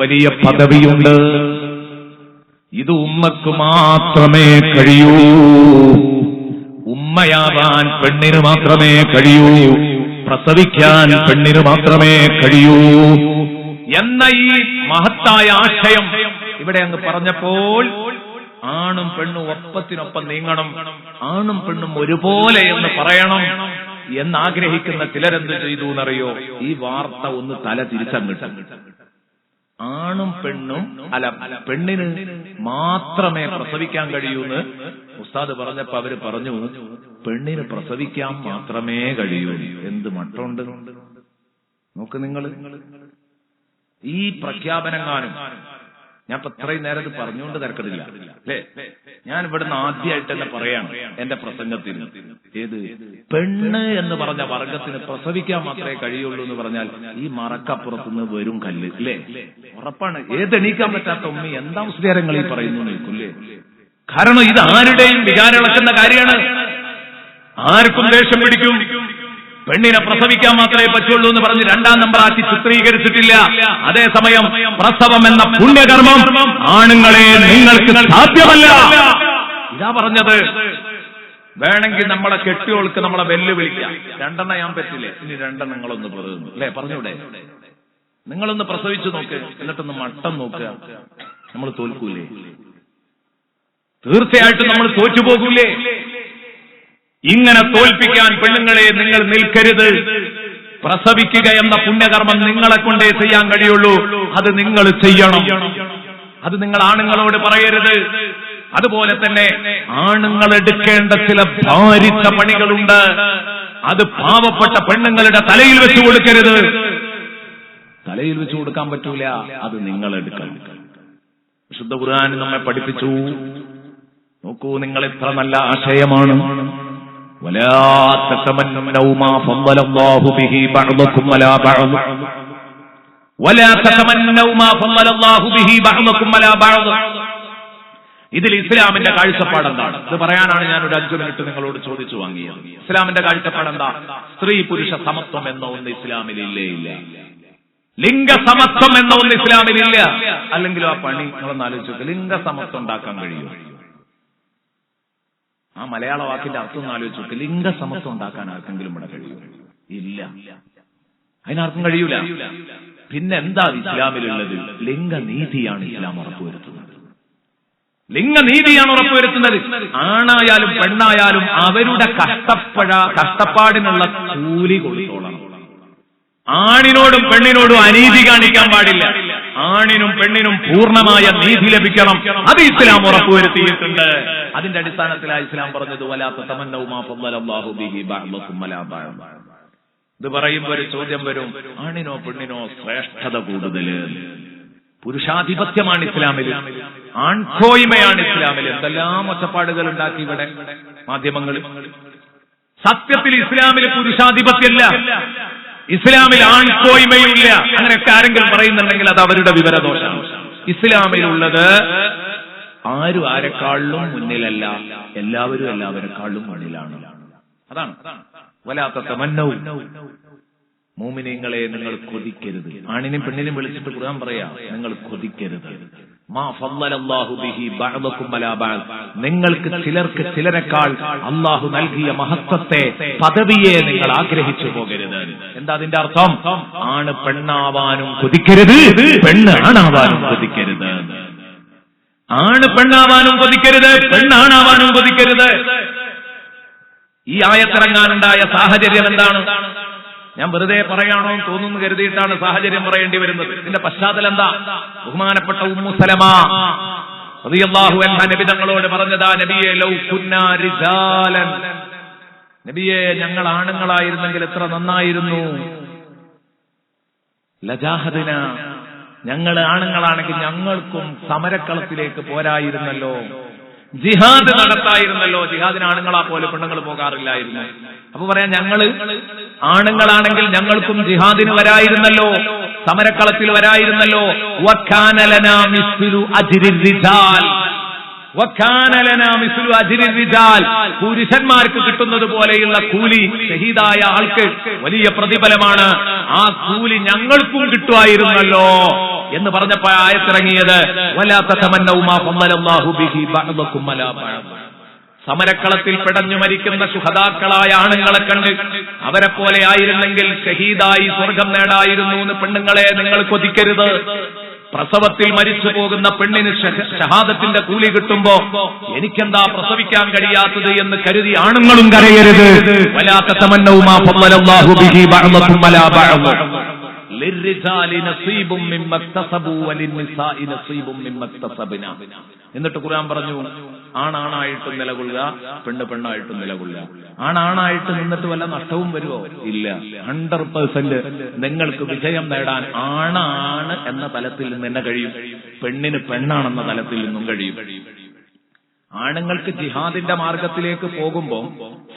വലിയ പദവിയുണ്ട്. ഇത് ഉമ്മക്ക് മാത്രമേ കഴിയൂ. ഉമ്മയാവാൻ പെണ്ണിന് മാത്രമേ കഴിയൂ. പ്രസവിക്കാൻ പെണ്ണിന് മാത്രമേ കഴിയൂ എന്ന ഈ മഹത്തായ ആശയം ഇവിടെ അങ്ങ് പറഞ്ഞപ്പോൾ ആണും പെണ്ണും ഒപ്പത്തിനൊപ്പം നീങ്ങണം, ആണും പെണ്ണും ഒരുപോലെ എന്ന് പറയണം എന്നാഗ്രഹിക്കുന്ന ചിലരെന്ത് ചെയ്തു എന്നറിയോ? ഈ വാർത്ത ഒന്ന് തല തിരിച്ചങ്ങിട്ടും ആണും പെണ്ണും പെണ്ണിന് മാത്രമേ പ്രസവിക്കാൻ കഴിയൂന്ന് ഉസ്താദ് പറഞ്ഞപ്പോ അവര് പറഞ്ഞു, പെണ്ണിന് പ്രസവിക്കാൻ മാത്രമേ കഴിയൂ. എന്ത് മട്ടുണ്ട് നോക്ക് നിങ്ങൾ. ഈ പ്രഖ്യാപനങ്ങാനും ഞാൻ ഇപ്പൊ ഇത്രയും നേരം ഇത് പറഞ്ഞുകൊണ്ട് തിരക്കടില്ല അല്ലേ? ഞാൻ ഇവിടുന്ന് ആദ്യമായിട്ട് തന്നെ പറയാണ് എന്റെ പ്രസംഗത്തിന്, ഏത് പെണ്ണ് എന്ന് പറഞ്ഞ വർഗത്തിന് പ്രസവിക്കാൻ മാത്രമേ കഴിയുള്ളൂ എന്ന് പറഞ്ഞാൽ ഈ മറക്കപ്പുറത്തുനിന്ന് വരും കല്ല് അല്ലേ? ഉറപ്പാണ്. ഏതെണീക്കാൻ പറ്റാത്ത ഉമ്മി എന്താ മുസ്ലിയാരങ്ങൾ ഈ പറയുന്നു നിൽക്കില്ലേ? കാരണം ഇത് ആരുടെയും വികാരമിളക്കുന്ന കാര്യമാണ്. ആർക്കും ദേഷ്യം പിടിക്കും. പെണ്ണിനെ പ്രസവിക്കാൻ മാത്രമേ പറ്റുള്ളൂ എന്ന് പറഞ്ഞ് രണ്ടാം നമ്പറാക്കി ചിത്രീകരിച്ചിട്ടില്ല. അതേസമയം പ്രസവം എന്ന പുണ്യകർമ്മം ആണുങ്ങളെ നിങ്ങൾക്ക് സാധ്യമല്ല ഇതാ പറഞ്ഞത്. വേണമെങ്കിൽ നമ്മളെ കെട്ടിയോൾക്ക് നമ്മളെ വെല്ലുവിളിക്കാം. രണ്ടെണ്ണം ഞാൻ പറ്റില്ലേ, ഇനി രണ്ടെണ്ണം നിങ്ങളൊന്ന് പറയുന്നു അല്ലെ? പറഞ്ഞൂടെ? നിങ്ങളൊന്ന് പ്രസവിച്ചു നോക്ക്, എന്നിട്ടൊന്ന് മട്ടം നോക്കുക. നമ്മൾ തോൽക്കൂലേ? തീർച്ചയായിട്ടും നമ്മൾ തോറ്റുപോകൂലേ? ഇങ്ങനെ തോൽപ്പിക്കാൻ പെണ്ണുങ്ങളെ നിങ്ങൾ നിൽക്കരുത്. പ്രസവിക്കുക എന്ന പുണ്യകർമ്മം നിങ്ങളെ കൊണ്ടേ ചെയ്യാൻ കഴിയുള്ളൂ. അത് നിങ്ങൾ ചെയ്യണം. അത് നിങ്ങൾ ആണുങ്ങളോട് പറയരുത്. അതുപോലെ തന്നെ ആണുങ്ങൾ എടുക്കേണ്ട ചില ഭാരിച്ച പണികളുണ്ട്. അത് പാവപ്പെട്ട പെണ്ണുങ്ങളുടെ തലയിൽ വെച്ചു കൊടുക്കരുത്. തലയിൽ വെച്ചു കൊടുക്കാൻ പറ്റൂല. അത് നിങ്ങൾ എടുക്കണം. വിശുദ്ധ ഖുർആൻ നമ്മെ പഠിപ്പിച്ചു. നോക്കൂ, നിങ്ങൾ എത്ര നല്ല ആശയമാണ്. ولا تتمنوا ما فضل الله به بعضكم على بعض ولا تتمنوا ما فضل الله به بعضكم على بعض. ഇതിൽ ഇസ്ലാമിന്റെ കാഴ്ചപ്പാട് എന്താണ്? ഇത് പറയാനാണ് ഞാൻ ഒരു 5 മിനിറ്റ് നിങ്ങളോട് ചോദിച്ചു വാങ്ങിയത്. ഇസ്ലാമിന്റെ കാഴ്ചപ്പാട് എന്താ? സ്ത്രീ പുരുഷ സമത്വം എന്ന ഒന്ന് ഇസ്ലാമിൽ ഇല്ലേ? ഇല്ല. ലിംഗസമത്വം എന്ന ഒന്ന് ഇസ്ലാമിൽ ഇല്ല. അല്ലെങ്കിലും ആ പണി നിങ്ങളൊന്ന് ആലോചിച്ചു. ലിംഗസമത്വം ഉണ്ടാക്കാൻ കഴിയും? ആ മലയാള വാക്കിന്റെ അർത്ഥം ഒന്ന് ആലോചിച്ചു. ലിംഗസമത്വം ഉണ്ടാക്കാൻ ആർക്കെങ്കിലും ഇവിടെ കഴിയും? ഇല്ല. അതിനാർക്കും കഴിയൂല. പിന്നെ എന്താ ഇസ്ലാമിലുള്ളത്? ലിംഗനീതിയാണ് ഇസ്ലാം ഉറപ്പുവരുത്തുന്നത്. ലിംഗനീതിയാണ് ഉറപ്പുവരുത്തുന്നത്. ആണായാലും പെണ്ണായാലും അവരുടെ കഷ്ടപ്പാടിനുള്ള കൂലി കൊടുത്തോളണം. ആണിനോടും പെണ്ണിനോടും അനീതി കാണിക്കാൻ പാടില്ല. ആണിനും പെണ്ണിനും പൂർണ്ണമായ നീതി ലഭിക്കണം. അത് ഇസ്ലാം ഉറപ്പുവരുത്തിയിട്ടുണ്ട്. അതിന്റെ അടിസ്ഥാനത്തിലാണ് ഇസ്ലാം പറഞ്ഞത് വലാ തതമന്നൗ മാ ഫളല്ലാഹു ബിഹി ബഅദകും അലാ ബഅദ്. ഇത് പറയുമ്പോൾ ഒരു ചോദ്യം വരും, ആണിനോ പെണ്ണിനോ ശ്രേഷ്ഠത കൂടുതൽ? പുരുഷാധിപത്യമാണ് ഇസ്ലാമിൽ, ആൺകോയ്മയാണ് ഇസ്ലാമിൽ. എന്തെല്ലാം ഒച്ചപ്പാടുകൾ ഉണ്ടാക്കി ഇവിടെ മാധ്യമങ്ങൾ. സത്യത്തിൽ ഇസ്ലാമിൽ പുരുഷാധിപത്യമല്ല, ഇസ്ലാമിൽ ആൺകോയ്മയില്ല. അങ്ങനെയൊക്കെ ആരെങ്കിലും പറയുന്നുണ്ടെങ്കിൽ അത് അവരുടെ വിവരദോഷമാണ്. ഇസ്ലാമിലുള്ളത് ആരും ആരെക്കാളിലും മുന്നിലല്ല, എല്ലാവരും എല്ലാവരെക്കാളിലും മുന്നിലാണ്. അതാണ് വലാത്ത തമന്നൗ. മോമിനീങ്ങളെ നിങ്ങൾ കൊതിക്കരുത്. ആണിനും പെണ്ണിനും വിളിച്ചിട്ട് ഖുർആൻ പറയാ, നിങ്ങൾ കൊതിക്കരുത്. മാ ഫളല്ലാഹു ബിഹി ബഅദകും അലാ ബഅദ്. നിങ്ങൾക്ക് ചിലർക്ക് ചിലരെക്കാൾ അല്ലാഹു നൽകിയ മഹത്വത്തെ, പദവിയെ നിങ്ങൾ ആഗ്രഹിച്ചു പോകരുത്. എന്താ അതിന്റെ അർത്ഥം? ആണ് പെണ്ണാവാനും കൊതിക്കരുത്, പെണ്ണ് ആണാവാനും കൊതിക്കരുത്. ആണ് പെണ്ണാവാനും കൊതിക്കരുത്, പെണ്ണാണാവാനും കൊതിക്കരുത്. ഈ ആയത്തിറങ്ങാനുണ്ടായ സാഹചര്യം എന്താണ്? ഞാൻ വെറുതെ പറയാണോ തോന്നുന്നു കരുതിയിട്ടാണ് സാഹചര്യം പറയേണ്ടി വരുന്നത്. ഇതിന്റെ പശ്ചാത്തലം എന്താ? ബഹുമാനപ്പെട്ട ഉമ്മു സലമ റളിയല്ലാഹു അൻഹ നബി തങ്ങളോട് പറഞ്ഞതാ, നബിയെ ലൗ കുന്നാ റിജാലൻ, നബിയെ ഞങ്ങൾ ആണുങ്ങളായിരുന്നെങ്കിൽ എത്ര നന്നായിരുന്നു. ലജാഹദന, ഞങ്ങൾ ആണുങ്ങളാണെങ്കിൽ ഞങ്ങൾക്കും സമരക്കളത്തിലേക്ക് പോരായിരുന്നല്ലോ, ജിഹാദ് നടത്തായിരുന്നല്ലോ. ജിഹാദിന് ആണുങ്ങളാ പോലെ പെണ്ണുങ്ങൾ പോകാറില്ലായിരുന്നു. അപ്പൊ പറയാം, ഞങ്ങള് ആണുങ്ങളാണെങ്കിൽ ഞങ്ങൾക്കും ജിഹാദിന് വരായിരുന്നല്ലോ, സമരക്കളത്തിൽ വരായിരുന്നല്ലോ. വകാന ലനാ മിസ്ലു അജ്രി റിജാൽ, വകാന ലനാ മിസ്ലു അജ്രി റിജാൽ. പുരുഷന്മാർക്ക് കിട്ടുന്നത് പോലെയുള്ള കൂലി ഷഹീദായ ആൾക്ക് വലിയ പ്രതിഫലമാണ്. ആ കൂലി ഞങ്ങൾക്കും കിട്ടുമായിരുന്നല്ലോ എന്ന് പറഞ്ഞപ്പോൾ ആയത്തിറങ്ങിയത് വലാ തതമന്നൗ മാ ഫളലല്ലാഹു ബിഹി ബഅദകും അലാ ബഅദ്. സമരക്കളത്തിൽ പിടഞ്ഞു മരിക്കുന്ന ശുഹദാക്കളായ ആണുങ്ങളെ കണ്ട് അവരെ പോലെ ആയിരുന്നെങ്കിൽ ഷഹീദായി സ്വർഗം നേടായിരുന്നു എന്ന് പെണ്ണുങ്ങളെ നിങ്ങൾ കൊതിക്കരുത്. പ്രസവത്തിൽ മരിച്ചു പോകുന്ന പെണ്ണിന് ഷഹാദത്തിന്റെ കൂലി കിട്ടുമ്പോ എനിക്കെന്താ പ്രസവിക്കാൻ കഴിയാത്തത് എന്ന് കരുതി ആണുങ്ങളും കരയരുത്. വലാ തതമന്നൗ മാ ഫളലല്ലാഹു ബിഹി ബഅദകും അലാ ബഅദ്. ലിർരിജാലി നസീബും മിമ്മ ഇക്തസബൂ വലിന്നിസാഇ നസീബും മിമ്മ ഇക്തസബ്ന. എന്നിട്ട് ഖുർആൻ പറഞ്ഞു, ആണാണായിട്ട് നിലകൊള്ളുക, പെണ്ണ് പെണ്ണായിട്ട് നിലകൊള്ളുക. ആണാണായിട്ട് നിന്നിട്ട് വല്ല നഷ്ടവും വരുമോ? ഇല്ല. 100% നിങ്ങൾക്ക് വിജയം നേടാൻ ആണാണ് എന്ന തലത്തിൽ നിന്ന് തന്നെ കഴിയും, പെണ്ണിന് പെണ്ണാണെന്ന തലത്തിൽ നിന്നും കഴിയും. ആണുങ്ങൾക്ക് ജിഹാദിന്റെ മാർഗത്തിലേക്ക് പോകുമ്പോൾ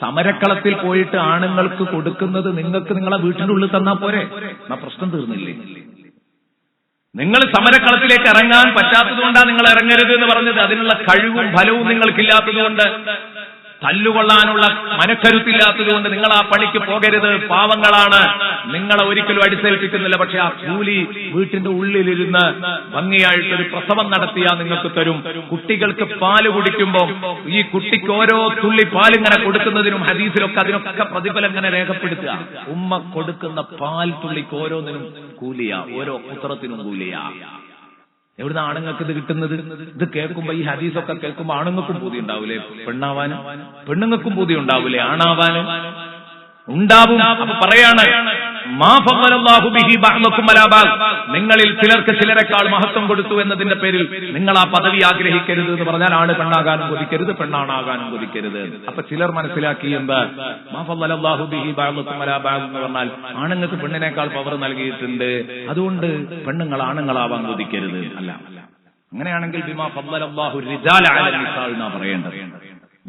സമരക്കളത്തിൽ പോയിട്ട് ആണുങ്ങൾക്ക് കൊടുക്കുന്നത് നിങ്ങൾക്ക് നിങ്ങളെ വീട്ടിന്റെ ഉള്ളിൽ തന്നാ പോരെ, എന്നാ പ്രശ്നം തീർന്നില്ലേ? നിങ്ങൾ സമരക്കളത്തിലേക്ക് ഇറങ്ങാൻ പറ്റാത്തതുകൊണ്ടാണ് നിങ്ങൾ ഇറങ്ങരുത് എന്ന് പറഞ്ഞത്. അതിനുള്ള കഴിവും ഫലവും നിങ്ങൾക്കില്ലാത്തതുകൊണ്ട്, തല്ലുകൊള്ളാനുള്ള മനക്കരുത്തില്ലാത്തതുകൊണ്ട് നിങ്ങൾ ആ പണിക്ക് പോകരുത്. പാവങ്ങളാണ്, നിങ്ങളെ ഒരിക്കലും അടിച്ചേൽപ്പിക്കുന്നില്ല. പക്ഷെ ആ കൂലി വീട്ടിന്റെ ഉള്ളിലിരുന്ന് ഭംഗിയായിട്ടൊരു പ്രസവം നടത്തിയാൽ നിങ്ങൾക്ക് തരും. കുട്ടികൾക്ക് പാല് കുടിക്കുമ്പോൾ ഈ കുട്ടിക്ക് ഓരോ തുള്ളി പാലിങ്ങനെ കൊടുക്കുന്നതിനും ഹദീസിലൊക്കെ അതിനൊക്കെ പ്രതിഫലം ഇങ്ങനെ രേഖപ്പെടുത്തുക. ഉമ്മ കൊടുക്കുന്ന പാൽ തുള്ളിക്ക് ഓരോന്നിനും കൂലിയാ, ഓരോ പുത്രത്തിനും കൂലിയാ. എവിടുന്ന ആണുങ്ങൾക്ക് ഇത് കിട്ടുന്നത്? ഇത് കേൾക്കുമ്പോ, ഈ ഹദീസൊക്കെ കേൾക്കുമ്പോ ആണുങ്ങൾക്കും പൂതി ഉണ്ടാവൂലേ പെണ്ണാവാനും? പെണ്ണുങ്ങൾക്കും പൂതി ഉണ്ടാവൂലേ ആണാവാനും? ഉണ്ടാവും. അപ്പൊ പറയാണ് മാ ഫളലല്ലാഹു ബിഹി ബഅദകും അലാ ബഅദ്. നിങ്ങളിൽ ചിലർക്ക് ചിലരെക്കാൾ മഹത്വം കൊടുത്തു എന്നതിന്റെ പേരിൽ നിങ്ങൾ ആ പദവി ആഗ്രഹിക്കരുത് എന്ന് പറഞ്ഞാൽ ആണ് പെണ്ണാകാനും കൊതിക്കരുത്, പെണ്ണാണാകാനും കൊതിക്കരുത്. അപ്പൊ ചിലർ മനസ്സിലാക്കി എന്താ മാ ഫളലല്ലാഹു ബിഹി ബഅദകും അലാ ബഅദ് എന്ന് പറഞ്ഞാൽ ആണുങ്ങൾക്ക് പെണ്ണിനേക്കാൾ പവർ നൽകിയിട്ടുണ്ട്, അതുകൊണ്ട് പെണ്ണുങ്ങൾ ആണുങ്ങളാവാൻ കൊതിക്കരുത്. അല്ല, അങ്ങനെയാണെങ്കിൽ ബിമാ ഫളലല്ലാഹു റിജാല അലൽ നിസാ എന്നാ പറയേണ്ടത്.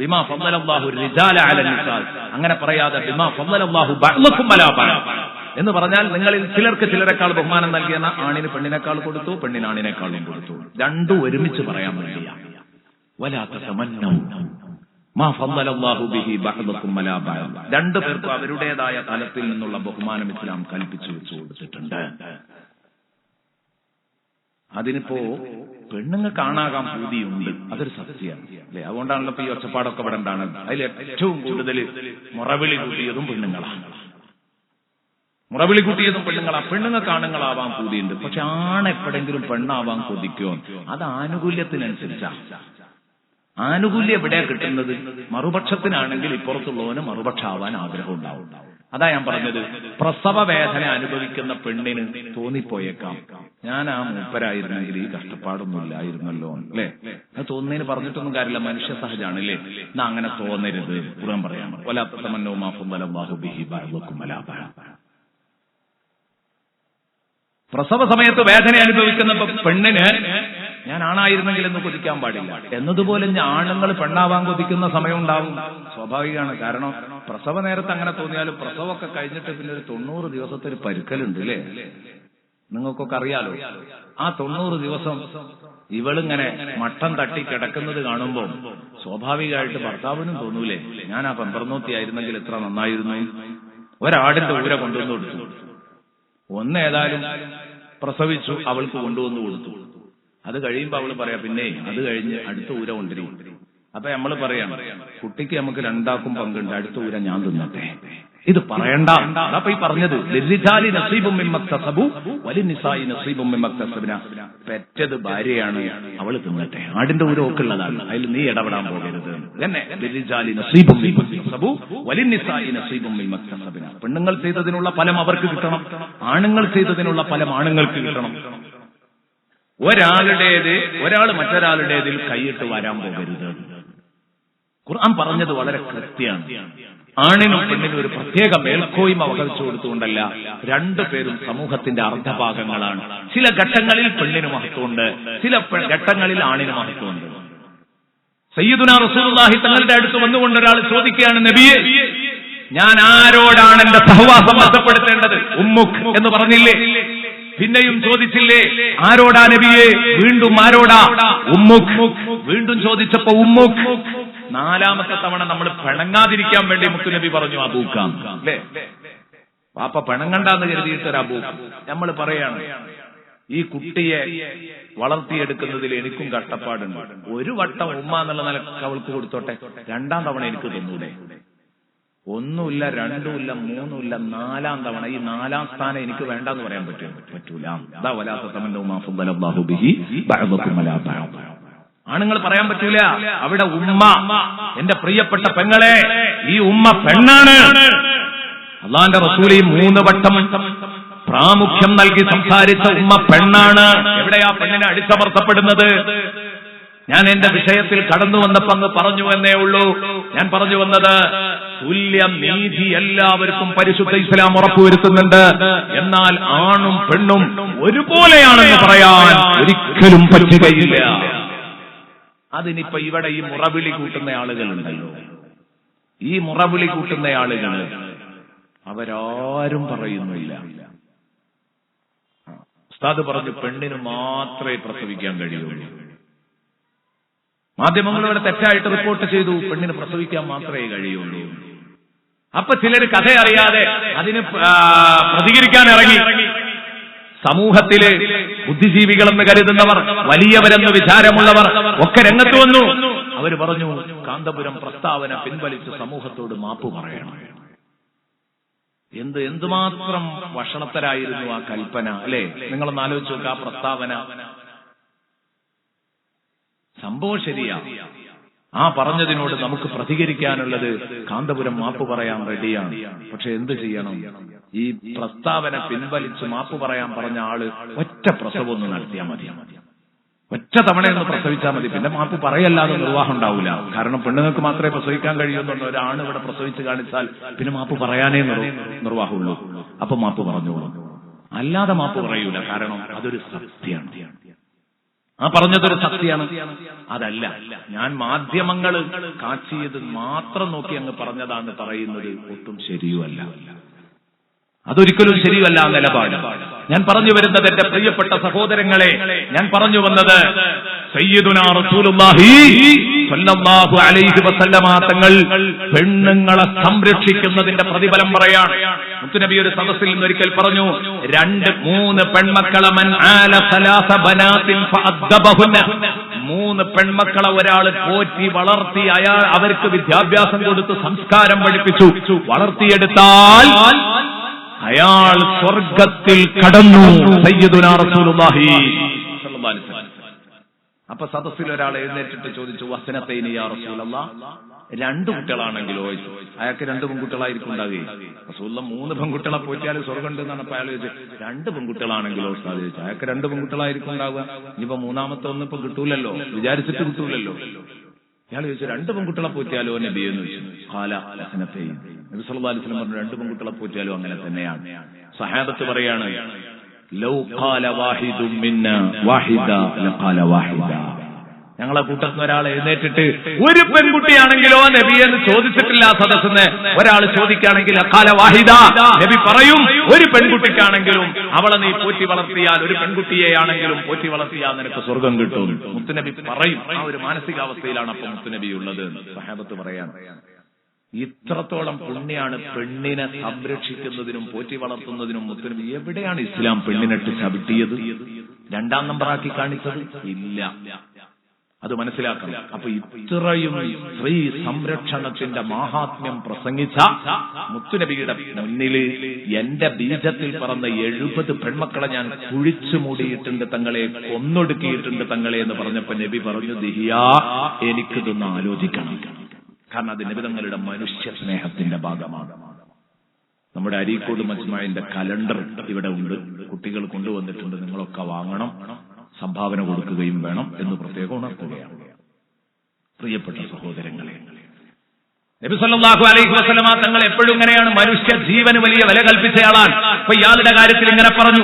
ബിമാ ഫളലല്ലാഹു റിജാല അലൽ നിസാ അങ്ങനെ പറയാതെ ബിമാ ഫളലല്ലാഹു ബഅദകും അലാ ബഅദ് എന്ന് പറഞ്ഞാൽ നിങ്ങളിൽ ചിലർക്ക് ചിലരെക്കാൾ ബഹുമാനം നൽകിയെന്ന ആണിന് പെണ്ണിനേക്കാൾ കൊടുത്തു, പെണ്ണിന് ആണിനേക്കാളും കൊടുത്തു. രണ്ടും ഒരുമിച്ച് പറയാൻ വേണ്ടിയാ. വലാ തതമന്നൗ മാ ഫളലല്ലാഹു ബിഹി ബഅദകും അലാ ബഅദ്. രണ്ടു പേർക്കും അവരുടേതായ തലത്തിൽ നിന്നുള്ള ബഹുമാനം ഇസ്ലാം കൽപ്പിച്ചു വെച്ചു കൊടുത്തിട്ടുണ്ട്. അതിനിപ്പോ പെണ്ണുങ്ങൾക്ക് ആണാകാൻ പൂതിയുണ്ട്, അതൊരു സത്യമാണ് അല്ലെ? അതുകൊണ്ടാണല്ലോ ഇപ്പൊ ഈ ഒച്ചപ്പാടൊക്കെ ഇവിടെ ഉണ്ടാകുന്നത്. അതിൽ ഏറ്റവും കൂടുതൽ മുറവിളി കൂട്ടിയതും പെണ്ണുങ്ങളാണ്. മുറവിളി കൂട്ടിയതും പെണ്ണുങ്ങളാണ്. പെണ്ണുങ്ങൾക്ക് ആണുങ്ങളാവാൻ പൂതിയുണ്ട്, പക്ഷെ ആണെപ്പോഴെങ്കിലും പെണ്ണാവാൻ കൊതിക്കോ? അത് ആനുകൂല്യത്തിനനുസരിച്ചാ. ആനുകൂല്യം എവിടെയാ കിട്ടുന്നത്? മറുപക്ഷത്തിനാണെങ്കിൽ ഇപ്പുറത്തുള്ളവന് മറുപക്ഷാവാൻ ആഗ്രഹം ഉണ്ടാവും. അതാ ഞാൻ പറഞ്ഞത്, പ്രസവ വേദന അനുഭവിക്കുന്ന പെണ്ണിന് തോന്നിപ്പോയേക്കാം, ഞാൻ ആ മൂപ്പരായിരുന്നെങ്കിൽ ഈ കഷ്ടപ്പാടൊന്നും ഇല്ലായിരുന്നല്ലോ അല്ലെ? അത് തോന്നുന്നതിന് പറഞ്ഞിട്ടൊന്നും കാര്യമില്ല, മനുഷ്യ സഹജാണല്ലേ. എന്നാ അങ്ങനെ തോന്നരുത്. ഖുർആൻ പറയാം വലാ തതമന്നൗ മാ ഫളലല്ലാഹു ബിഹി ബഅദകും അലാ ബഅദ്. പ്രസവ സമയത്ത് വേദന അനുഭവിക്കുന്ന പെണ്ണിന് ഞാൻ ആണായിരുന്നെങ്കിൽ എന്ന് കൊതിക്കാൻ പാടില്ല. എന്നതുപോലെ ആണുങ്ങൾ പെണ്ണാവാൻ കൊതിക്കുന്ന സമയം ഉണ്ടാവും, സ്വാഭാവികമാണ്. കാരണം പ്രസവ നേരത്ത് അങ്ങനെ തോന്നിയാലും പ്രസവമൊക്കെ കഴിഞ്ഞിട്ട് പിന്നെ ഒരു 90 ദിവസത്തെ ഒരു പരുക്കലുണ്ട് അല്ലേ? നിങ്ങൾക്കൊക്കെ അറിയാലോ. ആ 90 ദിവസം ഇവളിങ്ങനെ മട്ടം തട്ടി കിടക്കുന്നത് കാണുമ്പോൾ സ്വാഭാവികമായിട്ട് ഭർത്താവിനും തോന്നൂലേ, ഞാൻ ആ പമ്പർന്നോത്തിയായിരുന്നെങ്കിൽ എത്ര നന്നായിരുന്നു. ഒരാടിന്റെ ഊര കൊണ്ടുവന്ന് കൊടുത്തു, ഒന്നേതായാലും പ്രസവിച്ചു, അവൾക്ക് കൊണ്ടുവന്ന് കൊടുത്തു. അത് കഴിയുമ്പോ അവള് പറയാ പിന്നെ അത് കഴിഞ്ഞ് അടുത്ത ഊര കൊണ്ടിരും. അപ്പൊ നമ്മള് പറയാം കുട്ടിക്ക് നമുക്ക് രണ്ടാക്കും പങ്കുണ്ട്, അടുത്ത ഊര ഞാൻ തിന്നട്ടെ. ഇത് പറയണ്ട. അപ്പൊ ഈ പറഞ്ഞത് ലിർരിജാലി നസീബും മിമ്മ ഇക്തസബൂ വലിന്നിസാഇ നസീബും മിമ്മ ഇക്തസബ്ന. പെറ്റത് ഭാര്യയാണ്, അവള് തിന്നട്ടെ, ആടിന്റെ ഊര ഒക്കുള്ളതാണ്, അതിൽ നീ ഇടപെടാൻ പോകരുത്. തന്നെ ലിർരിജാലി നസീബും മിമ്മ ഇക്തസബൂ വലിന്നിസാഇ നസീബും മിമ്മ ഇക്തസബ്ന. പെണ്ണുങ്ങൾ ചെയ്തതിനുള്ള ഫലം അവർക്ക് കിട്ടണം, ആണുങ്ങൾ ചെയ്തതിനുള്ള ഫലം ആണുങ്ങൾക്ക് കിട്ടണം. ഒരാൾ മറ്റൊരാളുടേതിൽ കൈയിട്ട് വരാൻ പോകരുത്. ഖുർആൻ പറഞ്ഞത് വളരെ കൃത്യമാണ്. ആണിനും പെണ്ണിനും ഒരു പ്രത്യേക മേൽക്കോയ്മ വഹിച്ചു കൊടുത്തുകൊണ്ടല്ല, രണ്ടുപേരും സമൂഹത്തിന്റെ അർദ്ധഭാഗങ്ങളാണ്. ചില ഘട്ടങ്ങളിൽ പെണ്ണിന് മഹത്വമുണ്ട്, ചില ഘട്ടങ്ങളിൽ ആണിന് മഹത്വമുണ്ട്. സയ്യിദുനാ റസൂലുള്ളാഹി തങ്ങളുടെ അടുത്ത് വന്നുകൊണ്ട് ഒരാൾ ചോദിക്കുകയാണ്, നബിയേ, ഞാൻ ആരോടാണ് എന്റെ സഹവാസം ബന്ധപ്പെടുത്തേണ്ടത്? ഉമ്മുഖ് എന്ന് പറഞ്ഞില്ലേ? പിന്നെയും ചോദിച്ചില്ലേ, ആരോടാ നബിയെ? വീണ്ടും ആരോടാ? ഉമ്മുഖ്. വീണ്ടും ചോദിച്ചപ്പോ ഉമ്മുഖ്. 4ാമത്തെ തവണ നമ്മൾ പിണങ്ങാതിരിക്കാൻ വേണ്ടി മുത്തുനബി പറഞ്ഞു അബൂക്കാം അല്ലേ? പാപ്പ പിണങ്ങണ്ടെന്ന് കരുതിയിട്ടൊരു അബൂക്ക്. നമ്മൾ പറയാണ് ഈ കുട്ടിയെ വളർത്തിയെടുക്കുന്നതിൽ എനിക്കും കഷ്ടപ്പാടുണ്ട്. ഒരു വട്ടം ഉമ്മ എന്നുള്ള നിലക്ക് അവൾക്ക് കൊടുത്തോട്ടെ, രണ്ടാം തവണ എനിക്ക് തന്നൂടെ? ഒന്നുമില്ല, രണ്ടുമില്ല, മൂന്നുമില്ല, നാലാം തവണ. ഈ നാലാം സ്ഥാനം എനിക്ക് വേണ്ടെന്ന് പറയാൻ പറ്റൂല. ആണുങ്ങൾ പറയാൻ പറ്റൂല. അവിടെ ഉമ്മ, എന്റെ പ്രിയപ്പെട്ട പെങ്ങളെ, ഈ ഉമ്മ പെണ്ണാണ്. അള്ളാന്റെ റസൂൽ 3 വട്ടം പ്രാമുഖ്യം നൽകി സംസാരിച്ച ഉമ്മ പെണ്ണാണ്. എവിടെയാ പെണ്ണിനെ അടിച്ചമർത്തപ്പെടുന്നത്? ഞാൻ എന്റെ വിഷയത്തിൽ കടന്നു വന്നപ്പോ അങ്ങ് പറഞ്ഞു എന്നേ ഉള്ളൂ. ഞാൻ പറഞ്ഞു വന്നത് തുല്യ നീതി എല്ലാവർക്കും പരിശുദ്ധ ഇസ്ലാം ഉറപ്പുവരുത്തുന്നുണ്ട്. എന്നാൽ ആണും പെണ്ണും ഒരുപോലെയാണെന്ന് പറയാൻ ഒരിക്കലും പറ്റുകയില്ല. അതിനിപ്പോ ഇവിടെ ഈ മുറവിളി കൂട്ടുന്ന ആളുകളുണ്ടല്ലോ, ഈ മുറവിളി കൂട്ടുന്ന ആളുകൾ അവരാരും പറയുന്നില്ല. ഉസ്താദ് പറഞ്ഞു പെണ്ണിന് മാത്രമേ പ്രസവിക്കാൻ കഴിയുള്ളൂ. മാധ്യമങ്ങളിവിടെ തെറ്റായിട്ട് റിപ്പോർട്ട് ചെയ്തു, പെണ്ണിന് പ്രസവിക്കാൻ മാത്രമേ കഴിയുള്ളൂ. അപ്പൊ ചിലർ കഥ അറിയാതെ അതിന് പ്രതികരിക്കാൻ ഇറങ്ങി. സമൂഹത്തിലെ ബുദ്ധിജീവികളെന്ന് കരുതുന്നവർ, വലിയവരെന്ന് വിചാരമുള്ളവർ ഒക്കെ രംഗത്ത് വന്നു. അവർ പറഞ്ഞു കാന്തപുരം പ്രസ്താവന പിൻവലിച്ച് സമൂഹത്തോട് മാപ്പ് പറയണം. എന്തുമാത്രം വഷളത്തരായിരുന്നു ആ കൽപ്പന, അല്ലെ? നിങ്ങളൊന്ന് ആലോചിച്ച് നോക്കുക. ആ പ്രസ്താവന സംഭവം ശരിയാ. ആ പറഞ്ഞതിനോട് നമുക്ക് പ്രതികരിക്കാനുള്ളത് കാന്തപുരം മാപ്പ് പറയാൻ റെഡിയാണ്. പക്ഷെ എന്ത് ചെയ്യണം? ഈ പ്രസ്താവന പിൻവലിച്ച് മാപ്പ് പറയാൻ പറഞ്ഞ ആള് ഒറ്റ പ്രസവം ഒന്ന് നടത്തിയാൽ മതി, ഒറ്റ തവണയൊന്ന് പ്രസവിച്ചാൽ മതി. പിന്നെ മാപ്പ് പറയല്ലാതെ നിർവാഹം ഉണ്ടാവില്ല. കാരണം പെണ്ണുങ്ങൾക്ക് മാത്രമേ പ്രസവിക്കാൻ കഴിയുന്നുള്ളൂ. ഒരാണ് ഇവിടെ പ്രസവിച്ച് കാണിച്ചാൽ പിന്നെ മാപ്പ് പറയാനേ നിർവാഹമുള്ളൂ. അപ്പൊ മാപ്പ് പറഞ്ഞോളൂ, അല്ലാതെ മാപ്പ് പറയൂല. കാരണം അതൊരു സത്യമാണ്. ആ പറഞ്ഞതൊരു സത്യമാണ്. അതല്ല, ഞാൻ മാധ്യമങ്ങൾ കാച്ചിയത് മാത്രം നോക്കി അങ്ങ് പറഞ്ഞതാണ് പറയുന്നത് ഒട്ടും ശരിയുമല്ല. അതൊരിക്കലും ശരിയല്ല ആ നിലപാട്. ഞാൻ പറഞ്ഞു വരുന്നത് എന്റെ പ്രിയപ്പെട്ട സഹോദരങ്ങളെ, ഞാൻ പറഞ്ഞു വന്നത് സയ്യിദുനാ റസൂലുള്ളാഹി സ്വല്ലല്ലാഹു അലൈഹി വസല്ലമ തങ്ങൾ പെണ്ണുങ്ങളെ സംരക്ഷിക്കുന്നതിന്റെ പ്രതിഫലം പറയാണ്. മുത്തുനബി ഒരു സദസ്സിൽ ഒരിക്കൽ പറഞ്ഞു, 2-3 പെൺമക്കളെ മൻ ആല സലാസ ബനാത്തിൻ ഫഅദ്ദബഹുന്ന, 3 പെൺമക്കളെ ഒരാൾ പോറ്റി വളർത്തി അവർക്ക് വിദ്യാഭ്യാസം കൊടുത്ത് സംസ്കാരം പഠിപ്പിച്ചു വളർത്തിയെടുത്താൽ അയാൾ സ്വർഗത്തിൽ കടന്നു. സയ്യിദുനാ റസൂലുള്ളാഹി സ്വല്ലല്ലാഹു അലൈഹി വസല്ലം. അപ്പൊ സദസ്സിൽ ഒരാൾ എഴുന്നേറ്റിട്ട് ചോദിച്ചു, വസനത്തൈനി യാ റസൂലല്ലാഹ്, 2 കുട്ടികളാണെങ്കിലോ? അയാൾക്ക് 2 പെൺകുട്ടികളായിരിക്കും ഉണ്ടാകുക. റസൂലുള്ളാഹ് 3 പെൺകുട്ടികളെ പോറ്റിയാൽ സ്വർഗം ഉണ്ടെന്നാണ് അപ്പൊ അയാൾ ചോദിച്ചത്. 2 പെൺകുട്ടികളാണെങ്കിലോ ഉസ്താദ് ചോദിച്ചു. അയാൾക്ക് 2 പെൺകുട്ടികളായിരിക്കും ഉണ്ടാവുക. ഇനിയിപ്പോ 3ാമത്തെ ഒന്നും ഇപ്പൊ കിട്ടൂലല്ലോ, വിചാരിച്ചിട്ട് കിട്ടൂലല്ലോ. ഇയാൾ ചോദിച്ചു, 2 പെൺകുട്ടികളെ പോറ്റിയാലോ നബി എന്ന് ചോദിച്ചു. ഖാല വസനത്തൈനി. നബി സല്ലല്ലാഹു അലൈഹി വസല്ലം പറഞ്ഞു, 2 പെൺകുട്ടികളെ പോറ്റിയാലും അങ്ങനെ തന്നെയാണ്. സഹാബത്ത് പറയാണ്, ലൗ ഖാല വാഹിദും മിന്നാ വാഹിദ ലഖാല വാഹിദ. ഞങ്ങളെ കൂട്ടത്തിൽ ഒരാൾ എഴുന്നേറ്റിട്ട് ഒരു പെൺകുട്ടിയാണെങ്കിലോ നബി എന്ന് ചോദിച്ചിട്ടില്ല. സദസ്സിന് ഒരാൾ ചോദിക്കുകയാണെങ്കിൽ ലഖാല വാഹിദ, നബി പറയും ഒരു പെൺകുട്ടിക്കാണെങ്കിലും അവളെ നീ പോറ്റി വളർത്തിയാൽ, ഒരു പെൺകുട്ടിയെയാണെങ്കിലും പോറ്റി വളർത്തിയാൽ നിനക്ക് സ്വർഗം കിട്ടും. മുത്തുനബി പറയും. ആ ഒരു മാനസികാവസ്ഥയിലാണ് അപ്പൊ മുത്തുനബി ഉള്ളത്. സഹാബത്ത് പറയാണ്, ഇത്രത്തോളം പുണ്യാണ് പെണ്ണിനെ സംരക്ഷിക്കുന്നതിനും പോറ്റി വളർത്തുന്നതിനും മുത്തുനബി. എവിടെയാണ് ഇസ്ലാം പെണ്ണിനിട്ട് ചവിട്ടിയത്, 2ാം നമ്പറാക്കി കാണിച്ചത്? ഇല്ല. അത് മനസ്സിലാക്കണം. അപ്പൊ ഇത്രയും സ്ത്രീ സംരക്ഷണത്തിന്റെ മാഹാത്മ്യം പ്രസംഗിച്ച മുത്തുനബിയുടെ മുന്നിൽ എന്റെ ബീജത്തിൽ പറന്ന 70 പെൺമക്കളെ ഞാൻ കുഴിച്ചു മൂടിയിട്ടുണ്ട് തങ്ങളെ, കൊന്നൊടുക്കിയിട്ടുണ്ട് തങ്ങളെ എന്ന് പറഞ്ഞപ്പോ നബി പറഞ്ഞു, ദിഹിയാ, എനിക്കിതൊന്ന് ആലോചിക്കണം. കാരണം അത് നബി തങ്ങളുടെ മനുഷ്യ സ്നേഹത്തിന്റെ ഭാഗമാണ്. നമ്മുടെ അരീക്കോട് മജ്മഅന്റെ കലണ്ടർ ഇവിടെ ഉണ്ട്, കുട്ടികൾ കൊണ്ടുവന്നിട്ടുണ്ട്. നിങ്ങളൊക്കെ വാങ്ങണം, സംഭാവന കൊടുക്കുകയും വേണം എന്ന് പ്രത്യേകം ഉണർത്തുകയാണ്. പ്രിയപ്പെട്ട സഹോദരങ്ങളെ, നബി സല്ലല്ലാഹു അലൈഹി വസല്ലമ തങ്ങൾ എപ്പോഴും ഇങ്ങനെയാണ്, മനുഷ്യ ജീവന് വലിയ വില കൽപ്പിച്ചയാളാണ്. അപ്പൊ ഇയാളുടെ കാര്യത്തിൽ ഇങ്ങനെ പറഞ്ഞു.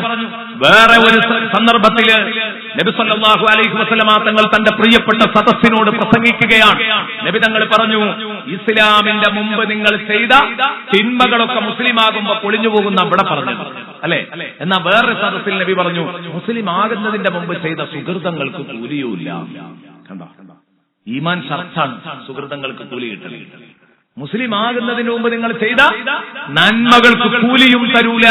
വേറെ ഒരു സന്ദർഭത്തില് നബി സല്ലല്ലാഹു അലൈഹി വസല്ലമ തങ്ങൾ തന്റെ പ്രിയപ്പെട്ട സദസ്സിനോട് പ്രസംഗിക്കുകയാണ്. നബി തങ്ങൾ പറഞ്ഞു, ഇസ്ലാമിന്റെ മുമ്പ് നിങ്ങൾ ചെയ്ത തിന്മകളൊക്കെ മുസ്ലിമാകുമ്പോ പൊളിഞ്ഞു പോകുന്ന അവിടെ പറഞ്ഞത് അല്ലെ. എന്നാ വേറൊരു സദസ്സിൽ നബി പറഞ്ഞു, മുസ്ലിം ആകുന്നതിന്റെ മുമ്പ് ചെയ്ത സുഹൃതങ്ങൾക്ക് കൂലിയുമില്ല. കണ്ടോ, ഈമാൻ ഷർത്താണ് സുഹൃതങ്ങൾക്ക് കൂലി കിട്ടലില്ല. മുസ്ലിം ആകുന്നതിന് മുമ്പ് നിങ്ങൾ ചെയ്ത നന്മകൾക്ക് കൂലിയും തരൂല.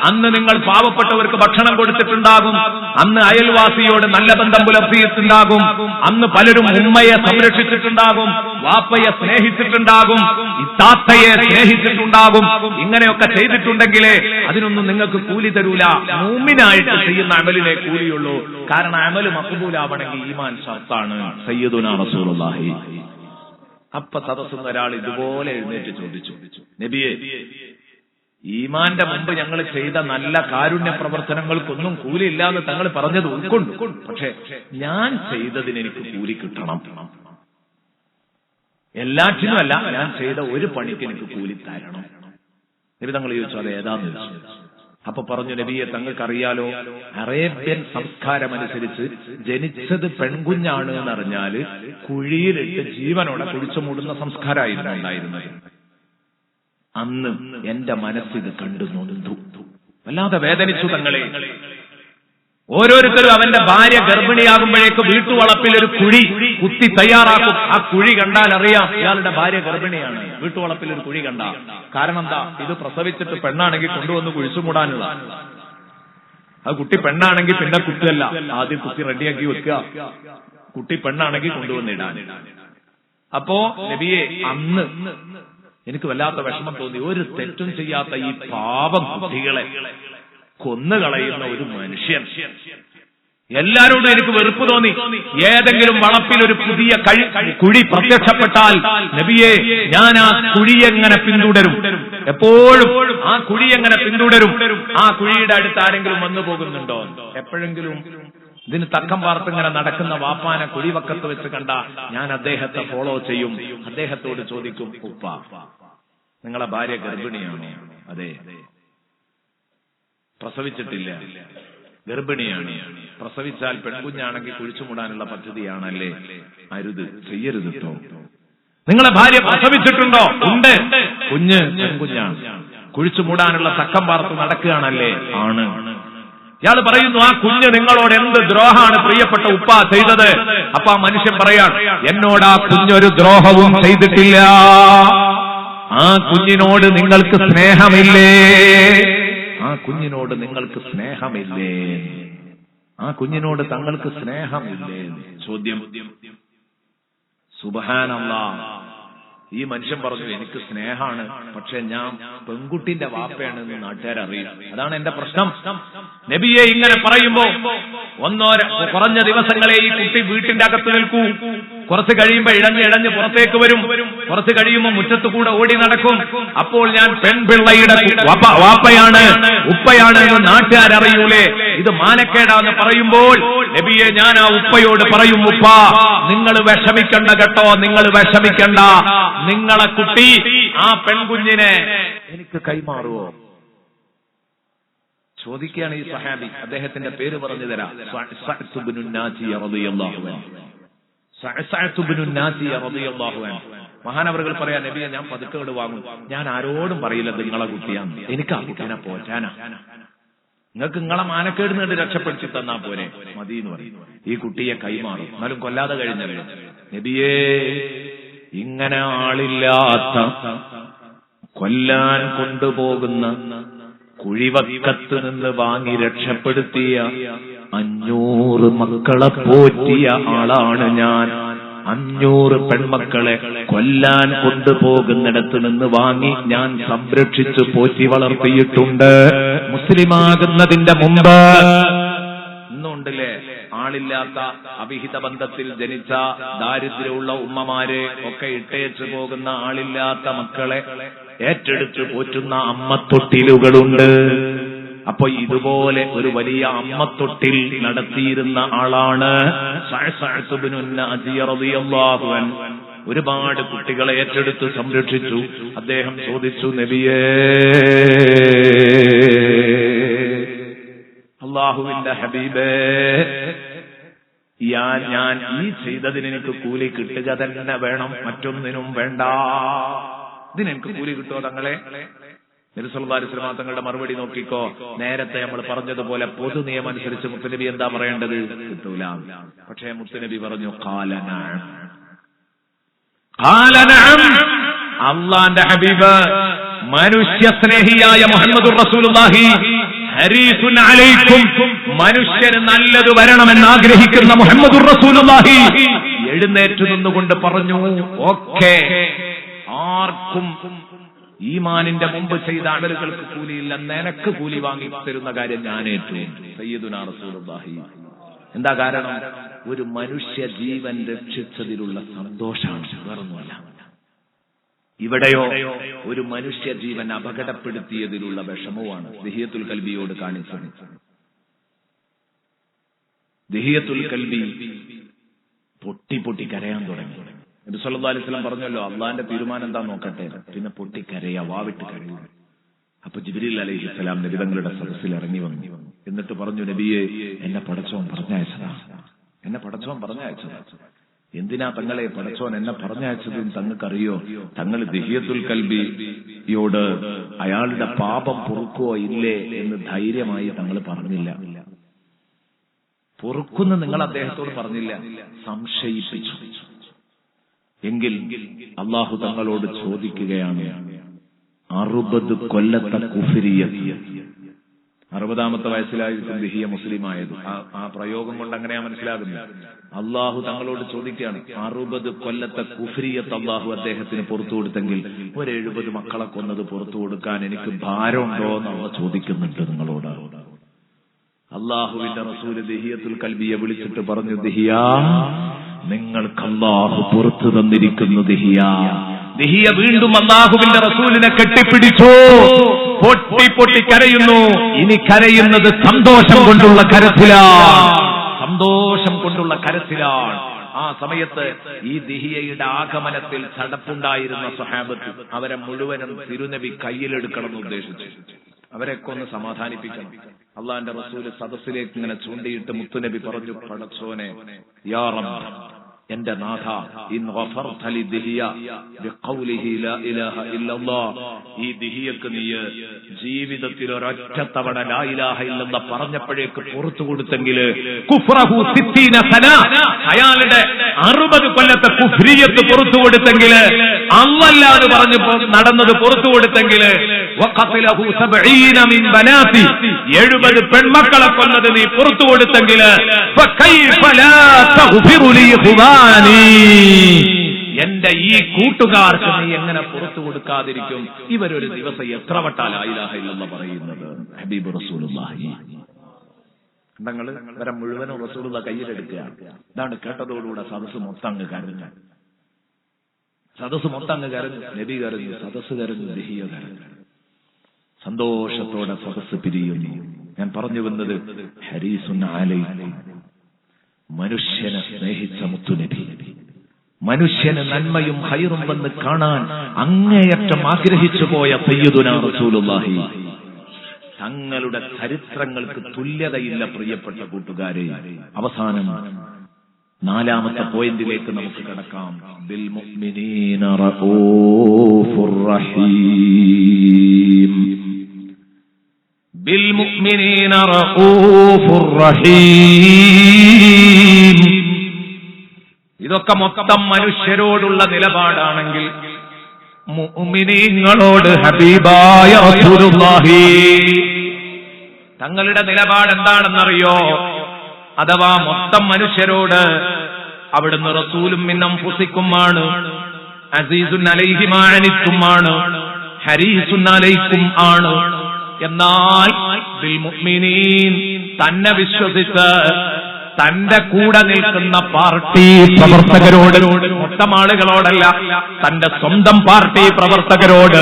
അന്ന് നിങ്ങൾ പാവപ്പെട്ടവർക്ക് ഭക്ഷണം കൊടുത്തിട്ടുണ്ടാകും, അന്ന് അയൽവാസിയോട് നല്ല ബന്ധം പുലർത്തിയിട്ടുണ്ടാകും, അന്ന് പലരും ഉമ്മയെ സംരക്ഷിച്ചിട്ടുണ്ടാകും, വാപ്പയെ സ്നേഹിച്ചിട്ടുണ്ടാകും, ഇത്താത്തയെ സ്നേഹിച്ചിട്ടുണ്ടാകും. ഇങ്ങനെയൊക്കെ ചെയ്തിട്ടുണ്ടെങ്കിലേ അതിനൊന്നും നിങ്ങൾക്ക് കൂലി തരൂല. മുഅ്മിനായിട്ട് ചെയ്യുന്ന അമലിനെ കൂലിയുള്ളൂ. കാരണം അമല് മഖ്ബൂലാവണമെങ്കിൽ ഈമാൻ ഷർത്താണ്. സയ്യിദുനാ റസൂലുള്ളാഹി. അപ്പൊ സദസ്സുന്ന ഒരാൾ ഇതുപോലെ എഴുന്നേറ്റ് ചോദിച്ചു, നബിയെ, ഈമാന്റെ മുമ്പ് ഞങ്ങൾ ചെയ്ത നല്ല കാരുണ്യ പ്രവർത്തനങ്ങൾക്കൊന്നും കൂലിയില്ല എന്ന് തങ്ങൾ പറഞ്ഞത് ഉൾക്കൊണ്ടു. പക്ഷെ ഞാൻ ചെയ്തതിന് എനിക്ക് കൂലി കിട്ടണം. എല്ലാറ്റിനുമല്ല, ഞാൻ ചെയ്ത ഒരു പണിക്ക് എനിക്ക് കൂലി തരണം. നബി തങ്ങൾ ചോദിച്ചു, അത് ഏതാന്ന് ചോദിച്ചു. അപ്പൊ പറഞ്ഞു, നബിയെ, തങ്ങൾക്കറിയാലോ, അറേബ്യൻ സംസ്കാരമനുസരിച്ച് ജനിച്ചത് പെൺകുഞ്ഞാണ് എന്നറിഞ്ഞാല് കുഴിയിലിട്ട് ജീവനോടെ കുഴിച്ചു മൂടുന്ന സംസ്കാരമായിരുന്നു ഉണ്ടായിരുന്നത്. അന്ന് എന്റെ മനസ്സിത് കണ്ടു നൊന്തു, വല്ലാതെ വേദനിച്ചു തങ്ങളെ. ഓരോരുത്തരും അവന്റെ ഭാര്യ ഗർഭിണിയാകുമ്പോഴേക്ക് വീട്ടുവളപ്പിൽ ഒരു കുഴി കുത്തി തയ്യാറാക്കും. ആ കുഴി കണ്ടാൽ അറിയാം ഇയാളുടെ ഭാര്യ ഗർഭിണിയാണ്. വീട്ടുവളപ്പിൽ ഒരു കുഴി കണ്ട കാരണം എന്താ? ഇത് പ്രസവിച്ചിട്ട് പെണ്ണാണെങ്കിൽ കൊണ്ടുവന്ന് കുഴിച്ചുമൂടാനുള്ള. അത് കുട്ടി പെണ്ണാണെങ്കിൽ പിന്നെ കുട്ടിയല്ല, ആദ്യം കുട്ടി റെഡിയാക്കി വെക്കുക. കുട്ടി പെണ്ണാണെങ്കിൽ കൊണ്ടുവന്നിടാൻ. അപ്പോ നബിയെ, അന്ന് എനിക്ക് വല്ലാത്ത വിഷമം തോന്നി. ഒരു തെറ്റും ചെയ്യാത്ത ഈ പാപം കുട്ടികളെ കൊന്നുകളയുന്ന ഒരു മനുഷ്യൻ. എല്ലാരോടും എനിക്ക് വെറുപ്പ് തോന്നി. ഏതെങ്കിലും വളപ്പിൽ ഒരു പുതിയ കുഴി പ്രത്യക്ഷപ്പെട്ടാൽ നബിയെ, ഞാൻ ആ കുഴിയെങ്ങനെ പിന്തുടരും? എപ്പോഴും ആ കുഴിയെങ്ങനെ പിന്തുടരും? ആ കുഴിയുടെ അടുത്ത് ആരെങ്കിലും വന്നു പോകുന്നുണ്ടോ? എപ്പോഴെങ്കിലും ഇതിന് തക്കം പാർത്തിങ്ങനെ നടക്കുന്ന വാപ്പാനെ കുഴിവക്കത്ത് വെച്ച് കണ്ട ഞാൻ അദ്ദേഹത്തെ ഫോളോ ചെയ്യും. അദ്ദേഹത്തോട് ചോദിക്കും, ഉപ്പ, നിങ്ങളെ ഭാര്യ ഗർഭിണിയാണോ? അതെ. പ്രസവിച്ചിട്ടില്ല, ഗർഭിണിയാണ്. പ്രസവിച്ചാൽ പെൺകുഞ്ഞാണെങ്കിൽ കുഴിച്ചുമൂടാനുള്ള പദ്ധതിയാണല്ലേ? അരുത്, ചെയ്യരുത് കേട്ടോ. നിങ്ങളെ ഭാര്യ പ്രസവിച്ചിട്ടുണ്ടോ? ഉണ്ട്. കുഞ്ഞ് പെൺകുഞ്ഞാണ്. കുഴിച്ചുമൂടാനുള്ള തക്കം പാർത്ത് നടക്കുകയാണല്ലേ? ആണ്. ഇയാൾ പറയുന്നു, ആ കുഞ്ഞ് നിങ്ങളോട് എന്ത് ദ്രോഹമാണ് പ്രിയപ്പെട്ട ഉപ്പ ചെയ്തത്? അപ്പൊ ആ മനുഷ്യൻ പറയാൻ, എന്നോട് ആ കുഞ്ഞൊരു ദ്രോഹവും ചെയ്തിട്ടില്ല. ആ കുഞ്ഞിനോട് നിങ്ങൾക്ക് സ്നേഹമില്ലേ? ആ കുഞ്ഞിനോട് നിങ്ങൾക്ക് സ്നേഹമില്ലേ? ആ കുഞ്ഞിനോട് തങ്ങൾക്ക് സ്നേഹമില്ലേ? ചോദ്യം. സുബ്ഹാനല്ലാഹ്. ഈ മനുഷ്യൻ പറഞ്ഞു, എനിക്ക് സ്നേഹമാണ്, പക്ഷെ ഞാൻ പെൺകുട്ടിന്റെ വാപ്പയാണെന്ന് നാട്ടുകാരറിയും. അതാണ് എന്റെ പ്രശ്നം. നബിയെ ഇങ്ങനെ പറയുമ്പോ കുറഞ്ഞ ദിവസങ്ങളെ ഈ കുട്ടി വീട്ടിന്റെ അകത്ത് നിൽക്കൂ. കുറച്ച് കഴിയുമ്പോ ഇഴഞ്ഞ് പുറത്തേക്ക് വരും. കുറച്ച് കഴിയുമ്പോ മുറ്റത്ത് കൂടെ ഓടി നടക്കും. അപ്പോൾ ഞാൻ പെൺപിള്ളയുടെ വാപ്പയാണ്, ഉപ്പയാണ് എന്ന് നാട്ടുകാരറിയൂലേ? ഇത് മാനക്കേടാന്ന് പറയുമ്പോൾ നബിയെ, ഞാൻ ആ ഉപ്പയോട് പറയും, ഉപ്പ, നിങ്ങൾ വിഷമിക്കണ്ട കേട്ടോ, നിങ്ങൾ വിഷമിക്കണ്ട. നിങ്ങളെ കുട്ടി ആ പെൺകുഞ്ഞിനെ എനിക്ക് കൈമാറുവോ? ചോദിക്കുകയാണ് ഈ സഹാബി. അദ്ദേഹത്തിന്റെ പേര് പറഞ്ഞു തരാം. സഅദ് ഇബ്നു നാസിയ റളിയല്ലാഹു അൻഹു. സഅദ് ഇബ്നു നാസിയ റളിയല്ലാഹു അൻഹു. മഹാനവറുകൾ പറയാ, നബിയെ, ഞാൻ പതുക്കെ വാങ്ങും. ഞാൻ ആരോടും പറയില്ല നിങ്ങളെ കുട്ടിയാണ്. എനിക്ക് ആ കുട്ടീനെ പോറ്റാനാ. നിങ്ങൾക്ക് നിങ്ങളെ മാനക്കേട് നേടി രക്ഷപ്പെടുത്തി തന്നാ പോരെ, മതി എന്ന് പറയും. ഈ കുട്ടിയെ കൈമാറും. എന്നാലും കൊല്ലാതെ കഴിഞ്ഞല്ലോ. നബിയേ, ഇങ്ങനെ ആളില്ലാത്ത കൊല്ലാൻ കൊണ്ടുപോകുന്ന കുഴിവക്കത്ത് നിന്ന് വാങ്ങി രക്ഷപ്പെടുത്തിയ 500 മക്കളെ പോറ്റിയ ആളാണ് ഞാൻ. 500 പെൺമക്കളെ കൊല്ലാൻ കൊണ്ടുപോകുന്നിടത്ത് നിന്ന് വാങ്ങി ഞാൻ സംരക്ഷിച്ചു പോറ്റി വളർത്തിയിട്ടുണ്ട്. മുസ്ലിമാകുന്നതിന്റെ മുമ്പ് ഇന്നുണ്ടല്ലേ ആളില്ലാത്ത അവിഹിത ബന്ധത്തിൽ ജനിച്ച ദാരിദ്ര്യമുള്ള ഉമ്മമാരെ ഒക്കെ ഇട്ടേച്ചു പോകുന്ന ആളില്ലാത്ത മക്കളെ ഏറ്റെടുത്ത് പോറ്റുന്ന അമ്മത്തൊട്ടിലുകളുണ്ട്. അപ്പൊ ഇതുപോലെ ഒരു വലിയ അമ്മത്തൊട്ടിൽ നടത്തിയിരുന്ന ആളാണ് സഅദ് ഇബ്നു നാസിയ റളിയല്ലാഹു അൻഹു. ഒരുപാട് കുട്ടികളെ ഏറ്റെടുത്ത് സംരക്ഷിച്ചു. അദ്ദേഹം ചോദിച്ചു, നബിയേ, അല്ലാഹുവിന്റെ ഹബീബേ, ഞാൻ ഈ ചെയ്തതിന് എനിക്ക് കൂലി കിട്ടുക തന്നെ വേണം, മറ്റൊന്നിനും വേണ്ട. ഇതിനെനിക്ക് കൂലി കിട്ടുമോ തങ്ങളെ? നബി സല്ലല്ലാഹു അലൈഹി വസല്ലം തങ്ങളുടെ മറുപടി നോക്കിക്കോ. നേരത്തെ നമ്മൾ പറഞ്ഞതുപോലെ പൊതു നിയമം അനുസരിച്ച് മുത്തുനബി എന്താ പറയേണ്ടത്? കിട്ടൂല. പക്ഷേ മുത്തുനബി പറഞ്ഞു, ഖാല നഅം. അള്ളാന്റെ ഹബീബ് മനുഷ്യ സ്നേഹിയായ മുഹമ്മദുർ റസൂലുള്ളാഹി ഹരീസുൻ അലൈക്കും, മനുഷ്യന് നല്ലത് വരണമെന്ന് ആഗ്രഹിക്കുന്ന മുഹമ്മദുർ റസൂലുള്ളാഹി എഴുന്നേറ്റ് നിന്നുകൊണ്ട് പറഞ്ഞു, ഓക്കേ, ആർക്കും ഈമാനിന്റെ മുമ്പ് ചെയ്ത അമലുകൾക്ക് കൂലിയില്ല, നിനക്ക് കൂലി വാങ്ങി തരുന്ന കാര്യം ഞാനേറ്റു. സയ്യിദുനാ റസൂലുള്ളാഹി. എന്താ കാരണം? ഒരു മനുഷ്യ ജീവൻ രക്ഷിച്ചതിലുള്ള സന്തോഷമാണ്, വേറൊന്നുമല്ല. ഇവിടെയോ ഒരു മനുഷ്യ ജീവൻ അപകടപ്പെടുത്തിയതിലുള്ള വിഷമവുമാണ് ദിഹിയത്തുൽ കൽബിയോട് കാണിച്ചത്. ദിഹിയത്തുൽ കൽബി പൊട്ടി പൊട്ടി കരയാൻ തുടങ്ങി. നബി സല്ലല്ലാഹു അലൈഹി വസല്ലം പറഞ്ഞല്ലോ, അള്ളാന്റെ തീരുമാനം എന്താ നോക്കട്ടെ, പിന്നെ പൊട്ടിക്കരയാ, വാവിട്ട് കരയും. അപ്പൊ ജിബ്രീൽ അലൈഹിസ്സലാം നബിതങ്ങളുടെ സദസ്സിൽ ഇറങ്ങി വന്നു. എന്നിട്ട് പറഞ്ഞു, നബിയെ, എന്നെ പടച്ചോൻ പറഞ്ഞയച്ചതാ, എന്നെ പടച്ചോൻ പറഞ്ഞയച്ചതാ. എന്തിനാ തങ്ങളെ പടച്ചോൻ എന്നെ പറഞ്ഞയച്ചതെന്ന് തങ്ങൾക്കറിയോ? തങ്ങൾ ദിഹിയത്തുൽ കൽബിയോട് അയാളുടെ പാപം പൊറുക്കോ ഇല്ലേ എന്ന് ധൈര്യമായി തങ്ങൾ പറഞ്ഞില്ല. പൊറുക്കുന്ന നിങ്ങൾ അദ്ദേഹത്തോട് പറഞ്ഞില്ല, സംശയിപ്പിച്ചു. എങ്കിൽ അള്ളാഹു തങ്ങളോട് ചോദിക്കുകയാണ്, 60 കൊല്ലത്തെ കുഫ്രിയത്ത്. 60ാമത്തെ വയസ്സിലായിരിക്കും ദിഹിയ മുസ്ലിമായത്. ആ പ്രയോഗം കൊണ്ട് അങ്ങനെയാ മനസ്സിലാകുന്നത്. അള്ളാഹു തങ്ങളോട് ചോദിക്കുകയാണ്, 60 കൊല്ലത്തെ കുഫ്രിയത്ത് അള്ളാഹു അദ്ദേഹത്തിന് പുറത്തു കൊടുത്തെങ്കിൽ ഒരു 70 മക്കളെ കൊന്നത് പുറത്തു കൊടുക്കാൻ എനിക്ക് ഭാരമുണ്ടോ എന്നുള്ള ചോദിക്കുന്നുണ്ട് നിങ്ങളോട്. അള്ളാഹുവിന്റെ റസൂല് ദിഹിയത്തുൽ കൽബിയെ വിളിച്ചിട്ട് പറഞ്ഞു, ദിഹിയ, നിങ്ങൾക്ക് അള്ളാഹു പുറത്തു തന്നിരിക്കുന്നു. ദിഹിയ വീണ്ടും അള്ളാഹുവിന്റെ റസൂലിനെ കെട്ടിപ്പിടിച്ചു, പൊട്ടി പൊട്ടി കരയുന്നു. ഇനി കരയുന്നത് സന്തോഷം കൊണ്ടുള്ള കരച്ചിലാണ്, സന്തോഷം കൊണ്ടുള്ള കരച്ചിലാണ്. ആ സമയത്ത് ഈ ദിഹിയയുടെ ആഗമനത്തിൽ ചടപ്പുണ്ടായിരുന്ന സ്വഹാബത്ത് അവരെ മുഴുവനും തിരുനബി കയ്യിലെടുക്കണമെന്ന് ഉദ്ദേശിച്ചു. അവരെയൊക്കെ ഒന്ന് സമാധാനിപ്പിക്കണം. അള്ളാന്റെ റസൂല് സദസ്സിലേക്ക് ഇങ്ങനെ ചൂണ്ടിയിട്ട് മുത്തുനബി പറഞ്ഞു, പടച്ചോനെ, യാ റബ്ബ്, എന്റെ നാഥ, ഇൻ ഗഫർത ലി ദിഹിയ ബിഖൗലിഹി ലാ ഇലാഹ ഇല്ലല്ലാഹ്, ഈ ദിഹിയക്ക് നീ ജീവിതത്തിൽ ഒരൊറ്റ തവണ ലാ ഇലാഹ ഇല്ലല്ലാഹ് പറഞ്ഞപ്പോഴേക്ക് പുറത്തു കൊടുത്തെങ്കിൽ, കുഫ്റഹു 60 സന, അയാളുടെ 60 കൊല്ലത്തെ കുഫ്രിയത്ത് പുറത്തു കൊടുത്തെങ്കിൽ, അല്ലാഹു പറഞ്ഞു നടന്നത് പുറത്തു കൊടുത്തെങ്കിൽ, വഖതലഹു 70 മിൻ ബനാതി, 70 പെൺമക്കളെ കൊന്നത് നീ പുറത്തു കൊടുത്തെങ്കിൽ, ഫകൈഫ ലാ തഗ്ഫിറു ലി ഖുബാനി, എന്റെ ഈ കൂട്ടുകാർക്ക് നീ എങ്ങനെ പുറത്തു കൊടുക്കാതിരിക്കും? ഇവരൊരു ദിവസം എത്ര വട്ടാ ലാ ഇലാഹ ഇല്ലല്ലാഹ് പറയുന്നത്? ഹബീബ് റസൂലുള്ളാഹി. നിങ്ങൾ ഇവരെ മുഴുവനും റസൂലുള്ള കയ്യിലെടുക്കുകയാണ്. ഇതാണ് കേട്ടതോടുകൂടെ സദസ്സ് മൊത്തം അങ്ങ് കരഞ്ഞു. സദസ്സ് മൊത്തം അങ്ങ് കരഞ്ഞു. നബി കരഞ്ഞു, സദസ്സ് കരഞ്ഞു, ദിഹിയ കരഞ്ഞു. സന്തോഷത്തോടെ സദസ്സ് പിരിയുന്നു. ഞാൻ പറഞ്ഞു വന്നത്, ഹരീസുൻ അലൈക്കും, മനുഷ്യനെ സ്നേഹിച്ച മുത്തുനബി, മനുഷ്യന് നന്മയും ഖൈറും വന്ന് കാണാൻ അങ്ങേയറ്റം ആഗ്രഹിച്ചു പോയ സയ്യിദുനാ റസൂലുള്ളാഹി. തങ്ങളുടെ ചരിത്രങ്ങൾക്ക് തുല്യതയില്ല പ്രിയപ്പെട്ട കൂട്ടുകാരെ. അവസാനം 4ാമത്തെ പോയിന്റിലേക്ക് നമുക്ക് കടക്കാം. ബിൽ മുഅ്മിനീന റഊഫുർ റഹീം, ബിൽ മുഅ്മിനീന റഊഫുർ റഹീം. ഇതൊക്കെ മൊത്തം മനുഷ്യരോടുള്ള നിലപാടാണെങ്കിൽ, മുഅ്മിനീങ്ങളോട് ഹബീബായ റസൂലുള്ളാഹി തങ്ങളുടെ നിലപാട് എന്താണെന്നറിയോ? അഥവാ മൊത്തം മനുഷ്യരോട് അവിടുന്ന് റസൂലും മിൻ അൻഫുസിക്കുമാണ്, അസീസുൻ അലൈഹി മാ അനിത്തുമാണ്, ഹരീസുൻ അലൈക്കും ആണ്. എന്നാൽ ബിൽ മുഅ്മിനീൻ, തന്നെ വിശ്വസിച്ച് തന്റെ കൂടെ നിൽക്കുന്ന പാർട്ടി പ്രവർത്തകരോട്, മൊത്തം ആളുകളോടല്ല, തന്റെ സ്വന്തം പാർട്ടി പ്രവർത്തകരോട്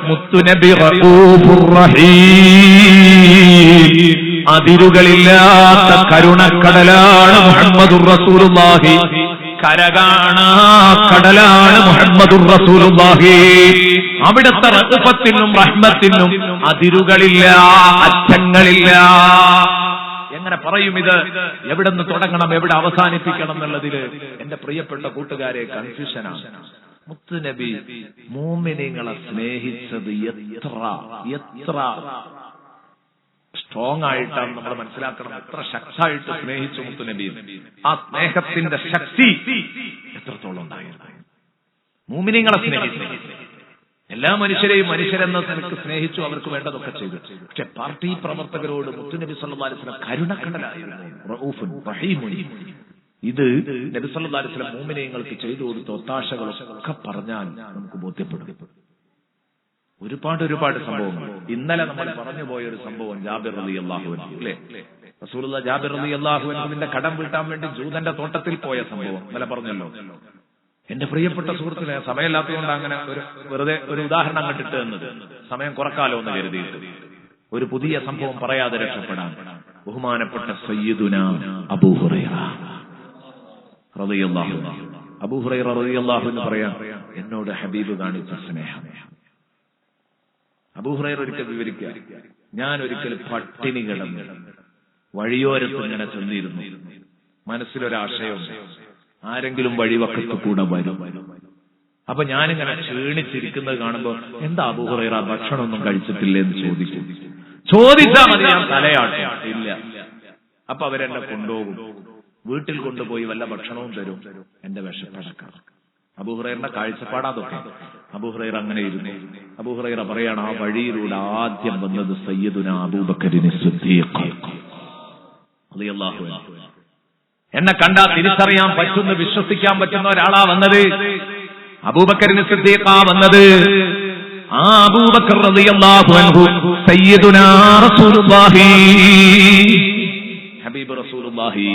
മുത്തുനബി റഊഫുർ റഹീം, അതിരുകളില്ലാത്ത കരുണക്കടലാണ് മുഹമ്മദുർ റസൂലുള്ളാഹി, കരകാണാ കടലാണ് മുഹമ്മദുർ റസൂലുള്ളാഹി. അവിടുത്തെ റഹ്മത്തിനും റഹ്മത്തിനും അതിരുകളില്ല, അറ്റങ്ങളില്ല. എങ്ങനെ പറയും ഇത്? എവിടെ നിന്ന് തുടങ്ങണം, എവിടെ അവസാനിപ്പിക്കണം എന്നുള്ളതില് എന്റെ പ്രിയപ്പെട്ട കൂട്ടുകാരെ കൺഫ്യൂഷനാണ്. മുത്തുനബി മുഅ്മിനീങ്ങളെ സ്നേഹിച്ചത് എത്ര സ്ട്രോങ് ആയിട്ടാണ് നമ്മൾ മനസ്സിലാക്കണം. എത്ര ശക്തമായിട്ട് സ്നേഹിച്ചു മുത്തുനബി. ആ സ്നേഹത്തിന്റെ ശക്തി എത്രത്തോളം ഉണ്ടായിരുന്നു. മുഅ്മിനീങ്ങളെ സ്നേഹിച്ചു. എല്ലാ മനുഷ്യരെയും മനുഷ്യരെന്ന നിലക്ക് സ്നേഹിച്ചു, അവർക്ക് വേണ്ടതൊക്കെ ചെയ്തു. പക്ഷെ പാർട്ടി പ്രവർത്തകരോട് മുത്തുനബി സല്ലല്ലാഹു അലൈഹി വസല്ലം കരുണക്കടലായിരുന്നു, റഊഫുൻ റഹീമുൻ. ഇത് നബി സല്ലല്ലാഹു അലൈഹി വസല്ലം മുഅ്മിനീങ്ങൾക്ക് ചെയ്തു കൊടുത്ത ഒത്താശകളൊക്കെ പറഞ്ഞാൽ നമുക്ക് ബോധ്യപ്പെടും. ഒരുപാട് സംഭവങ്ങൾ. ഇന്നലെ നമ്മൾ പറഞ്ഞു പോയ ഒരു സംഭവം ജാബിർ റളിയല്ലാഹു അൻഹു, അല്ലേ? റസൂലുള്ളാഹി ജാബിർ റളിയല്ലാഹു അൻഹുവിന്റെ കടം വീട്ടാൻ വേണ്ടി ജൂതന്റെ തോട്ടത്തിൽ പോയ സംഭവം ഇന്നലെ പറഞ്ഞല്ലോ. എന്റെ പ്രിയപ്പെട്ട സുഹൃത്തിനെ, സമയമില്ലാത്തതുകൊണ്ട് അങ്ങനെ വെറുതെ ഒരു ഉദാഹരണം കണ്ടിട്ട് എന്നത് സമയം കുറക്കാലോ എന്ന് കരുതിയിട്ട് ഒരു പുതിയ സംഭവം പറയാതെ രക്ഷപ്പെടാൻ ബഹുമാനപ്പെട്ട സയ്യിദുനാ അബൂ ഹുറൈറ റളിയല്ലാഹു അൻഹു, അബൂ ഹുറൈറ റളിയല്ലാഹു അൻഹു പറയാം, എന്നോട് ഹബീബ് കാണിച്ച സ്നേഹം. അബൂ ഹുറൈറ ഒരിക്കൽ വിവരിക്കുക, ഞാൻ ഒരിക്കൽ പട്ടിണി കിടന്ന് വഴിയോരത്ത് ഇങ്ങനെ ചെന്നിരുന്നു. മനസ്സിലൊരാശയം, ആരെങ്കിലും വഴിവക്കത്ത് കൂടെ വരും. അപ്പൊ ഞാനിങ്ങനെ ക്ഷീണിച്ചിരിക്കുന്നത് കാണുമ്പോ, എന്താ അബൂ ഹുറൈറ ഭക്ഷണമൊന്നും കഴിച്ചിട്ടില്ലേ എന്ന് ചോദിച്ചാൽ മതി, ഞാൻ തലയാട്ടും. ഇല്ല. അപ്പൊ അവരെന്നെ കൊണ്ടുപോകും, വീട്ടിൽ കൊണ്ടുപോയി വല്ല ഭക്ഷണവും തരും, എന്റെ വിശപ്പടക്കാം. അബൂ ഹുറൈറയുടെ കാഴ്ചപ്പാടാതൊക്കെ. അബൂ ഹുറൈറ അങ്ങനെ ഇരുന്നു. അബൂ ഹുറൈറ പറയാണ്, ആ വഴിയിലൂടെ ആദ്യം വന്നത് സയ്യിദുനാ അബൂബക്കറിന് സിദ്ദീഖ് റളിയല്ലാഹു അൻഹു. എന്നെ കണ്ടാൽ തിരിച്ചറിയാൻ പറ്റുന്ന, വിശ്വസിക്കാൻ പറ്റുന്ന ഒരാളാ വന്നത്. അബൂബക്കറിന് സിദ്ദീഖാ വന്നത്. ആ അബൂബക്കർ റളിയല്ലാഹു അൻഹു സയ്യിദുനാ റസൂലുള്ളാഹി ഹബീബ് റസൂലുള്ളാഹി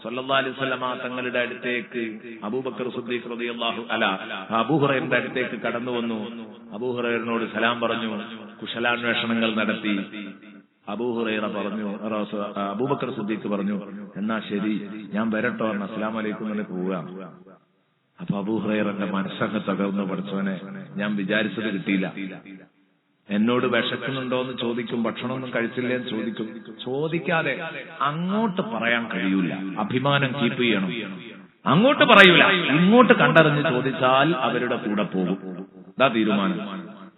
സല്ലല്ലാഹു അലൈഹി വസല്ലം തങ്ങളുടെ അടുത്തേക്ക് അബൂബക്കർ സിദ്ദീഖ് റളിയല്ലാഹു അബൂ ഹുറൈറയുടെ അടുത്തേക്ക് കടന്നു വന്നു. അബൂ ഹുറൈറയോട് സലാം പറഞ്ഞു, കുശലാന്വേഷണങ്ങൾ നടത്തി. അബൂ ഹുറൈറ പറഞ്ഞു, അബൂബക്കർ സിദ്ദീഖ് പറഞ്ഞു, എന്നാ ശരി ഞാൻ വരട്ടോ എന്ന് അസ്സലാമു അലൈക്കും എന്ന് പോവുക. അപ്പൊ അബൂ ഹുറൈറന്റെ മനസ്സങ്ങ് തകർന്നു. പഠിച്ചവനെ, ഞാൻ വിചാരിച്ചത് കിട്ടിയില്ല. എന്നോട് വിശക്കുന്നുണ്ടോ എന്ന് ചോദിക്കും, ഭക്ഷണമൊന്നും കഴിച്ചില്ലേ എന്ന് ചോദിക്കും. ചോദിക്കാതെ അങ്ങോട്ട് പറയാൻ കഴിയൂല, അഭിമാനം കീപ്പ് ചെയ്യണം. അങ്ങോട്ട് പറയൂല, ഇങ്ങോട്ട് കണ്ടറിഞ്ഞ് ചോദിച്ചാൽ അവരുടെ കൂടെ പോകും. ഇതാ തീരുമാനം.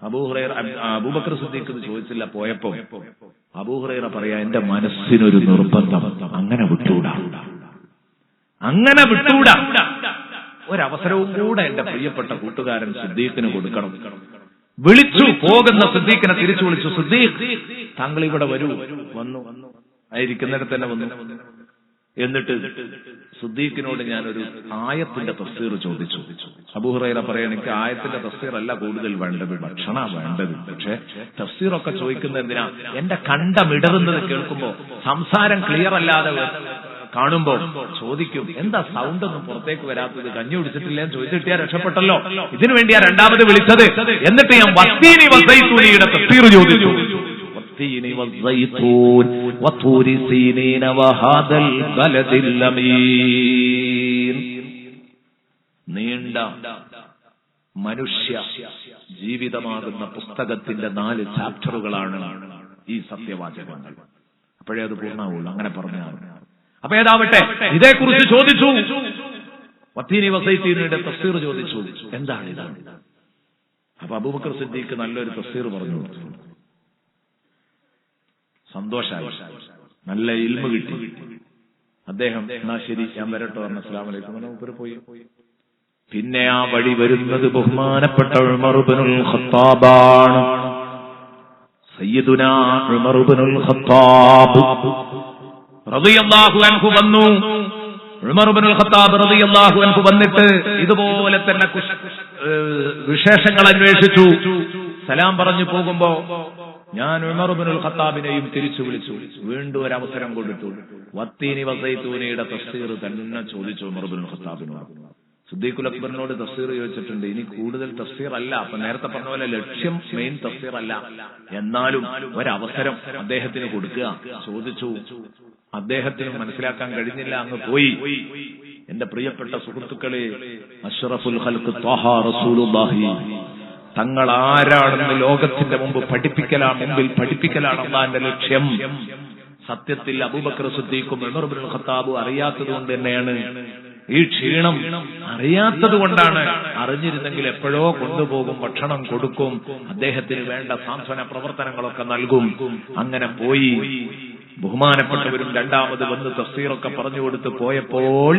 അബൂ ഹുറൈറ അബൂബക്കർ സിദ്ദീഖ് ചോദിച്ചില്ല. പോയപ്പോ അബൂ ഹുറൈറ പറയാ, എന്റെ മനസ്സിനൊരു നിർബന്ധം, അങ്ങനെ വിട്ടൂടാ. ഒരവസരവും കൂടെ എന്റെ പ്രിയപ്പെട്ട കൂട്ടുകാരൻ സിദ്ദീഖിന് കൊടുക്കണം. വിളിച്ചു. പോകുന്ന സിദ്ദീഖിനെ തിരിച്ചു വിളിച്ചു, സിദ്ദീഖ് താങ്കൾ ഇവിടെ വരൂ. വന്നു, ആയിരിക്കുന്നിടത്ത് തന്നെ വന്നു. എന്നിട്ട് സിദ്ദീഖിനോട് ഞാനൊരു ആയത്തിന്റെ തഫ്സീർ ചോദിച്ചു. അബൂ ഹുറൈറ പറയാൻ, എനിക്ക് ആയത്തിന്റെ തഫ്സീർ അല്ല കൂടുതൽ വേണ്ടത്, ഭക്ഷണ വേണ്ടത്. പക്ഷെ തഫ്സീറൊക്കെ ചോദിക്കുന്നത് എന്തിനാ? എന്റെ കണ്ടമിടറുന്നത് കേൾക്കുമ്പോ, സംസാരം ക്ലിയർ അല്ലാതെ കാണുമ്പോ ചോദിക്കും, എന്താ സൗണ്ട് ഒന്നും പുറത്തേക്ക് വരാത്തത്, കഞ്ഞി കുടിച്ചിട്ടില്ലെന്ന് ചോദിച്ചിട്ടിയാ രക്ഷപ്പെട്ടല്ലോ. ഇതിനു വേണ്ടിയാ രണ്ടാമത് വിളിച്ചത്. എന്നിട്ട് ഞാൻ വത്തീനി വസൈത്തൂനിയുടെ തഫ്സീർ ചോദിച്ചു. വത്തീനി വസൈത്തൂൻ വതൂരി സീനീന വഹാദൽ ബലദിൽ അമീൻ. നീണ്ട മനുഷ്യ ജീവിതമാകുന്ന പുസ്തകത്തിന്റെ 4 ചാപ്റ്ററുകളാണ് ഈ സത്യവാചകങ്ങൾ. അപ്പോഴേ അത് പൂർണ്ണമാവുള്ളൂ. അങ്ങനെ പറഞ്ഞാൽ അപ്പൊ ഏതാവട്ടെ, ഇതേക്കുറിച്ച് ചോദിച്ചു. വത്തീനി വസൈത്തീനിയുടെ തഫ്സീർ ചോദിച്ചു, എന്താണ് ഇതാണ്? അപ്പൊ അബൂബക്കർ സിദ്ദീഖ് നല്ലൊരു തഫ്സീർ പറഞ്ഞു. സന്തോഷമായി, നല്ല ഇൽമു കിട്ടി. അദ്ദേഹം എന്നാ ശരി ഞാൻ വരട്ടോ എന്ന് അസ്സലാമു അലൈക്കും പോയി. പിന്നെ ആ വഴി വരുന്നത് ബഹുമാനപ്പെട്ട ഉമർ ഇബ്നുൽ ഖത്താബാണ്. സയ്യിദുനാ ഉമർ ഇബ്നുൽ ഖത്താബ് റളിയല്ലാഹു അൻഹു വന്നു. ഉമർ ഇബ്നുൽ ഖത്താബ് റളിയല്ലാഹു അൻഹു വന്നിട്ട് ഇതുപോലെ തന്നെ വിശേഷങ്ങൾ അന്വേഷിച്ചു. സലാം പറഞ്ഞു പോകുമ്പോ ഞാൻ ഉമർ ഇബ്നുൽ ഖത്താബിനെയും തിരിച്ചു വിളിച്ചു. വീണ്ടും ഒരു അവസരം കൊടുത്തു. വത്തീനി വസൈത്തൂനിയുടെ തഫ്സീർ തന്നെ ചോദിച്ചു ഉമർ ഇബ്നുൽ ഖത്താബിനോട്. സിദ്ദീഖുൽ അക്ബറിനോട് തഫ്സീർ ചോദിച്ചിട്ടുണ്ട്. ഇനി കൂടുതൽ തഫ്സീർ അല്ല. അപ്പൊ നേരത്തെ പറഞ്ഞ പോലെ ലക്ഷ്യം മെയിൻ തഫ്സീർ അല്ല. എന്നാലും ഒരവസരം അദ്ദേഹത്തിന് കൊടുക്കുക. ചോദിച്ചു. അദ്ദേഹത്തിന് മനസ്സിലാക്കാൻ കഴിഞ്ഞില്ല, അങ്ങ് പോയി. എന്റെ പ്രിയപ്പെട്ട സുഹൃത്തുക്കളെ, അഷ്റഫുൽ ഖൽഖ് ത്വാഹ റസൂലുള്ളാഹി തങ്ങൾ ആരാണെന്ന് ലോകത്തിന്റെ മുമ്പിൽ പഠിപ്പിക്കലാണ് അല്ലാഹുവിന്റെ ലക്ഷ്യം. സത്യത്തിൽ അബൂബക്കർ സിദ്ദീഖും ഉമർ ഇബ്നുൽ ഖത്താബും അറിയാത്തത് കൊണ്ട് തന്നെയാണ് ഈ ക്ഷീണം. അറിയാത്തത് കൊണ്ടാണ്. അറിഞ്ഞിരുന്നെങ്കിൽ എപ്പോഴോ കൊണ്ടുപോകും, ഭക്ഷണം കൊടുക്കും, അദ്ദേഹത്തിന് വേണ്ട സാന്ത്വന പ്രവർത്തനങ്ങളൊക്കെ നൽകും. അങ്ങനെ പോയി. ബഹുമാനപ്പെട്ടവരും രണ്ടാമത് വന്ന് തഫ്സീറൊക്കെ പറഞ്ഞു കൊടുത്ത് പോയപ്പോൾ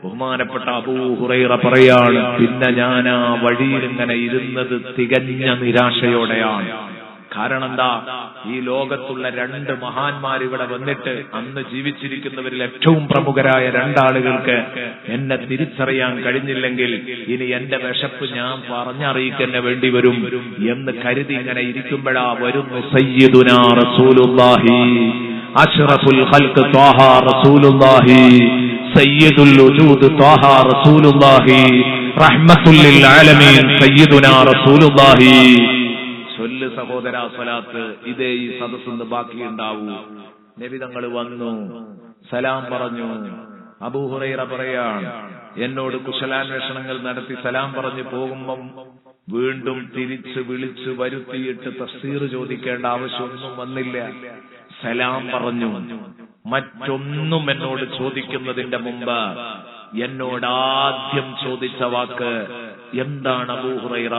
ബഹുമാനപ്പെട്ട അബൂ ഹുറൈറ പറയാണ്, പിന്നെ ഞാൻ ആ വഴിയിൽ ഇങ്ങനെ ഇരുന്നത് തികഞ്ഞ നിരാശയോടെയാണ്. കാരണം എന്താ, ഈ ലോകത്തുള്ള രണ്ട് മഹാന്മാർ ഇവിടെ വന്നിട്ട് അന്ന് ജീവിച്ചിരിക്കുന്നവരിൽ ഏറ്റവും പ്രമുഖരായ രണ്ടാളുകൾക്ക് എന്നെ തിരിച്ചറിയാൻ കഴിഞ്ഞില്ലെങ്കിൽ ഇനി എന്റെ വിശപ്പ് ഞാൻ പറഞ്ഞറിയിക്കന്നെ വേണ്ടി വരും എന്ന് കരുതി ഇങ്ങനെ ഇരിക്കുമ്പോഴാ വരുന്നു സയ്യിദുനാ റസൂലുള്ളാഹി അഷ്റഫുൽ ഖൽഖ് ത്വാഹ റസൂലുള്ളാഹി സയ്യിദുൽ വജൂദ് ത്വാഹ റസൂലുള്ളാഹി റഹ്മത്തുൽ ലിൽ ആലമീൻ സയ്യിദുനാ റസൂലുള്ളാഹി. ചൊല്ല് സഹോദരാ സ്വലാത്ത്. ഇതേ ഈ സദസ്സിന് ബാക്കിയുണ്ടാവൂ. നബി തങ്ങൾ വന്നു, സലാം പറഞ്ഞു. അബൂ ഹുറൈറ പറയാണ്, എന്നോട് കുശലാന്വേഷണങ്ങൾ നടത്തി സലാം പറഞ്ഞു പോകുമ്പം വീണ്ടും തിരിച്ച് വിളിച്ചു വരുത്തിയിട്ട് തഫ്സീർ ചോദിക്കേണ്ട ആവശ്യമൊന്നും വന്നില്ല. സലാം പറഞ്ഞു. മറ്റൊന്നും എന്നോട് ചോദിക്കുന്നതിന്റെ മുമ്പ് എന്നോട് ആദ്യം ചോദിച്ച വാക്ക് എന്താണ് അബൂ ഹുറൈറ,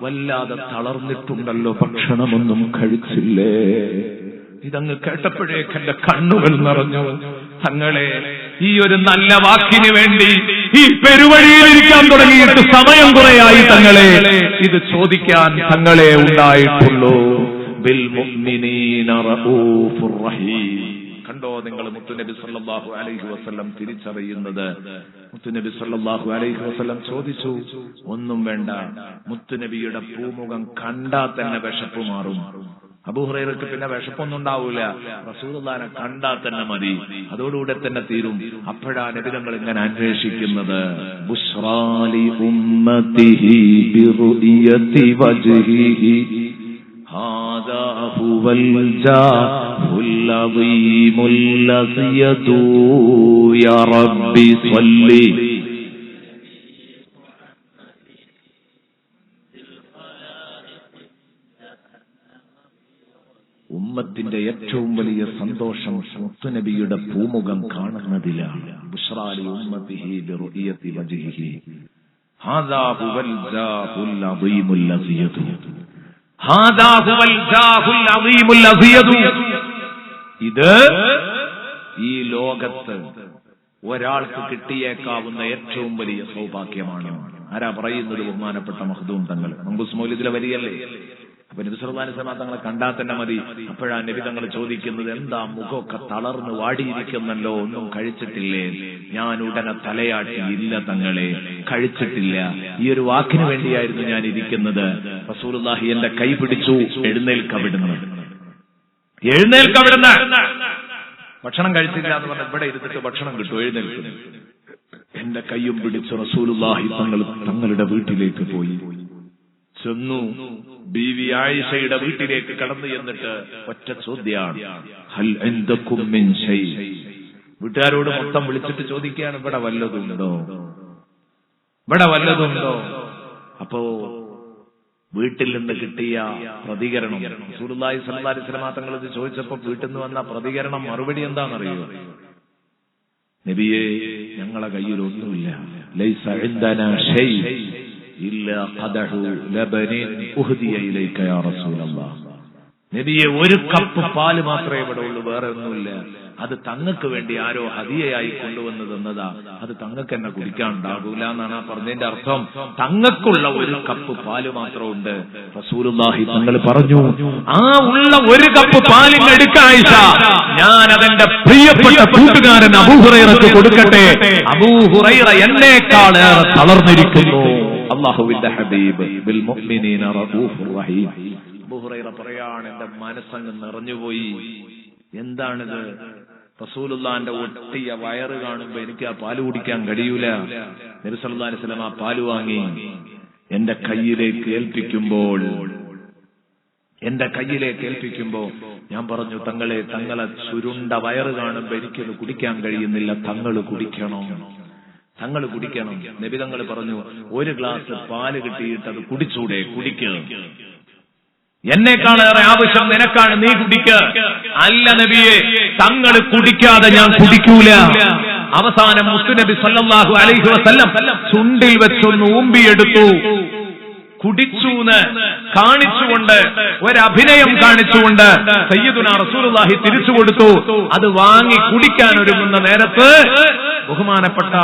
വല്ലാതെ തളർന്നിട്ടുണ്ടല്ലോ, ഭക്ഷണമൊന്നും കഴിച്ചില്ലേ? ഇതങ്ങ് കേട്ടപ്പോഴേക്ക് എന്റെ കണ്ണുകൾ നിറഞ്ഞു. തങ്ങളെ, ഈ ഒരു നല്ല വാക്കിന് വേണ്ടി ഈ പെരുവഴിയിലിരിക്കാൻ തുടങ്ങിയിട്ട് സമയം കുറയായി തങ്ങളെ. ഇത് ചോദിക്കാൻ തങ്ങളെ ഉണ്ടായിട്ടുള്ളൂ. ബിൽ മുഅ്മിനീന റഊഫുർ റഹീം. കണ്ടോ നിങ്ങൾ മുത്തുനബി സല്ലല്ലാഹു അലൈഹി വസല്ലം തിരിച്ചറിയുന്നത്. മുത്തുനബി സല്ലല്ലാഹു അലൈഹി വസല്ലം ചോദിച്ചു, ഒന്നും വേണ്ട, മുത്തുനബിയുടെ പൂമുഖം കണ്ടാൽ തന്നെ വിശപ്പ് മാറും. അബൂ ഹുറൈറക്ക് പിന്നെ വിശപ്പൊന്നും ഉണ്ടാവൂല, റസൂലുള്ളാഹിനെ കണ്ടാൽ തന്നെ മതി, അതോടുകൂടെ തന്നെ തീരും. അപ്പോഴാ നബി തങ്ങൾ ഇങ്ങനെ അന്വേഷിക്കുന്നത്, ബുശ്റാലി ഉമ്മതിഹി ബിറുഇയതി വജ്ഹിഹി هذا هو الجاه العظيم الذي يا رب صل. ഉമ്മത്തിന്റെ ഏറ്റവും വലിയ സന്തോഷം മുത്തുനബിയുടെ പൂമുഖം കാണുന്നതിലാണ്. ബുശ്റാലി ഉമ്മതിഹി ബിറുഇയതി വജ്ഹിഹി ഹാദാ ഹുവൽ ജാഹുൽ അദീമുൽ ലസിയതു. ഇത് ഈ ലോകത്ത് ഒരാൾക്ക് കിട്ടിയേക്കാവുന്ന ഏറ്റവും വലിയ സൗഭാഗ്യമാണ്. ആരാ പറയുന്നത്? ബഹുമാനപ്പെട്ട മഖ്ദൂം തങ്ങൾ. മങ്കൂസ് മൗലിദിലെ വരിയല്ലേ? അപ്പൊ നബി സല്ലല്ലാഹു അലൈഹി വസല്ലം തങ്ങളെ കണ്ടാൽ തന്നെ മതി. അപ്പോഴാ നബി തങ്ങൾ ചോദിക്കുന്നത്, എന്താ മുഖമൊക്കെ തളർന്ന് വാടിയിരിക്കുന്നല്ലോ, ഒന്നും കഴിച്ചിട്ടില്ലേ? ഞാൻ ഉടനെ തലയാട്ടി, ഇല്ല തങ്ങളെ, കഴിച്ചിട്ടില്ല. ഈ ഒരു വാക്കിന് വേണ്ടിയായിരുന്നു ഞാൻ ഇരിക്കുന്നത്. റസൂലുള്ളാഹി എന്റെ കൈ പിടിച്ചു, എഴുന്നേൽക്കവിടുന്ന്, എഴുന്നേൽക്കവിടുന്ന്. ഭക്ഷണം കഴിച്ചില്ല എന്ന് പറഞ്ഞാൽ ഇവിടെ ഇരുന്നിട്ട് ഭക്ഷണം കിട്ടും, എഴുന്നേൽക്കും. എന്റെ കൈയും പിടിച്ച് റസൂലുള്ളാഹി തങ്ങളുടെ വീട്ടിലേക്ക് പോയി. ചെന്നു, ബീവി ആയിഷയുടെ വീട്ടിലേക്ക് കടന്നു ചെന്നിട്ട് ഒറ്റ ചോദ്യമാണ്, ഹൽ ഇൻദകും മിൻ ഷൈ. വീട്ടുകാരോട് മൊത്തം വിളിച്ചിട്ട് ചോദിക്കുകയാണ്, ഇവിടെ വല്ലതുണ്ടോ, ഇവിടെ വല്ലതുണ്ടോ? അപ്പോ വീട്ടിൽ നിന്ന് കിട്ടിയ പ്രതികരണം, റസൂലുള്ളാഹി സ്വല്ലല്ലാഹു അലൈഹി വസല്ലം തങ്ങൾ ഇത് ചോദിച്ചപ്പോ വീട്ടിൽ നിന്ന് വന്ന പ്രതികരണം, മറുപടി എന്താണെന്നറിയോ? നബിയേ, ഞങ്ങളെ കയ്യിൽ ഒന്നുമില്ല. ലൈസ ഇൻദനാ ഷൈ ഇല്ലാ ഖദഹു ലബനിൻ ഉഹ്ദിയ ഇലൈക യാ റസൂലല്ലാഹ്. നബിയെ, ഒരു കപ്പ് പാല് മാത്രമേ ഇവിടെ ഉള്ളൂ, വേറെ ഒന്നുമില്ല. അത് തങ്ങൾക്ക് വേണ്ടി ആരോ ഹദിയയായി കൊണ്ടുവന്ന് തന്നതാ. അത് തങ്ങൾക്ക് എന്നെ കുടിക്കാനുണ്ടാകൂല എന്നാണ് ആ പറഞ്ഞതിന്റെ അർത്ഥം. തങ്ങൾക്കുള്ള ഒരു കപ്പ് പാല് മാത്രമുണ്ട്. റസൂലുള്ളാഹി തങ്ങൾ പറഞ്ഞു, ആ ഉള്ള ഒരു കപ്പ് പാലിന് എടുക്കാൻ ആയിഷ, ഞാൻ അതെന്റെ പ്രിയപ്പെട്ട കൂട്ടുകാരൻ അബൂ ഹുറൈറക്ക് കൊടുക്കട്ടെ. അബൂ ഹുറൈറ എന്നേക്കാളേറെ തളർന്നിരിക്കുന്നു. അല്ലാഹുവിന്റെ ഹബീബ് ബിൽ മുഅ്മിനീന റഊഫുർ റഹീം. അബൂ ഹുറൈറ പറയാണ്, എന്റെ മനസ്സങ്ങ് നിറഞ്ഞുപോയി. എന്താണിത്? റസൂലുള്ളാഹിന്റെ ഒട്ടിയ വയറ് കാണുമ്പോ എനിക്ക് ആ പാല് കുടിക്കാൻ കഴിയൂല. നബി സല്ലല്ലാഹു അലൈഹി വസല്ലം ആ പാല് വാങ്ങി എന്റെ കയ്യിലേക്ക് ഏൽപ്പിക്കുമ്പോൾ ഞാൻ പറഞ്ഞു, തങ്ങളെ ചുരുണ്ട വയറ് കാണുമ്പോ എനിക്കത് കുടിക്കാൻ കഴിയുന്നില്ല, തങ്ങൾ കുടിക്കണം. നബി തങ്ങൾ പറഞ്ഞു, ഒരു ഗ്ലാസ് പാല് കിട്ടിയിട്ട് അത് കുടിച്ചൂടെ? കുടിക്കുക. എന്നേക്കാളേറെ ആവശ്യം നിനക്കാണ്, നീ കുടിക്ക. അല്ല നബിയെ, തങ്ങൾ കുടിക്കാതെ ഞാൻ കുടിക്കൂല. അവസാനം മുത്തുനബി സല്ലല്ലാഹു അലൈഹി വസല്ലം ചുണ്ടിൽ വെച്ചൊന്ന് ഊമ്പിയെടുത്തു. കുടിച്ചൂന്ന് കാണിച്ചുകൊണ്ട്, ഒരഭിനയം കാണിച്ചുകൊണ്ട് സയ്യിദുനാ റസൂലുള്ളാഹി തിരിച്ചു കൊടുത്തു. അത് വാങ്ങി കുടിക്കാൻ ഒരുങ്ങുന്ന നേരത്ത് ബഹുമാനപ്പെട്ട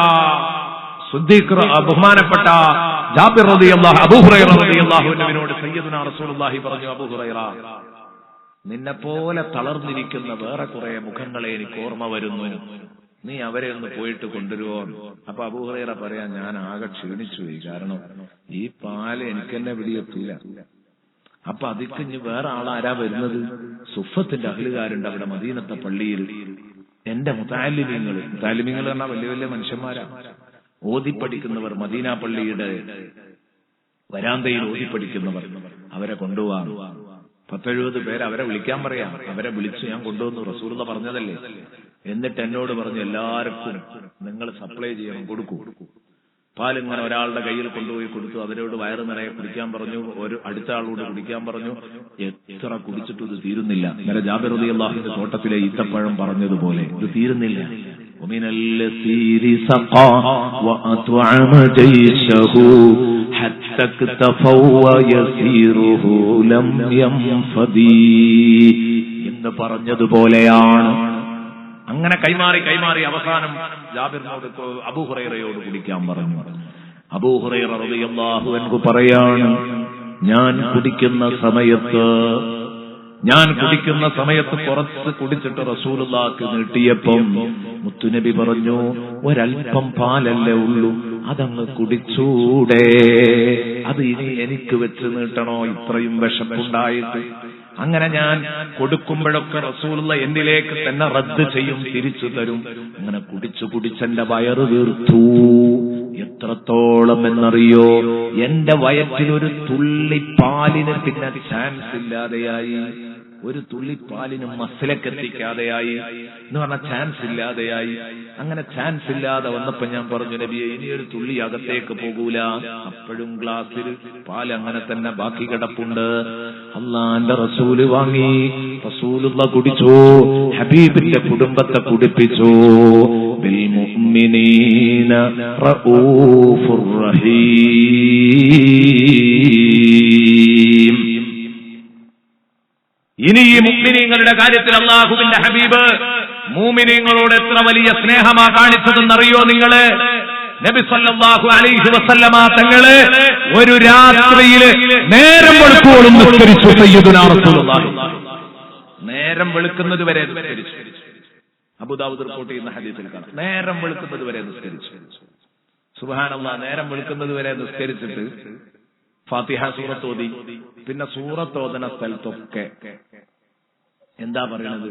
ബഹുമാനപ്പെട്ട ജാബിർ റളിയല്ലാഹു അബൂ ഹുറൈറ റളിയല്ലാഹു അൻഹുവിനോട് സയ്യിദുനാ റസൂലുള്ളാഹി പറഞ്ഞു, അബൂ ഹുറൈറ, നിന്നെപ്പോലെ തളർന്നിരിക്കുന്ന വേറെ കുറെ മുഖങ്ങളെ എനിക്ക് ഓർമ്മ വരുന്നു, നീ അവരെ ഒന്ന് പോയിട്ട് കൊണ്ടുവരുവോ? അപ്പൊ അബൂ ഹുറൈറ പറയാ, ഞാൻ ആകെ ക്ഷീണിച്ചുപോയി, കാരണം ഈ പാല് എനിക്കെന്നെ പിടിയെത്തൂല. അപ്പൊ അതിക്ക് ഇനി വേറെ ആളാരാ വരുന്നത്? സുഫത്തിന്റെ അഹ്ലുകാരുണ്ട് അവിടെ മദീനത്തെ പള്ളിയിൽ. എന്റെ മുതഅല്ലിമീങ്ങൾ പറഞ്ഞാൽ വലിയ വലിയ മനുഷ്യന്മാരാ, ഓതിപ്പടിക്കുന്നവർ, മദീന പള്ളിയുടെ വരാന്തയിൽ ഓതിപ്പടിക്കുന്നവർ, അവരെ കൊണ്ടുപോവാം. 10-70 പേര് അവരെ വിളിക്കാൻ പറയാം. അവരെ വിളിച്ചു ഞാൻ കൊണ്ടുവന്നു, റസൂലുള്ള പറഞ്ഞതല്ലേ. എന്നിട്ട് എന്നോട് പറഞ്ഞു, എല്ലാവർക്കും നിങ്ങൾ സപ്ലൈ ചെയ്യണം, കൊടുക്കൂ. പാലിങ്ങനെ ഒരാളുടെ കയ്യിൽ കൊണ്ടുപോയി കൊടുത്തു. അവരോട് വയറ് നിറയെ കുടിക്കാൻ പറഞ്ഞു, ഒരു അടുത്ത ആളോട് കുടിക്കാൻ പറഞ്ഞു. എത്ര കുടിച്ചിട്ടും ഇത് തീരുന്നില്ല. നേരെ ജാബിർ റളിയല്ലാഹുവിന്റെ തോട്ടത്തിലെ ഈത്തപ്പഴം പറഞ്ഞതുപോലെ ഇത് തീരുന്നില്ല. എന്ന് പറഞ്ഞതുപോലെയാണ്. അങ്ങനെ കൈമാറി അവസാനം ജാബിറിനോട് അബൂ ഹുറൈറയോട് കുടിക്കാൻ പറഞ്ഞു. അബൂ ഹുറൈറ റളിയല്ലാഹു അൻഹു പറയാണ്, ഞാൻ കുടിക്കുന്ന സമയത്ത് കുറച്ച് കുടിച്ചിട്ട് റസൂലുള്ളാഹിക്ക് നീട്ടിയപ്പം മുത്തുനബി പറഞ്ഞു, ഒരൽപ്പം പാലല്ലേ ഉള്ളൂ, അതങ്ങ് കുടിച്ചൂടെ? അത് ഇനി എനിക്ക് വെച്ച് നീട്ടണോ ഇത്രയും വിശപ്പുണ്ടായിട്ട്? അങ്ങനെ ഞാൻ കൊടുക്കുമ്പോഴൊക്കെ റസൂലുള്ള എന്നിലേക്ക് തന്നെ റദ്ദ് ചെയ്യും, തിരിച്ചു തരും. അങ്ങനെ കുടിച്ചെന്റെ വയറ് വീർത്തു. എത്രത്തോളം എന്നറിയോ? എന്റെ വയറ്റിൽ ഒരു തുള്ളി പാലിന് പിന്നെ ചാൻസ് ഇല്ലാതെയായി. ഒരു തുള്ളി പാലിന് മസിലക്കെത്തിക്കാതെയായി എന്ന് പറഞ്ഞാൽ ചാൻസ് ഇല്ലാതെയായി. അങ്ങനെ ചാൻസ് ഇല്ലാതെ വന്നപ്പോ ഞാൻ പറഞ്ഞു, നബിയെ ഇനിയൊരു തുള്ളി അകത്തേക്ക് പോകൂല. അപ്പോഴും ഗ്ലാസ്സിൽ പാൽ അങ്ങനെ തന്നെ ബാക്കി കിടപ്പുണ്ട്. അള്ളാന്റെ റസൂല് വാങ്ങി, റസൂലുള്ള കുടിച്ചു, ഹബീബിന്റെ കുടുംബത്തെ കുടിപ്പിച്ചു. ബിൽ മുഅ്മിനീന റഊഫുർ റഹീം. ഇനി ഈ മുഅ്മിനീങ്ങളുടെ കാര്യത്തിൽ അല്ലാഹുവിന്റെ ഹബീബ് മുഅ്മിനീങ്ങളോട് എത്ര വലിയ സ്നേഹമാ കാണിച്ചതെന്നറിയോ നിങ്ങള്? നബി സല്ലല്ലാഹു അലൈഹി വസല്ലമ തങ്ങള് ഒരു രാത്രിയില് നേരം വെളുക്കുവോളം നിസ്കരിച്ചു. സയ്യിദുനാ റസൂലുള്ളാഹി നേരം വെളുക്കുന്നത് വരെ നിസ്കരിച്ചു. അബൂദാവൂദ് റിപ്പോർട്ട് ചെയ്യുന്ന ഹദീസിൽ കാണാം, നേരം വെളുക്കുന്നത് വരെ നിസ്കരിച്ചു. സുബ്ഹാനല്ലാഹ്, നേരം വെളുക്കുന്നത് വരെ നിസ്കരിച്ചിട്ട് ഫാത്തിഹ സൂറത്ത് ഓതി. പിന്നെ സൂറത്ത് ഓതുന്ന സ്ഥലത്തൊക്കെ എന്താ പറയണത്?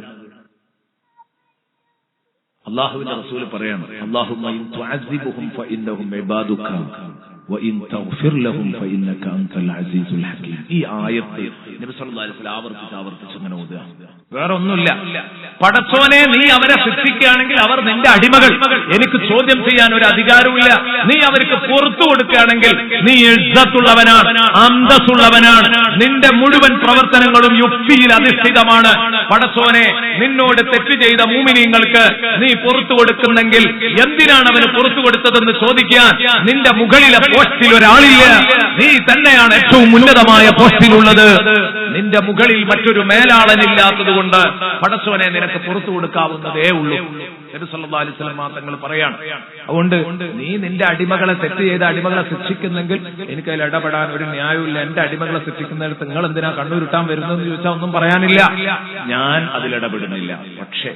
അല്ലാഹുവിന്റെ റസൂൽ പറയാണ്, അല്ലാഹുമ്മ ഇൻ തുഅസ്സിബുഹും ഫഇന്നഹും ഇബാദുക വഇൻ തഗ്ഫിർ ലഹും ഫഇന്നക അൻതൽ അസീസുൽ ഹകീം. ഈ ആയത്ത് നബി സല്ലല്ലാഹു അലൈഹി വസല്ലം ആവർത്തിച്ച് അങ്ങനെ ഓതുക. വേറെ ഒന്നുമില്ല. പടച്ചോനെ, നീ അവരെ ശിക്ഷിക്കുകയാണെങ്കിൽ അവർ നിന്റെ അടിമകൾ, എനിക്ക് ചോദ്യം ചെയ്യാൻ ഒരു അധികാരവുമില്ല. നീ അവർക്ക് പുറത്തു കൊടുക്കുകയാണെങ്കിൽ നീ ഇസ്സത്തുള്ളവനാണ്, അന്തസ്സുള്ളവനാണ്. നിന്റെ മുഴുവൻ പ്രവർത്തനങ്ങളും യുക്തിയിൽ അധിഷ്ഠിതമാണ്. പടച്ചോനെ, നിന്നോട് തെറ്റ് ചെയ്ത മുഅ്മിനീങ്ങൾക്ക് നീ പുറത്തു കൊടുക്കുന്നെങ്കിൽ എന്തിനാണ് അവന് പുറത്തു കൊടുത്തതെന്ന് ചോദിക്കാൻ നിന്റെ മുകളിലെ പോസ്റ്റിൽ ഒരാളില്ല. നീ തന്നെയാണ് ഏറ്റവും ഉന്നതമായ പോസ്റ്റിലുള്ളത്. നിന്റെ മുകളിൽ മറ്റൊരു മേലാളനില്ലാത്തത് കൊണ്ട് പടച്ചോനെ നിനക്ക് പുറത്തു കൊടുക്കാവുന്നതേ ഉള്ളൂ. നബി സല്ലല്ലാഹു അലൈഹി വസല്ലം തങ്ങൾ പറയാണ്. അതുകൊണ്ട് നീ നിന്റെ അടിമകളെ തെറ്റ് ചെയ്ത അടിമകളെ ശിക്ഷിക്കുന്നെങ്കിൽ എനിക്ക് അതിൽ ഇടപെടാൻ ഒരു ന്യായമില്ല. എന്റെ അടിമകളെ ശിക്ഷിക്കുന്നിടത്ത് നിങ്ങൾ എന്തിനാ കണ്ണുരുട്ടാൻ വരുന്നതെന്ന് ചോദിച്ചാൽ ഒന്നും പറയാനില്ല, ഞാൻ അതിലിടപെടുന്നില്ല. പക്ഷേ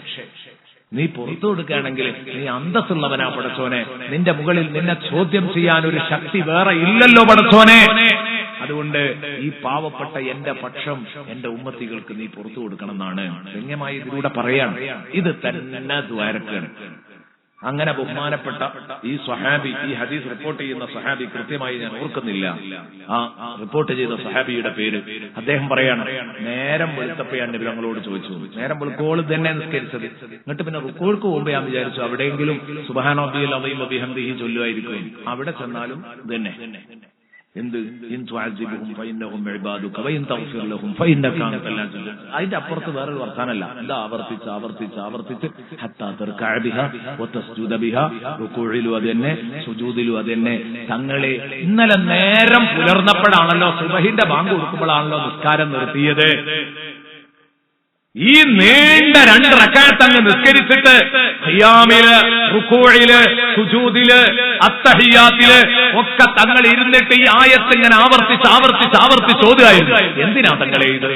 നീ പുറത്തു കൊടുക്കുകയാണെങ്കിൽ നീ അന്തസ്സുള്ളവനാ പടച്ചോനെ. നിന്റെ മുകളിൽ നിന്നെ ചോദ്യം ചെയ്യാൻ ഒരു ശക്തി വേറെ ഇല്ലല്ലോ പടച്ചോനെ. അതുകൊണ്ട് ഈ പാവപ്പെട്ട എന്റെ പക്ഷം എന്റെ ഉമ്മത്തികൾക്ക് നീ പുറത്തു കൊടുക്കണം എന്നാണ് വ്യംഗ്യമായി ഇതിലൂടെ പറയാണ്. ഇത് തന്നെ ദ്വാരക്കാണ്. അങ്ങനെ ബഹുമാനപ്പെട്ട ഈ സ്വഹാബി, ഈ ഹദീസ് റിപ്പോർട്ട് ചെയ്യുന്ന സ്വഹാബി, കൃത്യമായി ഞാൻ ഓർക്കുന്നില്ല ആ റിപ്പോർട്ട് ചെയ്ത സ്വഹാബിയുടെ പേര്. അദ്ദേഹം പറയാണ്, നേരം വെളുത്തപ്പോഴാണ് നബി ഞങ്ങളോട് ചോദിച്ചു. നേരം വെളുക്കോള് തന്നെ നിസ്കരിച്ചത്. എന്നിട്ട് പിന്നെ റുക്കോൾക്ക് പോകുമ്പോ ഞാൻ വിചാരിച്ചു അവിടെയെങ്കിലും സുബ്ഹാന റബ്ബിയൽ അദീം വബിഹംദിഹി ചൊല്ലുമായിരിക്കും. അവിടെ ചെന്നാലും തന്നെ എന്ത് ഇൻ തുഅസ്സിബുഹും ഫഇന്നഹും ഇബാദുക വഇൻ തഗ്ഫിർ ലഹും ഫഇന്നക അൻതൽ അസീസ്. അതിന്റെ അപ്പുറത്ത് വേറൊരു വർത്താനല്ല. ഇത് ആവർത്തിച്ച് ഹത്താ തർകഅ ബിഹാ വതസ്ജുദ ബിഹാ. റുകൂഇലും അതന്നെ, സുജൂദിലും അതന്നെ. തങ്ങളെ ഇന്നലെ നേരം പുലർന്നപ്പോഴാണല്ലോ, സുബഹിന്റെ ബാങ്ക് കൊടുക്കുമ്പോഴാണല്ലോ നിസ്കാരം നിർത്തിയത്. ഈ നീണ്ട 2 റക്അത്ത് അങ്ങ് നിസ്കരിച്ചിട്ട് ഖിയാമില്, റുകൂഇല്, സുജൂദില്, അത്തഹിയ്യാത്തില് ഒക്കെ തങ്ങൾ ഇരുന്നിട്ട് ഈ ആയത്ത് ഇങ്ങനെ ആവർത്തിച്ച് ഓതുകയായിരുന്നു. എന്തിനാ തങ്ങളെ ഇത്?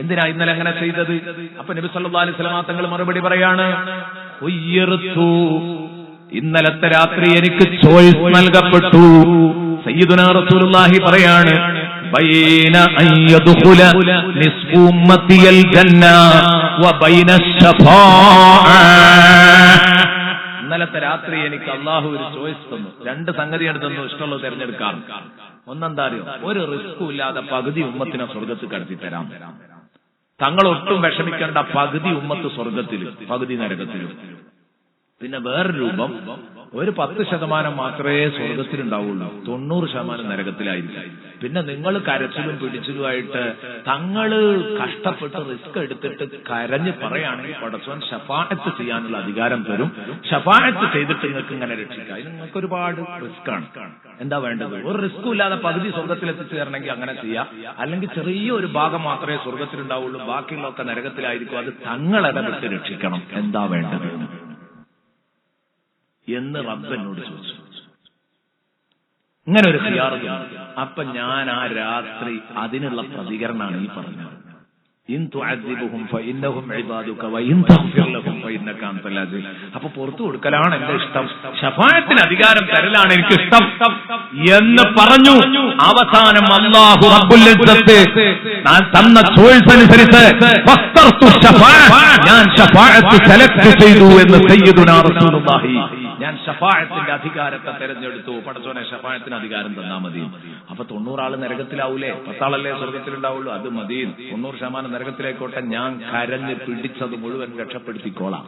എന്തിനാ ഇന്നലെ അങ്ങനെ ചെയ്തത്? അപ്പൊ നബി സല്ലല്ലാഹു അലൈഹി വസല്ലം തങ്ങൾ മറുപടി പറയാണ്, ഇന്നലത്തെ രാത്രി എനിക്ക് ചോയ്സ് നൽകപ്പെട്ടു. സയ്യിദുനാ റസൂലുള്ളാഹി പറയാണ്, ബൈന അയ്യദ്ഖുല നിസ്ഫു ഉമ്മത്തിയൽ ജന്ന വ ബൈന ശഫാഅ. ഇന്നലത്തെ രാത്രി എനിക്ക് അല്ലാഹു ഒരു ചോയ്സ് തന്നു. രണ്ട് സംഗതിയാണ് തന്നു, ഇഷ്ടമുള്ളത് തിരഞ്ഞെടുക്കാം. ഒന്നെന്താ അറിയോ? ഒരു റിസ്കും ഇല്ലാതെ പകുതി ഉമ്മത്തിനെ സ്വർഗത്തിൽ കടത്തി തരാം. തങ്ങൾ ഒട്ടും വിഷമിക്കേണ്ട, പകുതി ഉമ്മത്ത് സ്വർഗത്തിലും പകുതി നരകത്തിലും. പിന്നെ വേറൊരു രൂപം, ഒരു 10% മാത്രമേ സ്വർഗത്തിലുണ്ടാവുള്ളൂ, 90% നരകത്തിലായിരിക്കും. പിന്നെ നിങ്ങൾ കരച്ചിലും പിടിച്ചിലുമായിട്ട് തങ്ങള് കഷ്ടപ്പെട്ട് റിസ്ക് എടുത്തിട്ട് കരഞ്ഞ് പറയുകയാണെങ്കിൽ പടച്ചോൻ ശഫാഅത്ത് ചെയ്യാനുള്ള അധികാരം തരും. ശഫാഅത്ത് ചെയ്തിട്ട് നിങ്ങൾക്ക് ഇങ്ങനെ രക്ഷിക്കാം. ഇത് നിങ്ങൾക്ക് ഒരുപാട് റിസ്ക് ആണ്. എന്താ വേണ്ടത്? ഒരു റിസ്കും ഇല്ലാതെ പകുതി സ്വർഗത്തിൽ എത്തിച്ചു തരണമെങ്കിൽ അങ്ങനെ ചെയ്യാം. അല്ലെങ്കിൽ ചെറിയൊരു ഭാഗം മാത്രമേ സ്വർഗത്തിലുണ്ടാവുള്ളൂ, ബാക്കിയുള്ളതൊക്കെ നരകത്തിലായിരിക്കും. അത് തങ്ങളിടപെട്ട് രക്ഷിക്കണം. എന്താ വേണ്ടത് എന്ന് റബ്ബനോട് ചോദിച്ചു. ഇങ്ങനെ ഒരു ഖിയാർ. അപ്പൊ ഞാൻ ആ രാത്രി അതിനുള്ള പ്രതികരണമാണ് ഈ പറഞ്ഞത്. ഇൻ തുഅദ്ദിബുഹും ഫഇന്നഹും ഇബാദുക വഇൻ തഗ്ഫിർ ലഹും ഫഇന്നക അൻതൽ അസീസ്. അപ്പൊ പുറത്തു കൊടുക്കലാണ് എന്റെ ഇഷ്ടം, ശഫാഅത്തിന് അധികാരം തരലാണ് എനിക്ക് ഇഷ്ടം എന്ന് പറഞ്ഞു. അവസാനം അല്ലാഹു റബ്ബുൽ ഇസ്സത്ത് തന്ന ചോയ്സ് അനുസരിച്ച് ഞാൻ ശഫാഅത്ത് സെലക്ട് ചെയ്തു എന്ന് സയ്യിദുനാ റസൂലുള്ളാഹി. ഞാൻ ശഫാഅത്തിന്റെ അധികാരത്തെ തെരഞ്ഞെടുത്തു. പടച്ചോനെ ശഫാഅത്തിന് അധികാരം തന്നാ മതി. അപ്പൊ 90 ആള് നരകത്തിലാവൂലേ? 10 ആളല്ലേ സ്വർഗത്തിലുണ്ടാവുള്ളൂ? അത് മതി. 90% നരകത്തിലേക്കോട്ടെ. ഞാൻ കരഞ്ഞ് പിടിച്ചത് മുഴുവൻ രക്ഷപ്പെടുത്തിക്കോളാം.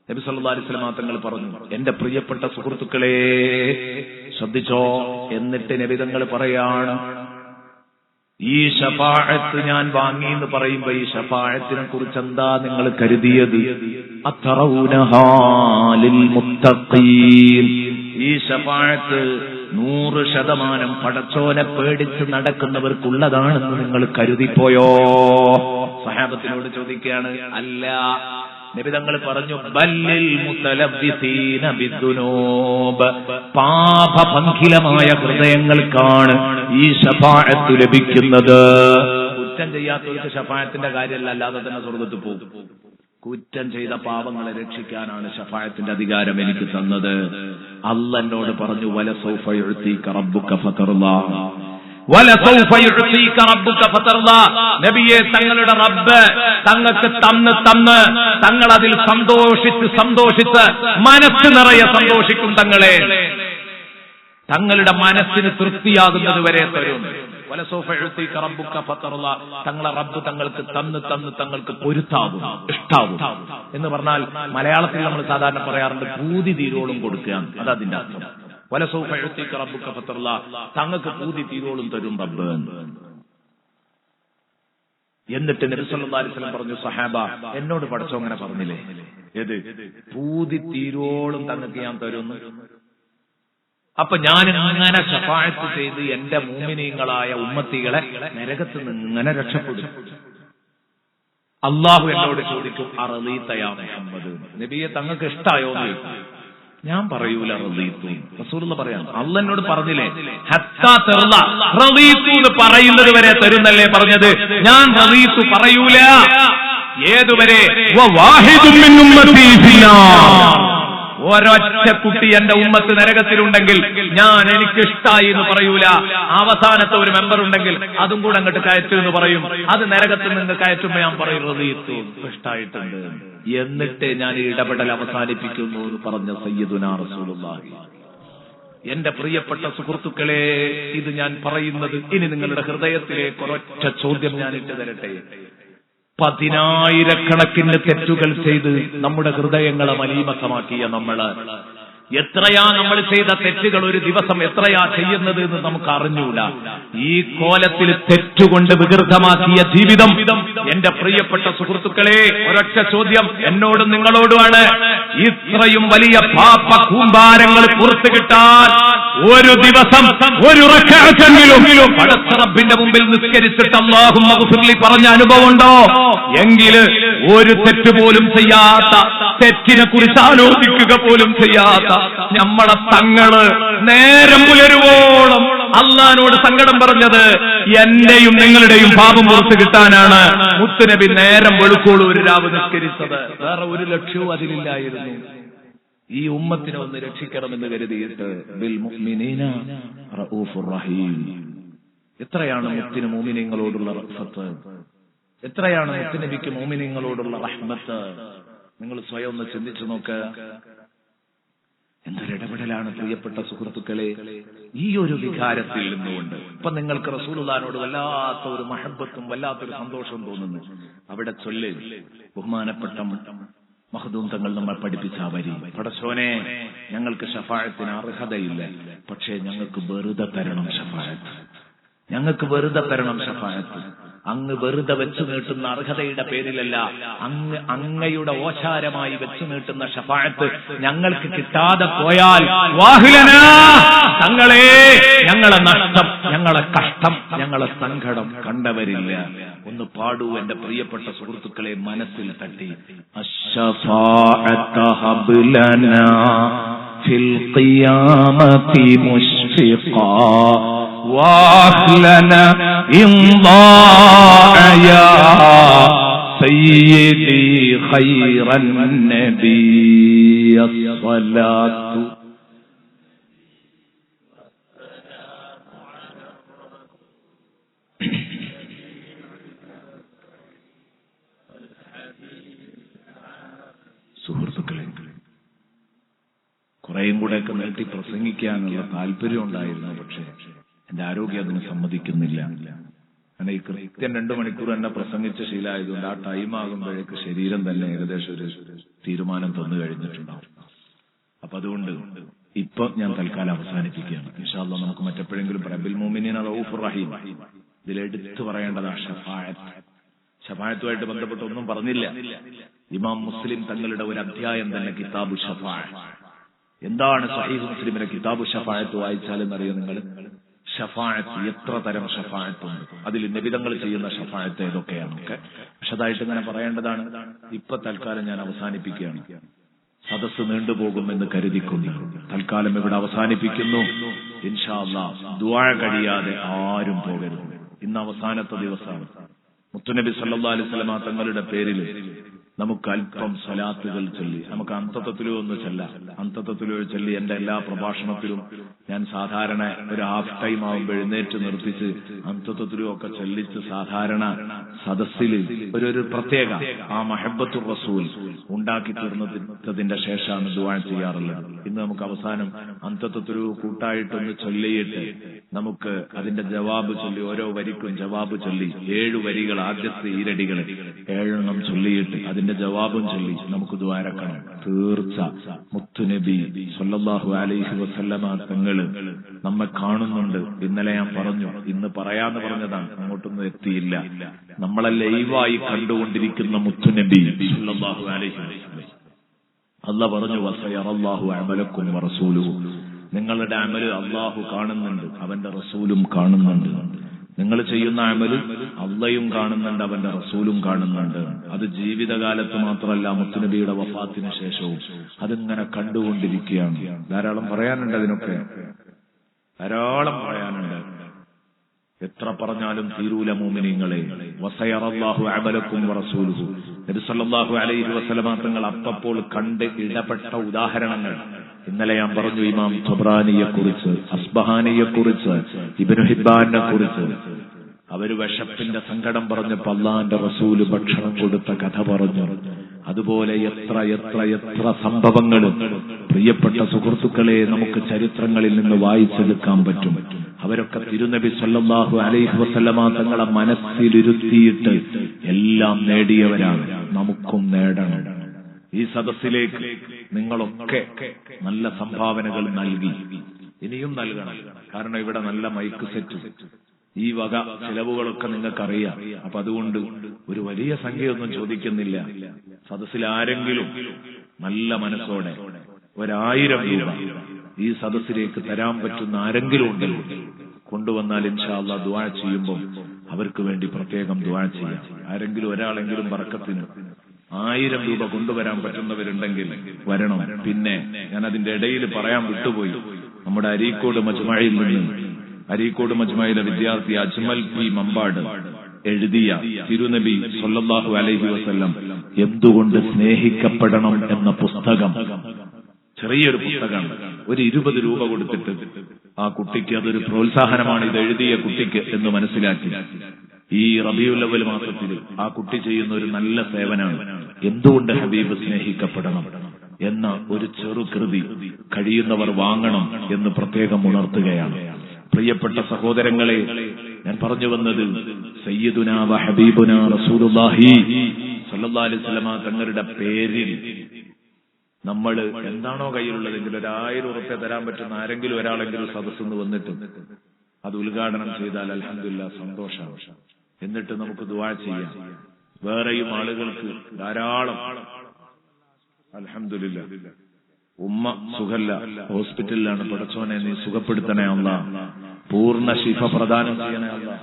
നബി സല്ലല്ലാഹു അലൈഹി വസല്ലം തങ്ങൾ പറഞ്ഞു, എന്റെ പ്രിയപ്പെട്ട സുഹൃത്തുക്കളെ ശ്രദ്ധിച്ചോ. എന്നിട്ട് നബി തങ്ങൾ പറയാണ്, ഈ ശഫാഅത്ത് ഞാൻ വാങ്ങി എന്ന് പറയുമ്പോ ഈ ശഫാഅത്തിനെ കുറിച്ച് എന്താ നിങ്ങൾ കരുതിയത്? അത്തറൗനഹാലിൽ മുത്തഖീൻ. ഈ ശഫാഅത്ത് 100% പടച്ചോനെ പേടിച്ച് നടക്കുന്നവർക്കുള്ളതാണെന്ന് നിങ്ങൾ കരുതിപ്പോയോ? സഹാബത്തിനോട് ചോദിക്കുകയാണ്. അല്ല. നബി തങ്ങൾ പറഞ്ഞു, ബല്ലിൽ മുതലബ്ബിസീന ബിദ്ദുനൂബ്. പാപഭംഗിലമായ ഹൃദയങ്ങൾക്കാണ് ഈ ശഫാഅത്ത് ലഭിക്കുന്നത്. കുറ്റം ചെയ്യാത്തവർക്ക് ശഫാഅത്തിന്റെ കാര്യമല്ല, അല്ലാതെ തന്നെ സ്വർഗ്ഗത്തിൽ പോകും. കുറ്റം ചെയ്ത പാപങ്ങളെ രക്ഷിക്കാനാണ് ശഫാഅത്തിന്റെ അധികാരം എനിക്ക് തന്നത്. അല്ലാഹ് എന്നോട് പറഞ്ഞു, വലസൗഫ യുഅ്തീക റബ്ബുക ഫതർലാ. നബിയെ, തങ്ങളുടെ റബ്ബ് തങ്ങൾക്ക് തന്ന് തങ്ങൾ അതിൽ സന്തോഷിച്ച് മനസ്സ് നിറയെ സന്തോഷിക്കും. തങ്ങളുടെ മനസ്സിന് തൃപ്തിയാകുന്നത് വരെ തരും. തങ്ങളെ റബ്ബ് തങ്ങൾക്ക് തന്ന് തങ്ങൾക്ക് പൊരുത്താവും, ഇഷ്ടാവും എന്ന് പറഞ്ഞാൽ മലയാളത്തിൽ നമ്മൾ സാധാരണ പറയാറുണ്ട്, പൂതി തീരോളും കൊടുക്കുക. അതതിന്റെ അർത്ഥം. വലസൗഫ യുഅ്തീക റബ്ബുക ഫതർലാ. തങ്ങൾക്ക് പൂതി തീരോളും തരും റബ്ബ്. എന്നിട്ട് നബി സല്ലല്ലാഹു അലൈഹി വസല്ലം പറഞ്ഞു, സഹാബ എന്നോട് പടച്ചോ അങ്ങനെ പറഞ്ഞില്ലേ? ഏത്? പൂതി തീരോളും തങ്ങൾക്ക് ഞാൻ തരുന്നു. അപ്പൊ ഞാൻ അങ്ങനെ ശഫാഅത്ത് ചെയ്ത് എന്റെ മുഅ്മിനീങ്ങളായ ഉമ്മത്തികളെ നരകത്തിൽ നിന്ന് ഇങ്ങനെ രക്ഷപ്പെടും. അല്ലാഹു എന്നോട് ചോദിക്കും, അറളീത യാ മുഹമ്മദ്, നബിയെ തങ്ങൾക്ക് ഇഷ്ടായോ എന്ന് ചോദിക്കും. ഞാൻ പറയൂല റളീതു. റസൂലുള്ളാഹി പറയാം, അല്ലാഹ് എന്നോട് പറഞ്ഞില്ലേ ഹത്താ തർള, റളീതു എന്ന് പറയുന്നത് വരെ തരുന്നല്ലേ പറഞ്ഞത്. ഞാൻ റളീതു പറയൂല. ഏതുവരെ? വവാഹിദുൻ മിൻ ഉമ്മത്തി ഫിന്നാർ. ഒരൊറ്റ കുട്ടി എന്റെ ഉമ്മത്ത് നരകത്തിലുണ്ടെങ്കിൽ ഞാൻ എനിക്കിഷ്ടായി എന്ന് പറയൂല. അവസാനത്തെ ഒരു മെമ്പർ ഉണ്ടെങ്കിൽ അതും കൂടെ അങ്ങോട്ട് കയറ്റു എന്ന് പറയും. അത് നരകത്തിൽ നിന്ന് കയറ്റുമ്പോ ഞാൻ പറയും റളീതു, ഇഷ്ടായിട്ടുണ്ട്. എന്നിട്ട് ഞാൻ ഇടപെടൽ അവസാനിപ്പിക്കുന്നു എന്ന് പറഞ്ഞ സയ്യിദുനാ റസൂലുള്ളാഹി. എന്റെ പ്രിയപ്പെട്ട സുഹൃത്തുക്കളെ, ഇത് ഞാൻ പറയുന്നത് ഇനി നിങ്ങളുടെ ഹൃദയത്തിലേക്ക് ഒരൊറ്റ ചോദ്യം ഞാൻ ഇട്ടു തരട്ടെ. 10,000-കണക്കിന് തെറ്റുകൾ ചെയ്ത് നമ്മുടെ ഹൃദയങ്ങളെ മലീമസമാക്കിയ നമ്മള് എത്രയാ നമ്മൾ ചെയ്ത തെറ്റുകൾ ഒരു ദിവസം എത്രയാ ചെയ്യുന്നത് എന്ന് നമുക്ക് അറിഞ്ഞൂടാ. ഈ കോലത്തിൽ തെറ്റുകൊണ്ട് വികൃതമാക്കിയ ജീവിതം എന്റെ പ്രിയപ്പെട്ട സുഹൃത്തുക്കളെ, ഒരൊറ്റ ചോദ്യം എന്നോടും നിങ്ങളോടുമാണ്. ഇത്രയും വലിയ പാപ കൂമ്പാരങ്ങൾ പുറത്തു കിട്ടാൻ ഒരു ദിവസം ഒരു റക്അത്തെങ്കിലും പടച്ച റബ്ബിന്റെ മുമ്പിൽ നിസ്കരിച്ചിട്ട് അല്ലാഹുമ്മ ഗ്ഫിർലി പറഞ്ഞ അനുഭവമുണ്ടോ? എങ്കിൽ ഒരു തെറ്റ് പോലും ചെയ്യാത്ത, തെറ്റിനെ കുറിച്ച് ആലോചിക്കുക പോലും ചെയ്യാത്ത നമ്മളെ തങ്ങള് നേരം പുലരുവോളം അള്ളാനോട് സങ്കടം പറഞ്ഞത് എന്റെയും നിങ്ങളുടെയും പാപം പുറത്തു കിട്ടാനാണ്. മുത്തുനബി നേരം വെളുക്കോളൂ ഒരു രാവ് നിസ്കരിച്ചത്. വേറെ ഒരു ലക്ഷ്യവും അതിലില്ലായിരുന്നു. ഈ ഉമ്മത്തിനെ ഒന്ന് രക്ഷിക്കണമെന്ന് കരുതിയിട്ട് ബിൽ മുഅ്മിനീന റഊഫുർ റഹീം. എത്രയാണ് മുത്തിന് മുഅ്മിനീങ്ങളോടുള്ള റഹ്മത്ത്, എത്രയാണ് മുത്തുനബിക്ക് മുഅ്മിനീങ്ങളോടുള്ള റഹ്മത്ത്. നിങ്ങൾ സ്വയം ഒന്ന് ചിന്തിച്ചു നോക്ക്. എന്തൊരിടപെടലാണ് പ്രിയപ്പെട്ട സുഹൃത്തുക്കളെ. ഈ ഒരു വികാരത്തിൽ നിന്നുകൊണ്ട് ഇപ്പൊ നിങ്ങൾക്ക് റസൂലുള്ളാഹിനോട് വല്ലാത്ത ഒരു മഹബത്തും വല്ലാത്തൊരു സന്തോഷവും തോന്നുന്നു. അവിടെ ചൊല്ല്, ബഹുമാനപ്പെട്ട മഖ്ദൂം തങ്ങൾ നമ്മൾ പഠിപ്പിച്ച വരി, പടച്ചോനെ ഞങ്ങൾക്ക് ശഫാഅത്തിന് അർഹതയില്ല, പക്ഷേ ഞങ്ങൾക്ക് വെറുതെ തരണം ശഫാഅത്ത്, ഞങ്ങൾക്ക് വെറുതെ തരണം ശഫാഅത്ത്. അങ്ങ് വെറുതെ വെച്ചു നീട്ടുന്ന അർഹതയുടെ പേരിലല്ല, അങ്ങയുടെ ഓശാരമായി വെച്ചു നീട്ടുന്ന ശഫാഅത്ത് ഞങ്ങൾക്ക് കിട്ടാതെ പോയാൽ വാഹിലനാ, തങ്ങളെ ഞങ്ങളെ നഷ്ടം, ഞങ്ങളെ കഷ്ടം, ഞങ്ങളെ സങ്കടം കണ്ടവരില്ല. ഒന്ന് പാടൂ എന്റെ പ്രിയപ്പെട്ട സുഹൃത്തുക്കളെ, മനസ്സിൽ തട്ടി. അശ്ശഫാഅത ഹബ്ലനാ ഫിൽ ഖിയാമത്തി മുശ്ഫിഖാ واخلنا امضاء يا سيدي خير النبي الصلاة. സുഹൃത്തുക്കളെ, കുറേയും കൂടെയൊക്കെ നീട്ടി പ്രസംഗിക്കാനുള്ള താല്പര്യം ഉണ്ടായിരുന്നു, പക്ഷേ എന്റെ ആരോഗ്യം അതിന് സമ്മതിക്കുന്നില്ല. അങ്ങനെ ഈ കൃത്യം 2 മണിക്കൂർ എന്നെ പ്രസംഗിച്ച ശീലമായതുകൊണ്ട് ആ ടൈം ആകുമ്പോഴേക്ക് ശരീരം തന്നെ ഏകദേശം ഒരു തീരുമാനം തന്നു കഴിഞ്ഞിട്ടുണ്ടാവും. അപ്പൊ അതുകൊണ്ട് ഇപ്പൊ ഞാൻ തൽക്കാലം അവസാനിപ്പിക്കുകയാണ്. ഇൻഷാ അല്ലാഹ് നമുക്ക് മറ്റെപ്പോഴെങ്കിലും റബ്ബിൽ മുഅ്മിനീന റഊഫുർ റഹീം ഇതിലെടുത്ത് പറയേണ്ടതാണ് ഷഫാഅത്ത്. ഷഫാഅത്തുമായിട്ട് ബന്ധപ്പെട്ട് ഒന്നും പറഞ്ഞില്ല. ഇമാം മുസ്ലിം തങ്ങളുടെ ഒരു അധ്യായം തന്നെ കിതാബു ഷഫാഅത്ത്. എന്താണ് സഹീഹ് മുസ്ലിമിലെ കിതാബു ഷഫാഅത്ത് വായിച്ചാലെന്നറിയോ നിങ്ങൾ? ഷഫാഅത്ത് എത്ര തരം ഷഫാഅത്തുണ്ട്, അതിൽ നബിതങ്ങൾ ചെയ്യുന്ന ഷഫാഅത്ത് ഏതൊക്കെയാണൊക്കെ വിശദമായിട്ട് ഇങ്ങനെ പറയേണ്ടതാണ്. ഇപ്പൊ തൽക്കാലം ഞാൻ അവസാനിപ്പിക്കുകയാണ്. സദസ്സ് നീണ്ടുപോകുമെന്ന് കരുതിക്കുന്നു. തൽക്കാലം ഇവിടെ അവസാനിപ്പിക്കുന്നു. ഇൻഷാ അല്ലാഹ് ദുആ കഴിയാതെ ആരും പോകരുത്. ഇന്ന് അവസാനത്തെ ദിവസമാണ്. മുത്തുനബി സല്ലല്ലാഹു അലൈഹി വസല്ലം തങ്ങളുടെ പേരിൽ നമുക്ക് അല്പം സ്വലാത്തുകൾ ചൊല്ലി, നമുക്ക് അന്തത്തത്തിലോ ഒന്ന് ചൊല്ലാം. അന്തത്തത്തിലോ ചൊല്ലി എന്റെ എല്ലാ പ്രഭാഷണത്തിലും ഞാൻ സാധാരണ ഒരു ഹാഫ് ടൈം ആവുമ്പോൾ എഴുന്നേറ്റ് നിർത്തിച്ച് അന്തത്തത്തിലോ ഒക്കെ ചൊല്ലിച്ച് സാധാരണ സദസ്സിൽ ഒരു പ്രത്യേക ആ മഹബ്ബത്തുർ റസൂൽ ഉണ്ടാക്കി തീർന്നതിന്റെ ശേഷമാണ് ദുആ ചെയ്യാറുള്ളത്. ഇന്ന് നമുക്ക് അവസാനം അന്തത്തത്തിലോ കൂട്ടായിട്ടൊന്ന് ചൊല്ലിയിട്ട് നമുക്ക് അതിന്റെ ജവാബ് ചൊല്ലി, ഓരോ വരിക്കും ജവാബ് ചൊല്ലി 7 വരികൾ, ആദ്യത്തെ ഈരടികൾ 7 ചൊല്ലിയിട്ട് അതിന്റെ ജവാബും ചൊല്ലി നമുക്ക് ദുആരക്കണം. തീർച്ച മുത്തുനബി സല്ലല്ലാഹു അലൈഹി വസല്ലമ തങ്ങള് നമ്മെ കാണുന്നുണ്ട്. ഇന്നലെ ഞാൻ പറഞ്ഞു, ഇന്ന് പറയാന്ന് പറഞ്ഞതാണ്, അങ്ങോട്ടൊന്നും എത്തിയില്ല. നമ്മളെ ലൈവായി കണ്ടുകൊണ്ടിരിക്കുന്ന മുത്തുനബി സല്ലല്ലാഹു അലൈഹി വസല്ലം അല്ലാഹു പറഞ്ഞു, വസയറല്ലാഹു അമലക്കും വറസൂലുഹു, നിങ്ങളുടെ അമല് അല്ലാഹു കാണുന്നുണ്ട്, അവന്റെ റസൂലും കാണുന്നുണ്ട്. നിങ്ങൾ ചെയ്യുന്ന അമല് അള്ളയും കാണുന്നുണ്ട്, അവന്റെ റസൂലും കാണുന്നുണ്ട്. അത് ജീവിതകാലത്ത് മാത്രമല്ല, മുത്തുനബിയുടെ വഫാത്തിന് ശേഷവും അതിങ്ങനെ കണ്ടുകൊണ്ടിരിക്കുകയാണ്. ധാരാളം പറയാനുണ്ട്, അതിനൊക്കെ ധാരാളം പറയാനുണ്ട്. എത്ര പറഞ്ഞാലും തീരൂല മുഅ്മിനീങ്ങളെ. വസയറല്ലാഹു അമലക്കും വറസൂലുഹു, നബി സല്ലല്ലാഹു അലൈഹി വസല്ലം തങ്ങൾ അപ്പോൾ കണ്ട് ഇടപെട്ട ഉദാഹരണങ്ങൾ ഇന്നലെ ഞാൻ പറഞ്ഞു. ഇമാം ത്വബ്രാനിയെ കുറിച്ച്, അസ്ബഹാനിയെ കുറിച്ച്, ഇബ്നു ഹിബ്ബാനെ കുറിച്ച്. അവര് വിശപ്പിന്റെ സങ്കടം പറഞ്ഞപ്പോ അല്ലാഹുവിന്റെ റസൂല് ഭക്ഷണം കൊടുത്ത കഥ പറഞ്ഞു. അതുപോലെ എത്ര എത്ര എത്ര സംഭവങ്ങൾ പ്രിയപ്പെട്ട സുഹൃത്തുക്കളെ നമുക്ക് ചരിത്രങ്ങളിൽ നിന്ന് വായിച്ചെടുക്കാൻ പറ്റും. അവരൊക്കെ തിരുനബി സല്ലല്ലാഹു അലൈഹി വസല്ലമ തങ്ങളെ മനസ്സിലിരുത്തിയിട്ട് എല്ലാം നേടിയവരാണ്. നമുക്കും നേടണം. ഈ സദസ്സിലേക്ക് നിങ്ങളൊക്കെ നല്ല സംഭാവനകൾ നൽകി, ഇനിയും നൽകണം. കാരണം ഇവിടെ നല്ല മൈക്ക് സെറ്റ്, ഈ വക ചിലവുകളൊക്കെ നിങ്ങൾക്കറിയാം. അപ്പൊ അതുകൊണ്ട് ഒരു വലിയ സംഖ്യയൊന്നും ചോദിക്കുന്നില്ല. സദസ്സിൽ ആരെങ്കിലും നല്ല മനസ്സോടെ 1000 രൂപ ഈ സദസ്സിലേക്ക് തരാൻ പറ്റുന്ന ആരെങ്കിലും ഉണ്ടല്ലോ, കൊണ്ടുവന്നാൽ ഇൻഷാ അല്ലാഹ് ദുആ ചെയ്യുമ്പോൾ അവർക്ക് വേണ്ടി പ്രത്യേകം ദുആ ചെയ്യാം. ആരെങ്കിലും ഒരാളെങ്കിലും ബർക്കത്തിന് 1000 രൂപ കൊണ്ടുവരാൻ പറ്റുന്നവരുണ്ടെങ്കിൽ വരണം. പിന്നെ ഞാൻ അതിന്റെ ഇടയിൽ പറയാൻ വിട്ടുപോയി, നമ്മുടെ അരീക്കോട് മജ്മഅയിൽ നിന്ന്, അരീക്കോട് മജ്മഅയിലെ വിദ്യാർത്ഥി അജ്മൽ പി മമ്പാട് എഴുതിയ തിരുനബി സ്വല്ലല്ലാഹു അലൈഹി വസല്ലം എന്തുകൊണ്ട് സ്നേഹിക്കപ്പെടണം എന്ന പുസ്തകം, ചെറിയൊരു പുസ്തകമാണ്. ഒരു 20 രൂപ കൊടുത്തിട്ട് ആ കുട്ടിക്ക് അതൊരു പ്രോത്സാഹനമാണ് ഇത് എഴുതിയ കുട്ടിക്ക് എന്ന് മനസ്സിലാക്കി. ഈ റബീഉൽ അവ്വൽ മാസത്തിൽ ആ കുട്ടി ചെയ്യുന്ന ഒരു നല്ല സേവനമാണ് എന്തുകൊണ്ട് ഹബീബ് സ്നേഹിക്കപ്പെടണം എന്ന ഒരു ചെറുകൃതി കഴിയുന്നവർ വാങ്ങണം എന്ന് പ്രത്യേകം ഉണർത്തുകയാണ്. പ്രിയപ്പെട്ട സഹോദരങ്ങളെ, ഞാൻ പറഞ്ഞു വന്നത് സയ്യിദുനാ വ ഹബീബുനാ റസൂലുള്ളാഹി സ്വല്ലല്ലാഹു അലൈഹി വസല്ലമ തങ്ങളുടെ പേരിൽ നമ്മൾ എന്താണോ കയ്യിലുള്ളതെങ്കിൽ 1000 ഉറുപ്പിക തരാൻ പറ്റുന്ന ആരെങ്കിലും ഒരാളെങ്കിലും സദസ്സിന്ന് വന്നിട്ട് അത് ഉദ്ഘാടനം ചെയ്താൽ അൽഹംദുലില്ലാഹ് സന്തോഷമാണ്. എന്നിട്ട് നമുക്ക് ദുആ ചെയ്യാം. വേറെയും ആളുകൾക്ക് ധാരാളം അൽഹംദുലില്ലാഹ് ഉമ്മ സുഖല്ല, ഹോസ്പിറ്റലിലാണ്. പടച്ചോനെ നീ സുഖപ്പെടുത്തണേ അല്ലാഹ്, പൂർണ്ണ ശിഫ പ്രദാനം ചെയ്യണേ അല്ലാഹ്.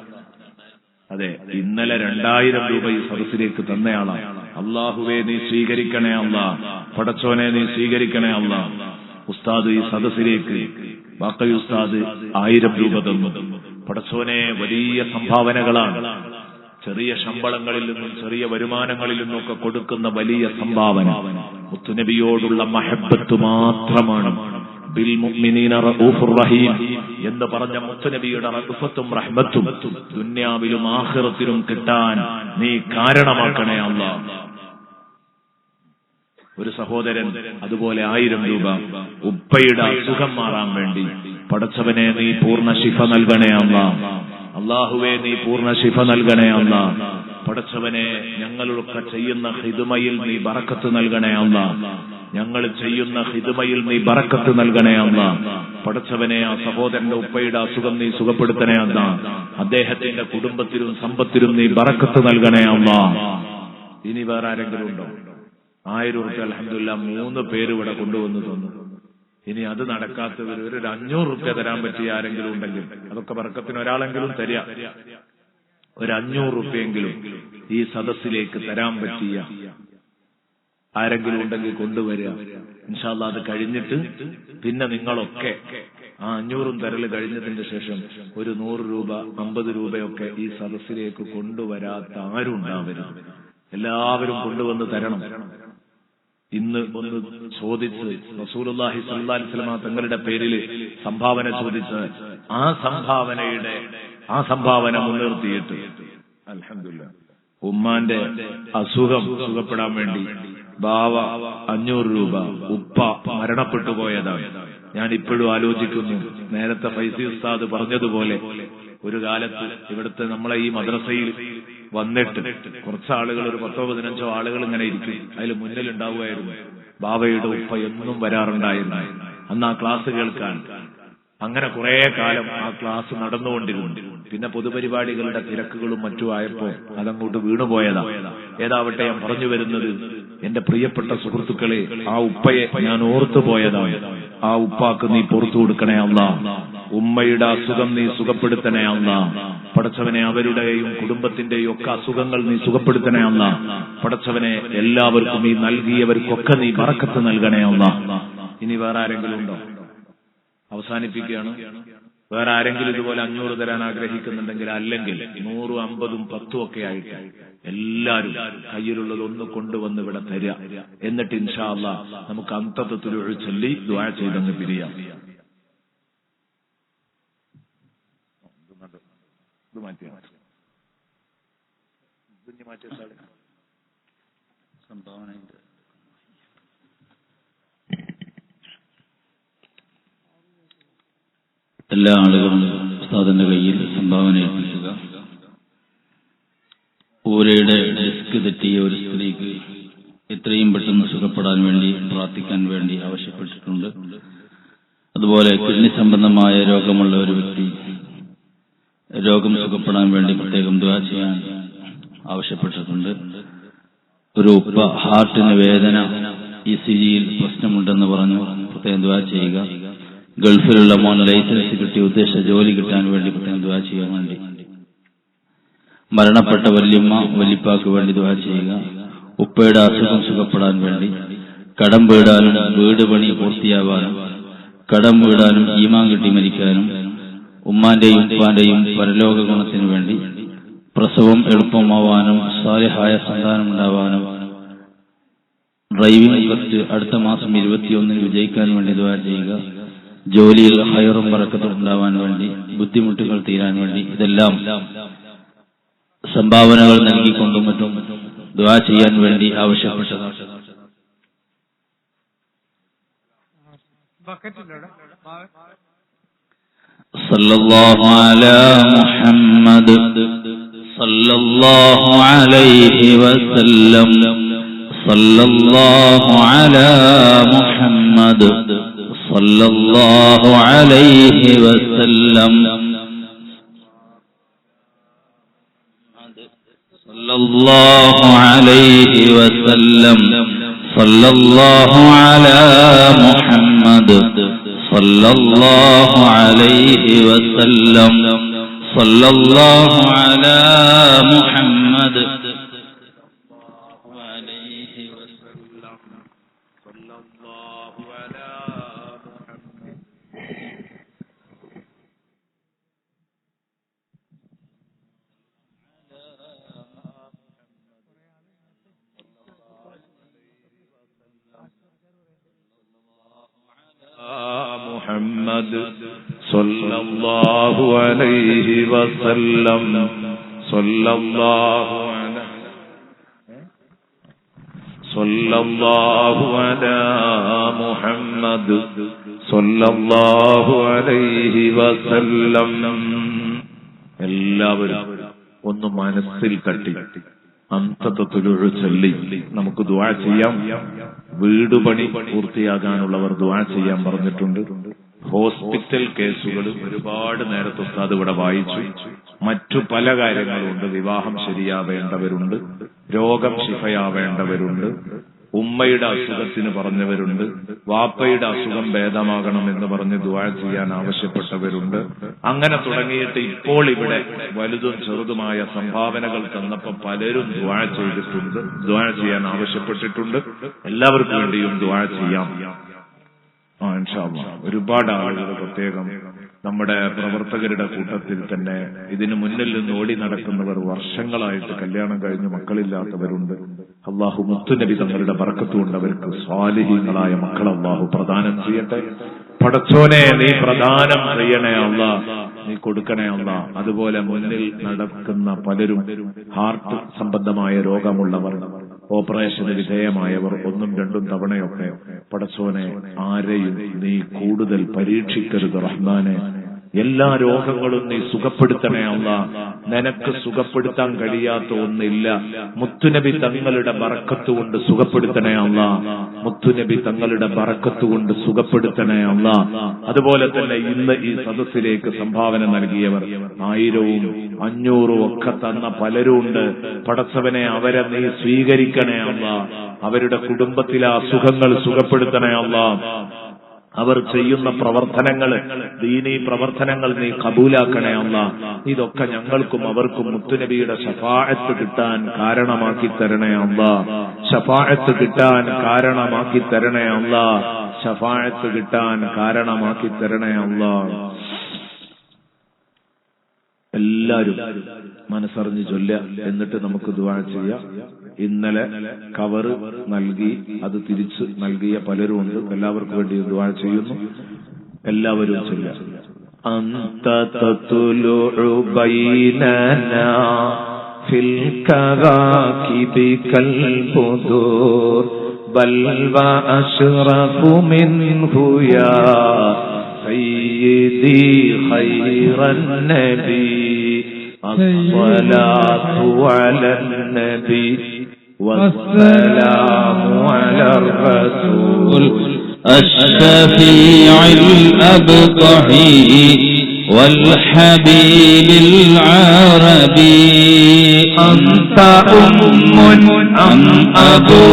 അതെ, ഇന്നലെ 2000 രൂപ ഈ സദസ്സിലേക്ക് തന്നയാളാണ്. അല്ലാഹുവേ നീ സ്വീകരിക്കണേ അല്ലാഹ്, പടച്ചോനെ നീ സ്വീകരിക്കണേ അല്ലാഹ്. ഉസ്താദ് ഈ സദസ്സിലേക്ക് ബാക്കവി ഉസ്താദ് 1000 രൂപ തന്നു. പടച്ചോനെ വലിയ സംഭാവനകളാണ്. ചെറിയ ശമ്പളങ്ങളിൽ നിന്നും ചെറിയ വരുമാനങ്ങളിൽ നിന്നൊക്കെ കൊടുക്കുന്ന വലിയ സംഭാവന മുത്തുനബിയോടുള്ള മഹബ്ബത്ത് മാത്രമാണ്. ബിൽ മുഅ്മിനീന റഊഫുർ റഹീം എന്ന് പറഞ്ഞ മുത്തുനബിയുടെ റഹ്മത്തും റഹ്മത്തും ദുനിയാവിലും ആഖിറത്തിലും കിട്ടാൻ നീ കാരണമാക്കണേ അല്ലാഹ്. ഒരു സഹോദരൻ അതുപോലെ 1000 രൂപ ഉപ്പയുടെ അസുഖം മാറാൻ വേണ്ടി, പടച്ചവനെ നീ പൂർണ്ണ ശിഫ നൽകണേ അല്ലാഹ്. അല്ലാഹുവേ നീ പൂർണ്ണ ശിഫ നൽകണേ അല്ലാഹ്. പടച്ചവനെ ഞങ്ങളൊക്കെ ചെയ്യുന്ന ഖിദ്മയിൽ നീ ബറക്കത്ത് നൽകണേ അല്ലാഹ്. ഞങ്ങൾ ചെയ്യുന്ന ഖിദ്മയിൽ നീ ബറക്കത്ത് നൽകണേ അല്ലാഹ്. പടച്ചവനെ ആ സഹോദരന്റെ ഉപ്പയുടെ അസുഖം നീ സുഖപ്പെടുത്തണേ അല്ലാഹ്. അദ്ദേഹത്തിന്റെ കുടുംബത്തിലും സമ്പത്തിലും നീ ബറക്കത്ത് നൽകണേ അല്ലാഹ്. ഇനി വേറെ ആരെങ്കിലും ഉണ്ടോ? 1000 രൂപ അൽഹംദുലില്ലാഹ് 3 പേര് ഇവിടെ കൊണ്ടുവന്ന് തന്നു. ഇനി അത് നടക്കാത്തവർ ഒരു 500 രൂപ തരാൻ പറ്റിയ ആരെങ്കിലും ഉണ്ടെങ്കിൽ അതൊക്കെ ബർക്കത്തിന് ഒരാളെങ്കിലും തരിക. ഒരു 500 രൂപയെങ്കിലും ഈ സദസ്സിലേക്ക് തരാൻ പറ്റിയ ആരെങ്കിലും ഉണ്ടെങ്കിൽ കൊണ്ടുവരിക. ഇൻഷാ അല്ലാഹ് അത് കഴിഞ്ഞിട്ട് പിന്നെ നിങ്ങളൊക്കെ ആ 500 തരൽ കഴിഞ്ഞതിന്റെ ശേഷം ഒരു 100 രൂപ 50 രൂപയൊക്കെ ഈ സദസ്സിലേക്ക് കൊണ്ടുവരാത്ത ആരും ഉണ്ടാവരുത്. എല്ലാവരും കൊണ്ടുവന്ന് തരണം. ഇന്ന് ഒന്ന് ചോദിച്ച് റസൂലുള്ളാഹി സ്വല്ലല്ലാഹു അലൈഹി വസല്ലം തങ്ങളുടെ പേരിൽ സംഭാവന ചോദിച്ച് ആ സംഭാവന മുൻനിർത്തിയിട്ട് അൽഹംദുലില്ലാഹ് ഉമ്മാന്റെ അസുഖം സുഖപ്പെടാൻ വേണ്ടി ബാവ 500 രൂപ, ഉപ്പ മരണപ്പെട്ടു പോയതാണ്. ഞാൻ ഇപ്പോഴും ആലോചിക്കുന്നു, നേരത്തെ ഫൈസി ഉസ്താദ് പറഞ്ഞതുപോലെ ഒരു കാലത്ത് ഇവിടുത്തെ നമ്മളെ ഈ മദ്രസയിൽ വന്നിട്ട് കുറച്ച് ആളുകൾ, ഒരു 10-15 ആളുകൾ ഇങ്ങനെ ഇരിക്കും. അതിൽ മുന്നിലുണ്ടാവുമായിരുന്നു ബാവയുടെ ഉപ്പ എന്നും വരാറുണ്ടായിരുന്നു. അന്ന് ആ ക്ലാസ് കേൾക്കാൻ അങ്ങനെ കുറെ കാലം ആ ക്ലാസ് നടന്നുകൊണ്ടിരുന്നു. പിന്നെ പൊതുപരിപാടികളുടെ തിരക്കുകളും മറ്റും ആയപ്പോ അതങ്ങോട്ട് വീണുപോയതാ. ഏതാവട്ടെ, ഞാൻ പറഞ്ഞു വരുന്നത്, എന്റെ പ്രിയപ്പെട്ട സുഹൃത്തുക്കളെ, ആ ഉപ്പയെ ഞാൻ ഓർത്തുപോയതാണ്. ആ ഉപ്പാക്ക് നീ പുറത്തു കൊടുക്കണേ അല്ലാഹ്. ഉമ്മയുടെ അസുഖം നീ സുഖപ്പെടുത്തണേ അല്ലാഹ്. പടച്ചവനെ അവരുടെയും കുടുംബത്തിന്റെയും ഒക്കെ അസുഖങ്ങൾ നീ സുഖപ്പെടുത്തണേ അല്ലാഹ്. പടച്ചവനെ എല്ലാവർക്കും ഈ നൽകിയവർക്കൊക്കെ നീ ബറക്കത്ത് നൽകണേ അല്ലാഹ്. ഇനി വേറെ ആരെങ്കിലും ഉണ്ടോ? അവസാനിപ്പിക്കുകയാണ്. വേറെ ആരെങ്കിലും ഇതുപോലെ 500 തരാൻ ആഗ്രഹിക്കുന്നുണ്ടെങ്കിൽ, അല്ലെങ്കിൽ 100, 50, 10 ഒക്കെ ആയിട്ട് എല്ലാവരും കയ്യിലുള്ളത് ഒന്ന് കൊണ്ടുവന്ന് ഇവിടെ തരിക. എന്നിട്ട് ഇൻഷാ അല്ലാഹ് നമുക്ക് അന്തത്തുൽ ചൊല്ലി ദുആ ചെയ്തങ്ങ് പിരിയാം. എല്ലാ ആളുകളും ഉസ്താദിന്റെ കയ്യിൽ സംഭാവന ഏൽപ്പിക്കുക. ഊരയുടെ ഡിസ്ക് തെറ്റിയ ഒരു സ്ത്രീക്ക് എത്രയും പെട്ടെന്ന് സുഖപ്പെടാൻ വേണ്ടി പ്രാർത്ഥിക്കാൻ വേണ്ടി ആവശ്യപ്പെട്ടിട്ടുണ്ട്. അതുപോലെ കിഡ്നി സംബന്ധമായ രോഗമുള്ള ഒരു വ്യക്തി രോഗം സുഖപ്പെടാൻ വേണ്ടി പ്രത്യേകം ദുആ ചെയ്യാൻ ആവശ്യപ്പെട്ടിട്ടുണ്ട്. ഒരു ഉപ്പ ഹാർട്ടിന് വേദന, ECGയിൽ പ്രശ്നമുണ്ടെന്ന് പറഞ്ഞു, പ്രത്യേകം ദുആ ചെയ്യുക. ഗൾഫിലുള്ള മോൻ ലൈസൻസ് കിട്ടി ഉദ്ദേശിച്ച ജോലി കിട്ടാൻ വേണ്ടി പ്രത്യേകം ദുആ ചെയ്യാൻ വേണ്ടി. മരണപ്പെട്ട വല്യമ്മ വല്യപ്പാക്ക് വേണ്ടി ദുആ ചെയ്യുക. ഉപ്പയുടെ അസുഖം സുഖപ്പെടാൻ വേണ്ടി. കടം വീടാനും വീട് പണി പൂർത്തിയാവാനും കടം വീടാനും ഈമാൻ കിട്ടി മരിക്കാനും ഉമ്മാന്റെയും ഉപ്പാന്റെയും പരലോക ഗുണത്തിനു വേണ്ടി. പ്രസവം എളുപ്പമാവാനും സാലിഹായ സന്താനം ഉണ്ടാവാനും ഡ്രൈവിംഗ് ടെസ്റ്റ് അടുത്ത മാസം 21 വിജയിക്കാൻ വേണ്ടി ദുആ ചെയ്യുക. ജോലിയിൽ ഹൈറും ബറക്കത്തും ഉണ്ടാവാൻ വേണ്ടി, ബുദ്ധിമുട്ടുകൾ തീരാൻ വേണ്ടി. ഇതെല്ലാം സംഭാവനകൾ നൽകിക്കൊണ്ടും മറ്റും ദുആ ചെയ്യാൻ വേണ്ടി ആവശ്യപ്പെട്ടതാണ്. സല്ലല്ലാഹു അലാ മുഹമ്മദ് സല്ലല്ലാഹു അലൈഹി വസല്ലം സല്ലല്ലാഹു അലാ മുഹമ്മദ് സല്ലല്ലാഹു അലൈഹി വസല്ലം സല്ലല്ലാഹു അലൈഹി വസല്ലം സല്ലല്ലാഹു അലാ മുഹമ്മദ് സല്ലല്ലാഹു അലൈഹി വസല്ലം സല്ലല്ലാഹു അലാ മുഹമ്മദ് അലൈഹി വസല്ലം സല്ലല്ലാഹു അലാ മുഹമ്മദ് സല്ലല്ലാഹു അലൈഹി വസല്ലം സല്ലല്ലാഹു അലാ മുഹമ്മദ് സല്ലല്ലാഹു അലൈഹി വസല്ലം. എല്ലാവരും ഒന്ന് മനസ്സിൽ തട്ടി അന്തത്തുലുഴു ചൊല്ലി നമുക്ക് ദുആ ചെയ്യാം. വീടുപണി പൂർത്തിയാകാനുള്ളവർ ദുആ ചെയ്യാൻ പറഞ്ഞിട്ടുണ്ട്. ഹോസ്പിറ്റൽ കേസുകൾ ഒരുപാട് നേരത്തെ ഉസ്താദ് ഇവിടെ വായിച്ചു. മറ്റു പല കാര്യങ്ങളുണ്ട്. വിവാഹം ശരിയാവേണ്ടവരുണ്ട്, രോഗം ശിഫയാവേണ്ടവരുണ്ട്, ഉമ്മയുടെ അസുഖത്തിന് പറഞ്ഞവരുണ്ട്, വാപ്പയുടെ അസുഖം ഭേദമാകണമെന്ന് പറഞ്ഞ് ദുആ ചെയ്യാൻ ആവശ്യപ്പെട്ടവരുണ്ട്. അങ്ങനെ തുടങ്ങിയിട്ട് ഇപ്പോൾ ഇവിടെ വലുതും ചെറുതുമായ സംഭാവനകൾ തന്നപ്പോൾ പലരും ദുആ ചെയ്തിട്ടുണ്ട്, ദുആ ചെയ്യാൻ ആവശ്യപ്പെട്ടിട്ടുണ്ട്. എല്ലാവർക്കും വേണ്ടിയും ദുആ ചെയ്യാം. ഇൻഷാ അല്ലാഹ്. ഒരുപാട് ആളുകൾ പ്രത്യേകം നമ്മുടെ പ്രവർത്തകരുടെ കൂട്ടത്തിൽ തന്നെ ഇതിനു മുന്നിൽ നിന്ന് ഓടി നടക്കുന്നവർ, വർഷങ്ങളായിട്ട് കല്യാണം കഴിഞ്ഞ് മക്കളില്ലാത്തവരുണ്ട്. അള്ളാഹു മുത്തുനബി തങ്ങളുടെ ബർക്കത്തുകൊണ്ട് അവർക്ക് സ്വാലിഹീങ്ങളായ മക്കൾ അള്ളാഹു പ്രദാനം ചെയ്യട്ടെ. പടച്ചോനെ നീ പ്രദാനം ചെയ്യണേ അല്ലാഹ്, നീ കൊടുക്കണേ അല്ലാഹ്. അതുപോലെ മുന്നിൽ നടക്കുന്ന പലരും ഹാർട്ട് സംബന്ധമായ രോഗമുള്ളവർ, ഓപ്പറേഷന് വിധേയമായവർ, 1-2 തവണയൊക്കെ പടച്ചോനെ ആരെയും നീ കൂടുതൽ പരീക്ഷിക്കരുത് റഹ്മാനെ. എല്ലാ രോഗങ്ങളും നീ സുഖപ്പെടുത്തണേ അല്ലാഹ്. നിനക്ക് സുഖപ്പെടുത്താൻ കഴിയാത്ത ഒന്നില്ല. മുത്തുനബി തങ്ങളുടെ ബറക്കത്ത് കൊണ്ട് സുഖപ്പെടുത്തണേ അല്ലാഹ്. മുത്തുനബി തങ്ങളുടെ ബറക്കത്ത് കൊണ്ട് സുഖപ്പെടുത്തണേ അല്ലാഹ്. അതുപോലെ തന്നെ ഇന്ന് ഈ സദസ്സിലേക്ക് സംഭാവന നൽകിയവർ 1000ഉം 500ഉം ഒക്കെ തന്ന പലരുണ്ട്. പടച്ചവനെ അവരെ നീ സ്വീകരിക്കണേ അല്ലാഹ്. അവരുടെ കുടുംബത്തിലെ അസുഖങ്ങൾ സുഖപ്പെടുത്തണേ അല്ലാഹ്. അവർ ചെയ്യുന്ന പ്രവർത്തനങ്ങൾ, ദീനീ പ്രവർത്തനങ്ങൾ നീ കബൂലാക്കണേ അല്ലാഹ്. ഇതൊക്കെ ഞങ്ങൾക്കും അവർക്കും മുത്തുനബിയുടെ ശഫാഅത്ത് കിട്ടാൻ കാരണമാക്കി തരണേ അല്ലാഹ്. ശഫാഅത്ത് കിട്ടാൻ കാരണമാക്കി തരണേ അല്ലാഹ്. ശഫാഅത്ത് കിട്ടാൻ കാരണമാക്കി തരണേ അല്ലാഹ്. എല്ലാവരും മനസ്സറിഞ്ഞ് ചൊല്ലുക, എന്നിട്ട് നമുക്ക് ദുആ ചെയ്യാം. ഇന്നലെ കവറ് നൽകി അത് തിരിച്ചു നൽകിയ പലരും ഉണ്ട്. എല്ലാവർക്കും വേണ്ടി ദുആ ചെയ്യുന്നു. എല്ലാവരും ചൊല്ലുക. അന്ത തത്ലുഉ ബൈനനാ ഫിൽ കവാകിബി കൽ ബുദൂർ ബൽ വ അശ്റഫു മിൻഹു യാ സയ്യിദി ഖൈറൻ നബി الصلاة على النبي والسلام على الرسول الشفيع الأبطحي والحبيب العربي أنت أم أم أبو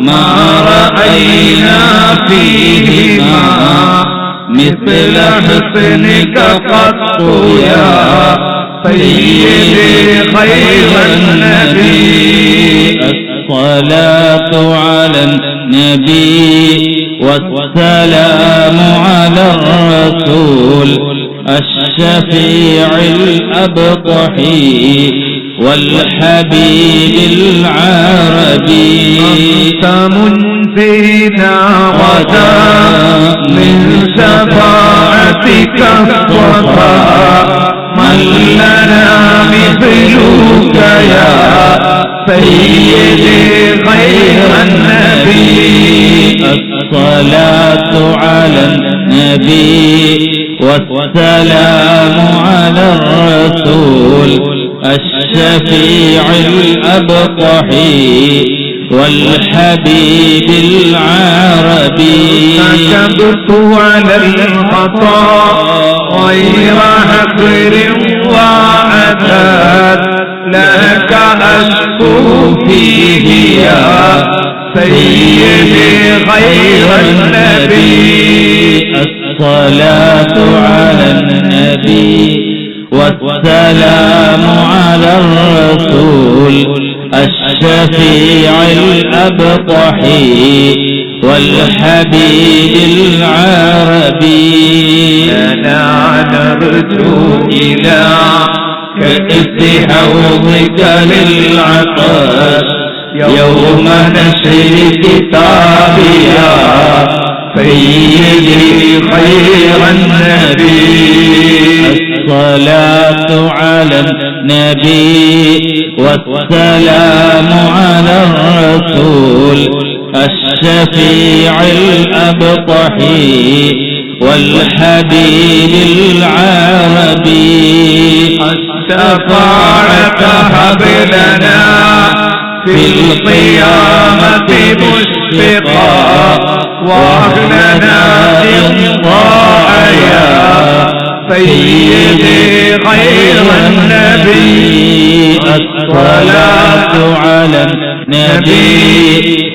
ما رأينا فيهما مثل حسنك قط يا سيدي خير النبي. الصلاة على النبي والسلام على الرسول الشفيع الأبطحي والحبيب العربي. أنت منزينا غدا من شفاعتك الصفا من لنا مثلك يا سيدي خير النبي. الصلاة على النبي والسلام على الرسول الشفيع الأبطحي والحبيب العربي. كتبت على الخطا غير حقر وعتاد لك أشكو فيه يا سيدي خير النبي. الصلاة على النبي والسلام على الرسول الشفيع الأبطحي والحبيب العربي. لنا نرجو إلى كأس حوضك للعطش يوم نشر كتابها سيدي خير النبي. الصلاة على النبي والسلام على الرسول الشفيع الأبطحي والحبيب العربي. الشفاعة هب لنا في القيامة مشفقا واهلنا إرضاء يا سيدي خير النبي. الصلاة على النبي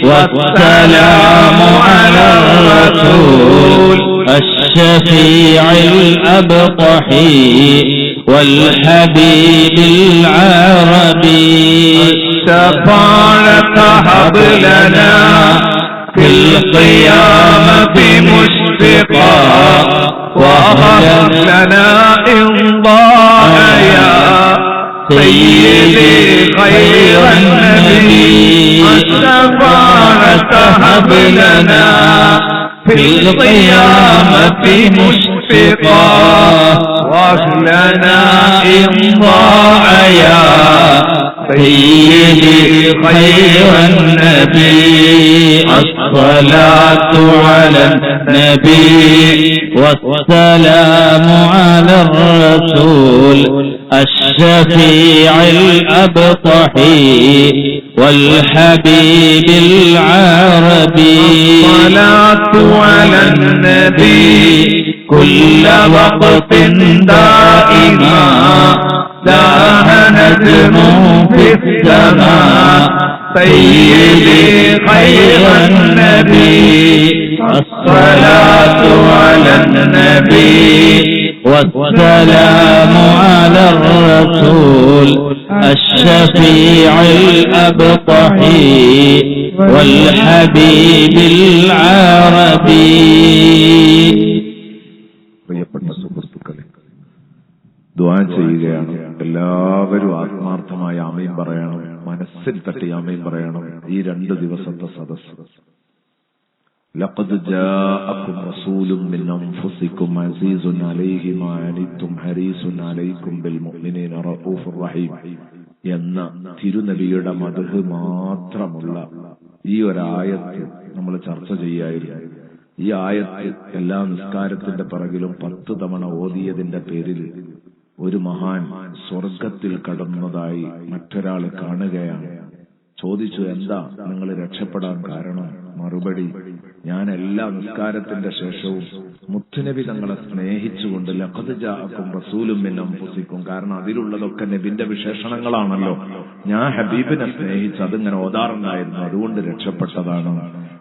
والسلام على الرسول الشفيع الأبطحي والحبيب العربي. الشفاعة هب لنا في القيامة مشفقا وهب لنا إرضاء يا سيدي خير النبي. الشفاعة هب لنا في القيامة مشفقا واهلنا إرضاء يا سيدي خير النبي. الصلاة على النبي والسلام على الرسول الشفيع الأبطحي والحبيب العربي. الصلاة على النبي كل وقت دائما لاح نجم في السماء سيدي خير النبي. الصلاة على النبي والسلام على الرسول الشفيع الأبطحي والحبيب العربي. പ്രിയപ്പെട്ട സുഹൃത്തുക്കളെ, ദുആ ചെയ്യുകയാണ്. എല്ലാവരും ആത്മാർത്ഥമായി ആമീൻ പറയണം, മനസ്സിൽ തട്ടി ആമീൻ പറയണം. ഈ 2 ദിവസത്തെ സദസ്സ് ലഖദ് ജാഅകും റസൂലും മിൻ അൻഫുസികും അസീസുൻ അലൈഹി മാ അനിത്തും ഹരീസുൻ അലൈക്കും ബിൽ മുഅ്മിനീന റഊഫുർ റഹീം എന്ന തിരുനബിയുടെ മദ്ഹ് മാത്രമുള്ള ഈ ഒരായത്ത് നമ്മൾ ചർച്ച ചെയ്യായിരുന്നു. ഈ ആയത്ത് എല്ലാ നിസ്കാരത്തിന്റെ പിറകിലും 10 തവണ ഓതിയതിന്റെ പേരിൽ ഒരു മഹാൻ സ്വർഗത്തിൽ കടന്നതായി മറ്റൊരാൾ കാണുകയാണ്. ചോദിച്ചു, എന്താ നിങ്ങൾ രക്ഷപ്പെടാൻ കാരണം? മറുപടി, ഞാൻ എല്ലാ നിസ്കാരത്തിന്റെ ശേഷവും മുത്തുനബി തങ്ങളെ സ്നേഹിച്ചുകൊണ്ട് ലഖദ് ജാഅക്കും റസൂലും മിൻ അൻഫുസിക്കും, കാരണം അതിലുള്ളതൊക്കെ നബിന്റെ വിശേഷണങ്ങളാണല്ലോ. ഞാൻ ഹബീബിനെ സ്നേഹിച്ച് അതിങ്ങനെ ഓതാറുണ്ടായിരുന്നു, അതുകൊണ്ട് രക്ഷപ്പെട്ടതാണ്.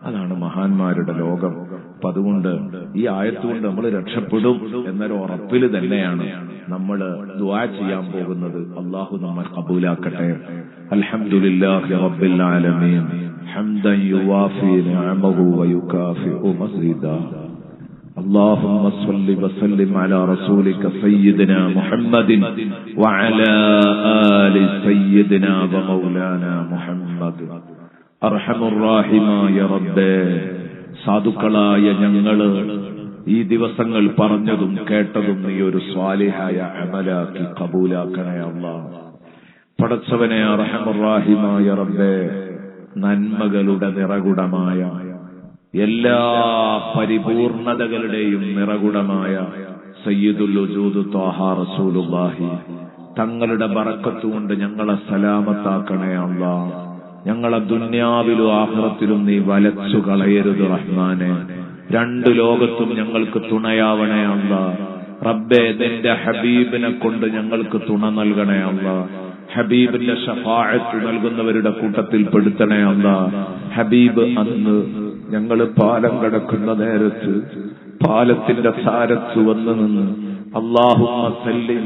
അതാണ് മഹാന്മാരുടെ ലോകം. അപ്പൊ അതുകൊണ്ട് ഈ ആയത്തുകൊണ്ട് നമ്മൾ രക്ഷപ്പെടും എന്നൊരു ഉറപ്പിൽ തന്നെയാണ് നമ്മൾ ദുആ ചെയ്യാൻ പോകുന്നത്. അല്ലാഹു നമ്മെ ഖബൂലാക്കട്ടെ. അൽഹംദുലില്ലാഹി റബ്ബിൽ ആലമീൻ ഹംദൻ യുവാഫി നിഅമഹു വയുകാഫിഉ മസീദാ. اللهم صل وسلم على رسولك سيدنا محمد وعلى آل سيدنا ومولانا محمد. അർഹമുർ-റഹീമായ റബ്ബേ, സാധുക്കളായ ഞങ്ങള് ഈ ദിവസങ്ങൾ പറഞ്ഞതും കേട്ടതും നീ ഒരു സ്വാലിഹായ അമലാക്കി ഖബൂലാക്കണേ അല്ലാഹ്. പടച്ചവനെ അർഹമുർ-റഹീമായ റബ്ബേ, നന്മകളുടെ നിറകുടമായ എല്ലാ പരിപൂർണതകളുടെയും നിറകുടമായ സയ്യിദുൽ വജൂദ് ത്വാഹ റസൂലുള്ളാഹി തങ്ങളുടെ ബറക്കത്തുകൊണ്ട് ഞങ്ങളെ സലാമത്താക്കണേ അല്ലാഹ്. ഞങ്ങളെ ദുനിയാവിലും ആഖിറത്തിലും നീ വലച്ചു കളയരുത് റഹ്മാനെ. രണ്ടു ലോകത്തും ഞങ്ങൾക്ക് തുണയാവണേ അല്ലാഹ്. റബ്ബേ, നിന്റെ ഹബീബിനെ കൊണ്ട് ഞങ്ങൾക്ക് തുണ നൽകണേ അല്ലാഹ്. ഹബീബിന്റെ ശഫാഅത്ത് നൽകുന്നവരുടെ കൂട്ടത്തിൽ പെടുത്തണേ അല്ലാഹ്. ഹബീബ് അന്ന് ഞങ്ങൾ പാലം കടക്കുന്ന നേരത്ത് പാലത്തിന്റെ സാരത്ത് വന്നു നിന്ന് അല്ലാഹുമ്മ സല്ലിം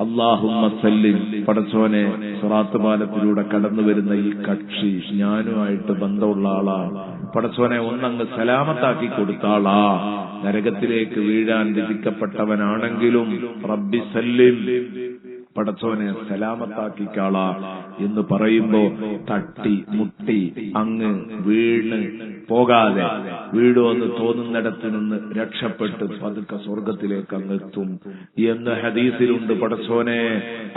അല്ലാഹുമ്മ സല്ലിം, പടച്ചോനെ സിറാത്ത് പാലത്തിലൂടെ കടന്നു വരുന്ന ഈ കക്ഷി ഞാനുമായിട്ട് ബന്ധമുള്ള ആളാണ്. പടച്ചോനെ ഒന്നങ്ങ് സലാമത്താക്കി കൊടുത്ത ആളാ. നരകത്തിലേക്ക് വീഴാൻ വിധിക്കപ്പെട്ടവനാണെങ്കിലും റബ്ബി സല്ലിം, പടച്ചോനെ സലാമത്താക്കിക്കാളാ എന്ന് പറയുമ്പോ തട്ടി മുട്ടി അങ്ങ് വീണ് പോകാതെ വീടുവെന്ന് തോന്നുന്നിടത്ത് നിന്ന് രക്ഷപ്പെട്ട് പതുക്കെ സ്വർഗത്തിലേക്ക് അങ്ങെത്തും എന്ന് ഹദീസിലുണ്ട്. പടച്ചോനെ,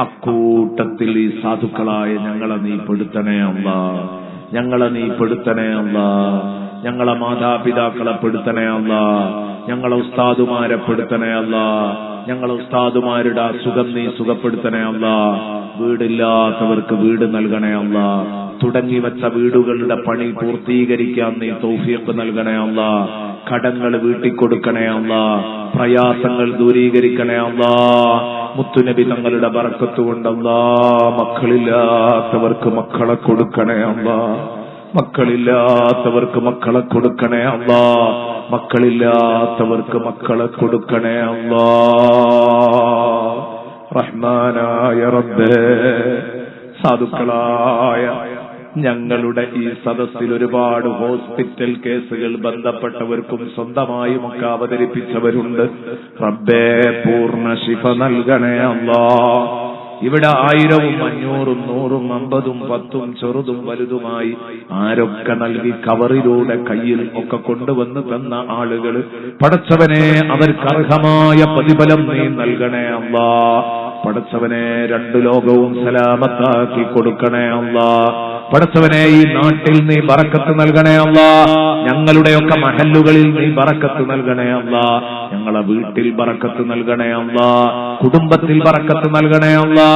അക്കൂട്ടത്തിൽ ഈ സാധുക്കളായ ഞങ്ങളെ നീ പെടുത്തണേ അല്ലാഹ്. ഞങ്ങളെ നീ പെടുത്തണേ അല്ലാഹ്. ഞങ്ങളെ മാതാപിതാക്കളെ പെടുത്തണേ അല്ലാഹ്. ഞങ്ങളെ ഉസ്താദുമാരെ പെടുത്തണേ അല്ലാഹ്. ഞങ്ങളെ ഉസ്താദുമാരുടെ അസുഖം നീ സുഖപ്പെടുത്തണേ അല്ലാഹ്. വീടില്ലാത്തവർക്ക് വീട് നൽകണേ അല്ലാഹ്. തുടങ്ങി വെച്ച വീടുകളുടെ പണി പൂർത്തീകരിക്കാൻ നീ തൗഫീഖ് നൽകണേ അല്ലാഹ്. കടങ്ങൾ വീട്ടിക്കൊടുക്കണേ അല്ലാഹ്. പ്രയാസങ്ങൾ ദൂരീകരിക്കണേ അല്ലാഹ്. മുത്തുനബി തങ്ങളുടെ ബറക്കത്ത് കൊണ്ട് അല്ലാഹ് മക്കളില്ലാത്തവർക്ക് മക്കളെ കൊടുക്കണേ അല്ലാഹ്. മക്കളില്ലാത്തവർക്ക് മക്കളെ കൊടുക്കണേ അല്ലാഹ്. മക്കളില്ലാത്തവർക്ക് മക്കളെ കൊടുക്കണേ അല്ലാഹ്. റഹ്മാനായ റബ്ബേ, സാധുക്കളായ ഞങ്ങളുടെ ഈ സദസ്സിൽ ഒരുപാട് ഹോസ്പിറ്റൽ കേസുകൾ ബന്ധപ്പെട്ടവർക്കും സ്വന്തമായും ഒക്കെ അവതരിപ്പിച്ചവരുണ്ട്. റബ്ബേ, പൂർണ്ണ ശിഫ നൽകണേ അല്ലാഹ്. ഇവിടെ 1000, 500, 100, 50, 10 ചെറുതും വലുതുമായി ആരൊക്കെ നൽകി കവറിലൂടെ കയ്യിൽ ഒക്കെ കൊണ്ടുവന്ന് തന്ന ആളുകൾ, പടച്ചവനെ അവർക്ക് അർഹമായ പ്രതിഫലം നീ നൽകണേ അല്ലാഹ്. പടച്ചവനെ, രണ്ടു ലോകവും സലാമത്താക്കി കൊടുക്കണേ അല്ലാഹ്. പടച്ചവനെ, ഈ നാട്ടിൽ നീ ബറക്കത്ത് നൽകണേ അല്ലാഹ്. ഞങ്ങളുടെയൊക്കെ മഹല്ലുകളിൽ നീ ബറക്കത്ത് നൽകണേ അല്ലാഹ്. ഞങ്ങളെ വീട്ടിൽ ബറക്കത്ത് നൽകണേ അല്ലാഹ്. കുടുംബത്തിൽ ബറക്കത്ത് നൽകണേ അല്ലാഹ്.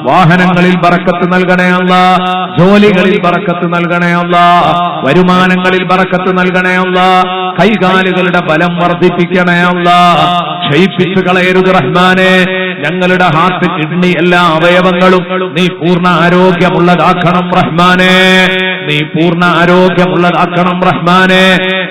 വാഹനങ്ങളിൽ ബറക്കത്ത് നൽകണേ അല്ലാഹ്. ജോലികളിൽ ബറക്കത്ത് നൽകണേ അല്ലാഹ്. വരുമാനങ്ങളിൽ ബറക്കത്ത് നൽകണേ അല്ലാഹ്. കൈകാലുകളുടെ ബലം വർദ്ധിപ്പിക്കണേ അല്ലാഹ്. ക്ഷയിപ്പിച്ചു കളയരുത് റഹ്മാനെ. ഞങ്ങളുടെ ഹാർട്ട്, കിഡ്നി, എല്ലാ അവയവങ്ങളും നീ പൂർണ്ണ ആരോഗ്യമുള്ളതാക്കണം റഹ്മാനെ. നീ പൂർണ്ണ ആരോഗ്യമുള്ളതാക്കണം റഹ്മാനെ.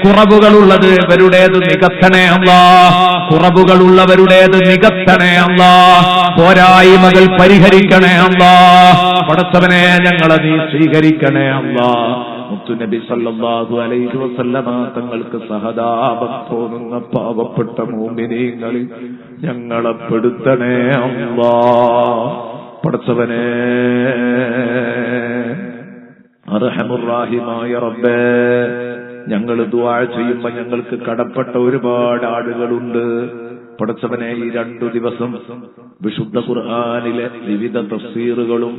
കുറവുകളുള്ളത് ഇവരുടേത് നികത്തണേ അല്ലാഹ്. കുറവുകളുള്ളവരുടേത് നികത്തണേ അല്ലാഹ്. പോരായ്മകൾ പരിഹരിക്കണേ അല്ലാഹ്. പടച്ചവനെ, ഞങ്ങളെ നീ സ്വീകരിക്കണേ അല്ലാഹ്. മുത്തുനബി സല്ലല്ലാഹു അലൈഹി വസല്ലമ തങ്ങൾക്ക് സഹതാപം തോന്നുന്ന പാവപ്പെട്ട മുഅ്മിനീങ്ങളിൽ ഞങ്ങളെ പെടുത്തണേ അല്ലാഹ്. പടച്ചവനെ, അർഹമുർ-റഹീമായ റബ്ബേ, ഞങ്ങൾ ദുആ ചെയ്യുമ്പോൾ ഞങ്ങൾക്ക് കടപ്പെട്ട ഒരുപാട് ആളുകളുണ്ട്. പടച്ചവനെ, ഈ 2 ദിവസം വിശുദ്ധ ഖുർആനിലെ വിവിധ തഫ്സീറുകളും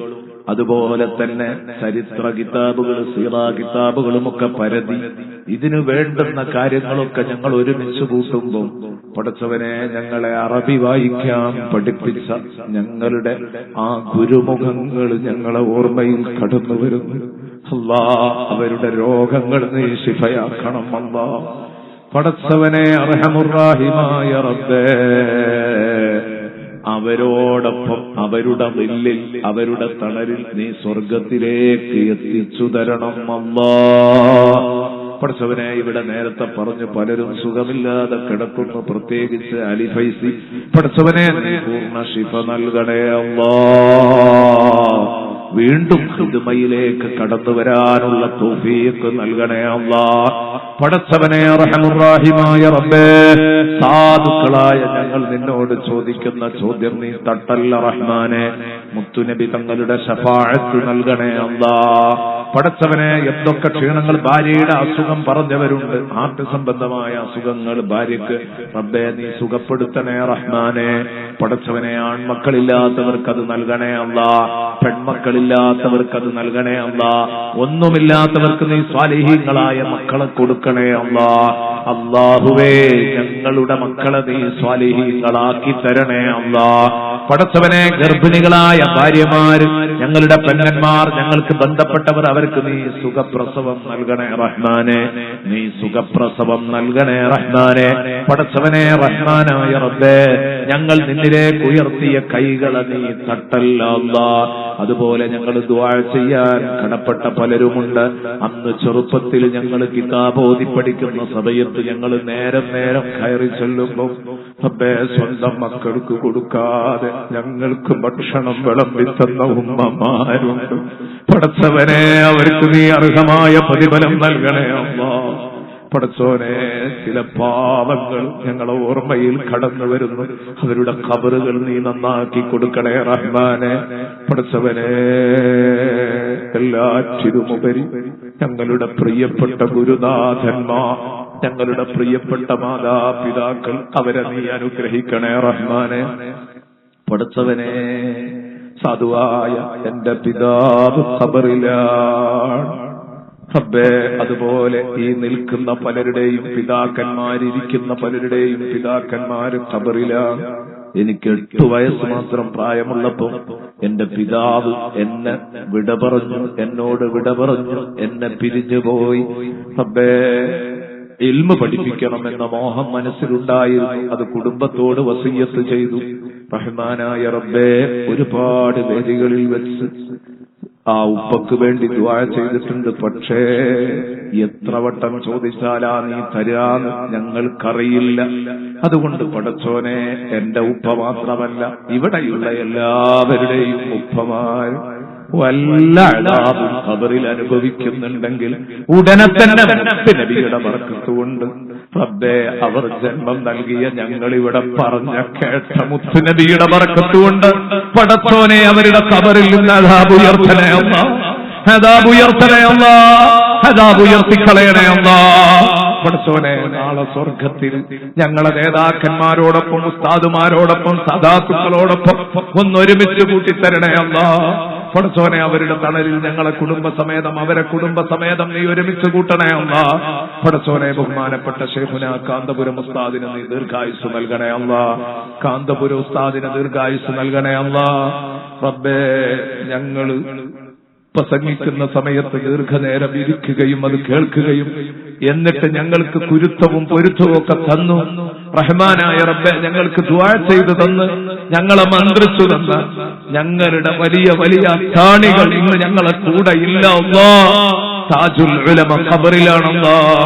അതുപോലെ തന്നെ ചരിത്ര കിതാബുകൾ, സീറാ കിതാബുകളും ഒക്കെ പരതി ഇതിനു വേണ്ടുന്ന കാര്യങ്ങളൊക്കെ ഞങ്ങൾ ഒരുമിച്ച് കൂട്ടുമ്പോൾ പടച്ചവനെ, ഞങ്ങളെ അറബി വായിക്കാൻ പഠിപ്പിച്ച ഞങ്ങളുടെ ആ ഗുരുമുഖങ്ങൾ ഞങ്ങളെ ഓർമ്മയിൽ കടന്നു വരുന്നു. അല്ലാ അവരുടെ രോഗങ്ങൾ നീ ശിഫയാക്കണം അല്ലാ. പടച്ചവനെ അർഹമുർ-റഹീമായ റബ്ബേ, അവരോടൊപ്പം അവരുടെ ദില്ലിൽ അവരുടെ തണലിൽ നീ സ്വർഗത്തിലേക്ക് എത്തിച്ചു തരണം അല്ലാ. പടച്ചവനെ ഇവിടെ നേരത്തെ പറഞ്ഞു പലരും സുഖമില്ലാതെ കിടക്കുന്നു, പ്രത്യേകിച്ച് അലി ഫൈസി. പടച്ചവനെ നീ പൂർണ്ണ ശിഫ നൽകണേ അല്ലാ. വീണ്ടും ഹിദ്മയിലേക്ക് കടന്നു വരാനുള്ള തൗഫീഖ് നൽകണേ അല്ലാ. പടച്ചവനെ റഹ്മാനുർ-റഹീമായ റബ്ബേ, സാധുക്കളായ ഞങ്ങൾ നിന്നോട് ചോദിക്കുന്ന ചോദ്യം നീ തട്ടല്ല റഹ്മാനെ. മുത്തുനബി തങ്ങളുടെ ശഫാഅത്ത് നൽകണേ അല്ലാ. പടച്ചവനെ എന്തൊക്കെ ക്ഷീണങ്ങൾ, ഭാര്യയുടെ അസുഖം പറഞ്ഞവരുണ്ട്, ഹാർട്ട് സംബന്ധമായ അസുഖങ്ങൾ ഭാര്യക്ക്, റബ്ബേ നീ സുഖപ്പെടുത്തണേ റഹ്മാനെ. പടച്ചവനെ ആൺമക്കളില്ലാത്തവർക്കത് നൽകണേ അല്ലാ, പെൺമക്കളില്ലാത്തവർക്കത് നൽകണേ അല്ലാ. ഒന്നുമില്ലാത്തവർക്ക് നീ സ്വാലിഹീങ്ങളായ മക്കളെ കൊടുക്കണേ അല്ലാ. അല്ലാഹുവേ, ഞങ്ങളുടെ മക്കളെ നീ സ്വാലിഹീങ്ങളാക്കി തരണേ അല്ലാ. പടച്ചവനെ ഗർഭിണികളായ ഭാര്യമാര്, ഞങ്ങളുടെ പെണ്ണന്മാർ, ഞങ്ങൾക്ക് ബന്ധപ്പെട്ടവർ, അവർക്ക് നീ സുഖപ്രസവം നൽകണേ റഹ്മാനെ. നീ സുഖപ്രസവം നൽകണേ റഹ്മാനെ. പടച്ചവനെ റഹ്മാനായ റബ്ബേ, ഞങ്ങൾ നിന്നിലേക്ക് ഉയർത്തിയ കൈകളെ നീ തട്ടല്ല അല്ലാ. അതുപോലെ ഞങ്ങൾ ദുആ ചെയ്യാൻ കടപ്പെട്ട പലരുമുണ്ട്. അന്ന് ചെറുപ്പത്തിൽ ഞങ്ങൾ കിതാബ് ഓതി പഠിക്കുന്ന സമയത്ത് ഞങ്ങൾ നേരം കയറി ചെല്ലുമ്പോൾ റബ്ബേ, സ്വന്തം മക്കൾക്ക് കൊടുക്കാതെ ഞങ്ങൾക്ക് ഭക്ഷണം വിളമ്പി തന്ന ഉമ്മമാരുണ്ട്. പടച്ചവനെ അവർക്ക് നീ അർഹമായ പ്രതിഫലം നൽകണേ അല്ലാ. പടച്ചോനെ, ചില പാവങ്ങൾ ഞങ്ങളെ ഓർമ്മയിൽ കടന്നു വരുന്നു, അവരുടെ ഖബറുകൾ നീ നന്നാക്കി കൊടുക്കണേ റഹ്മാനെ. പടച്ചവനെ, എല്ലാറ്റിലുമുപരി ഞങ്ങളുടെ പ്രിയപ്പെട്ട ഗുരുനാഥന്മാർ, ഞങ്ങളുടെ പ്രിയപ്പെട്ട മാതാപിതാക്കൾ, അവരെ നീ അനുഗ്രഹിക്കണേ റഹ്മാനെ. പടച്ചവനെ, സാധുവായ എന്റെ പിതാവ് ഖബറിലാണ് റബ്ബേ. അതുപോലെ ഈ നിൽക്കുന്ന പലരുടെയും പിതാക്കന്മാരിരിക്കുന്ന പലരുടെയും പിതാക്കന്മാര് ഖബറിലാണ്. എനിക്ക് 8 വയസ്സ് മാത്രം പ്രായമുള്ളപ്പോൾ എന്റെ പിതാവ് എന്നെ വിട പറഞ്ഞു, എന്നോട് വിട പറഞ്ഞു, എന്നെ പിരിഞ്ഞുപോയി. റബ്ബേ, ഇൽമു പഠിപ്പിക്കണമെന്ന മോഹം മനസ്സിലുണ്ടായിരുന്നു. അത് കുടുംബത്തോട് വസിയ്യത്ത് ചെയ്തു. റഹ്മാനായ റബ്ബേ, ഒരുപാട് വേദികളിൽ വെച്ച് ആ ഉപ്പക്ക് വേണ്ടി ദുആ ചെയ്തിട്ടുണ്ട്. പക്ഷേ എത്ര വട്ടം ചോദിച്ചാലാ നീ തരാന്ന് ഞങ്ങൾക്കറിയില്ല. അതുകൊണ്ട് പടച്ചോനെ, എന്റെ ഉപ്പ മാത്രമല്ല, ഇവിടെയുള്ള എല്ലാവരുടെയും ഉപ്പമാർ വല്ല അദാബും ഖബറിൽ അനുഭവിക്കുന്നുണ്ടെങ്കിൽ ഉടനെ തന്നെ നബിയുടെ ബർക്കത്തുകൊണ്ട് റബ്ബേ, അവർ ജന്മം നൽകിയ ഞങ്ങളിവിടെ പറഞ്ഞ കേട്ട മുത്തുനബിയുടെ ബർക്കത്തുകൊണ്ട് പടച്ചോനെ, അവരുടെ ഖബറിൽ നിന്ന് അദാബ് ഉയർത്തണേ അല്ലാ, അദാബ് ഉയർത്തണേ അല്ലാ, അദാബ് ഉയർത്തിക്കളയണേ അല്ലാ. പടച്ചോനെ, നാളെ സ്വർഗത്തിൽ ഞങ്ങളെ നേതാക്കന്മാരോടൊപ്പം, ഉസ്താദുമാരോടൊപ്പം, സദാത്തുക്കളോടൊപ്പം ഒന്നൊരുമിച്ച് കൂട്ടിത്തരണേ അല്ലാ. പടച്ചോനെ, അവരുടെ തണലിൽ ഞങ്ങളെ കുടുംബസമേതം, അവരെ കുടുംബസമേതം നീ ഒരുമിച്ച് കൂട്ടണേ അല്ലാ. പടച്ചോനെ, ബഹുമാനപ്പെട്ട ശൈഖുനാ കാന്തപുരം ഉസ്താദിന് നീ ദീർഘായുസ് നൽകണേ അല്ലാ. കാന്തപുരം ഉസ്താദിന് ദീർഘായുസ് നൽകണേ അല്ലാ. റബ്ബേ, ഞങ്ങൾ പ്രസംഗിക്കുന്ന സമയത്ത് ദീർഘനേരം ഇരിക്കുകയും അത് കേൾക്കുകയും എന്നിട്ട് ഞങ്ങൾക്ക് കുരുത്തവും പൊരുത്തവും ഒക്കെ തന്നു. റഹ്മാനായ റബ്ബേ, ഞങ്ങൾക്ക് ദുആ ചെയ്തു തന്ന് ഞങ്ങളെ മന്ത്രിച്ചു തന്ന ഞങ്ങളുടെ വലിയ വലിയ അത്താണികൾ ഇന്ന് ഞങ്ങളെ കൂടെ ഇല്ല അല്ലാഹ്. താജുൽ ഉലമ ഖബറിലാണ് അല്ലാഹ്.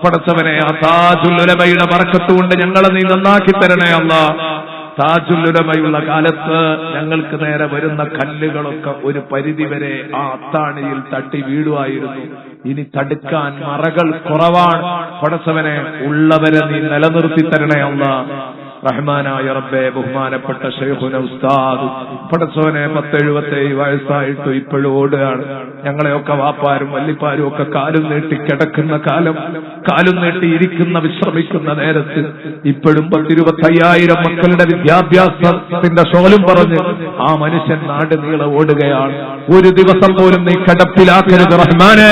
പടച്ചവനെ, ആ താജുൽ ഉലമയുടെ ബർക്കത്ത് കൊണ്ട് ഞങ്ങളെ നീ നന്നാക്കി തരണേ അല്ലാഹ്. താജുൽ ഉലമയുള്ള കാലത്ത് ഞങ്ങൾക്ക് നേരെ വരുന്ന കല്ലുകളൊക്കെ ഒരു പരിധിവരെ ആ അത്താണിയിൽ തട്ടി വീഴുമായിരുന്നു. ഇനി തടുക്കാൻ മറകൾ കുറവാണ്. പടച്ചവനെ, ഉള്ളവരെ നീ നിലനിർത്തി തരണേ അല്ലാഹ്. റഹ്മാനായ റബ്ബേ, ബഹുമാനപ്പെട്ട ശൈഖുന ഉസ്താദ് പടച്ചവനെ 10-77 വയസ്സായിട്ട് ഇപ്പോഴും ഓടുകയാണ്. ഞങ്ങളെയൊക്കെ വാപ്പാരും വല്ലിപ്പാരും ഒക്കെ കാലും നീട്ടി കിടക്കുന്ന കാലം, കാലും നീട്ടി ഇരിക്കുന്ന വിശ്രമിക്കുന്ന നേരത്ത് ഇപ്പോഴും 10-25,000 മക്കളുടെ വിദ്യാഭ്യാസത്തിന്റെ ഷോലും പറഞ്ഞ് ആ മനുഷ്യൻ നാട് നീളെ ഓടുകയാണ്. ഒരു ദിവസം പോലും നീ കിടപ്പിലാക്കരുത് റഹ്മാനെ.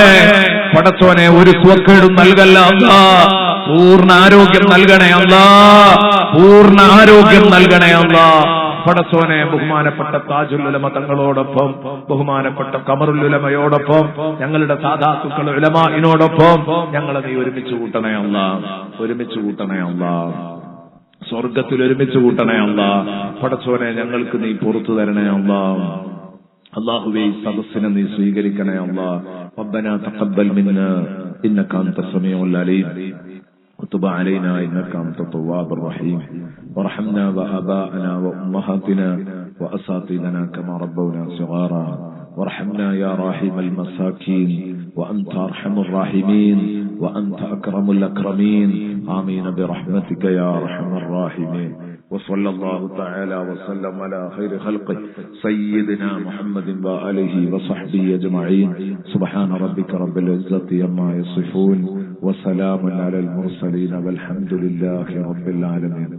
പടച്ചോനെ, ഒരു സുഖക്കേടും നൽകല്ല അല്ലാഹ്. പൂർണ്ണ ആരോഗ്യം നൽകണേ അല്ലാഹ്, പൂർണ്ണ ആരോഗ്യം നൽകണേ അല്ലാഹ്. പടച്ചോനെ ബഹുമാനപ്പെട്ട താജുൽ ഉലമ തങ്ങളോടൊപ്പം ബഹുമാനപ്പെട്ട ഖമറുൽ ഉലമയോടൊപ്പം ഞങ്ങളുടെ സാദാത്തുക്കൾ ഉലമാഇനോടൊപ്പം ഞങ്ങളെ നീ ഒരുമിച്ച് കൂട്ടണേ അല്ലാഹ്, ഒരുമിച്ച് കൂട്ടണേ അല്ലാഹ്, സ്വർഗത്തിൽ ഒരുമിച്ച് കൂട്ടണേ അല്ലാഹ്. പടച്ചോനെ ഞങ്ങൾക്ക് നീ പുറത്തു തരണേ അല്ലാഹ്. അല്ലാഹുവേ സദസ്സിനെ നീ സ്വീകരിക്കണേ അല്ലാഹ്. റബ്ബനാ തഖബ്ബൽ മിന്നാ ഇന്നക അൻത സമീഉൽ അലീം وتب علينا إنك أنت التواب الرحيم وارحمنا وآباءنا وأمهاتنا وأساتذتنا كما ربونا صغارا وارحمنا يا راحم المساكين وأنت أرحم الراحمين وأنت أكرم الأكرمين آمين برحمتك يا أرحم الراحمين. وصلى الله تعالى وسلم على خير خلقه سيدنا محمد وآله وصحبه أجمعين. سبحان ربك رب العزة عما يصفون وسلام على المرسلين والحمد لله رب العالمين.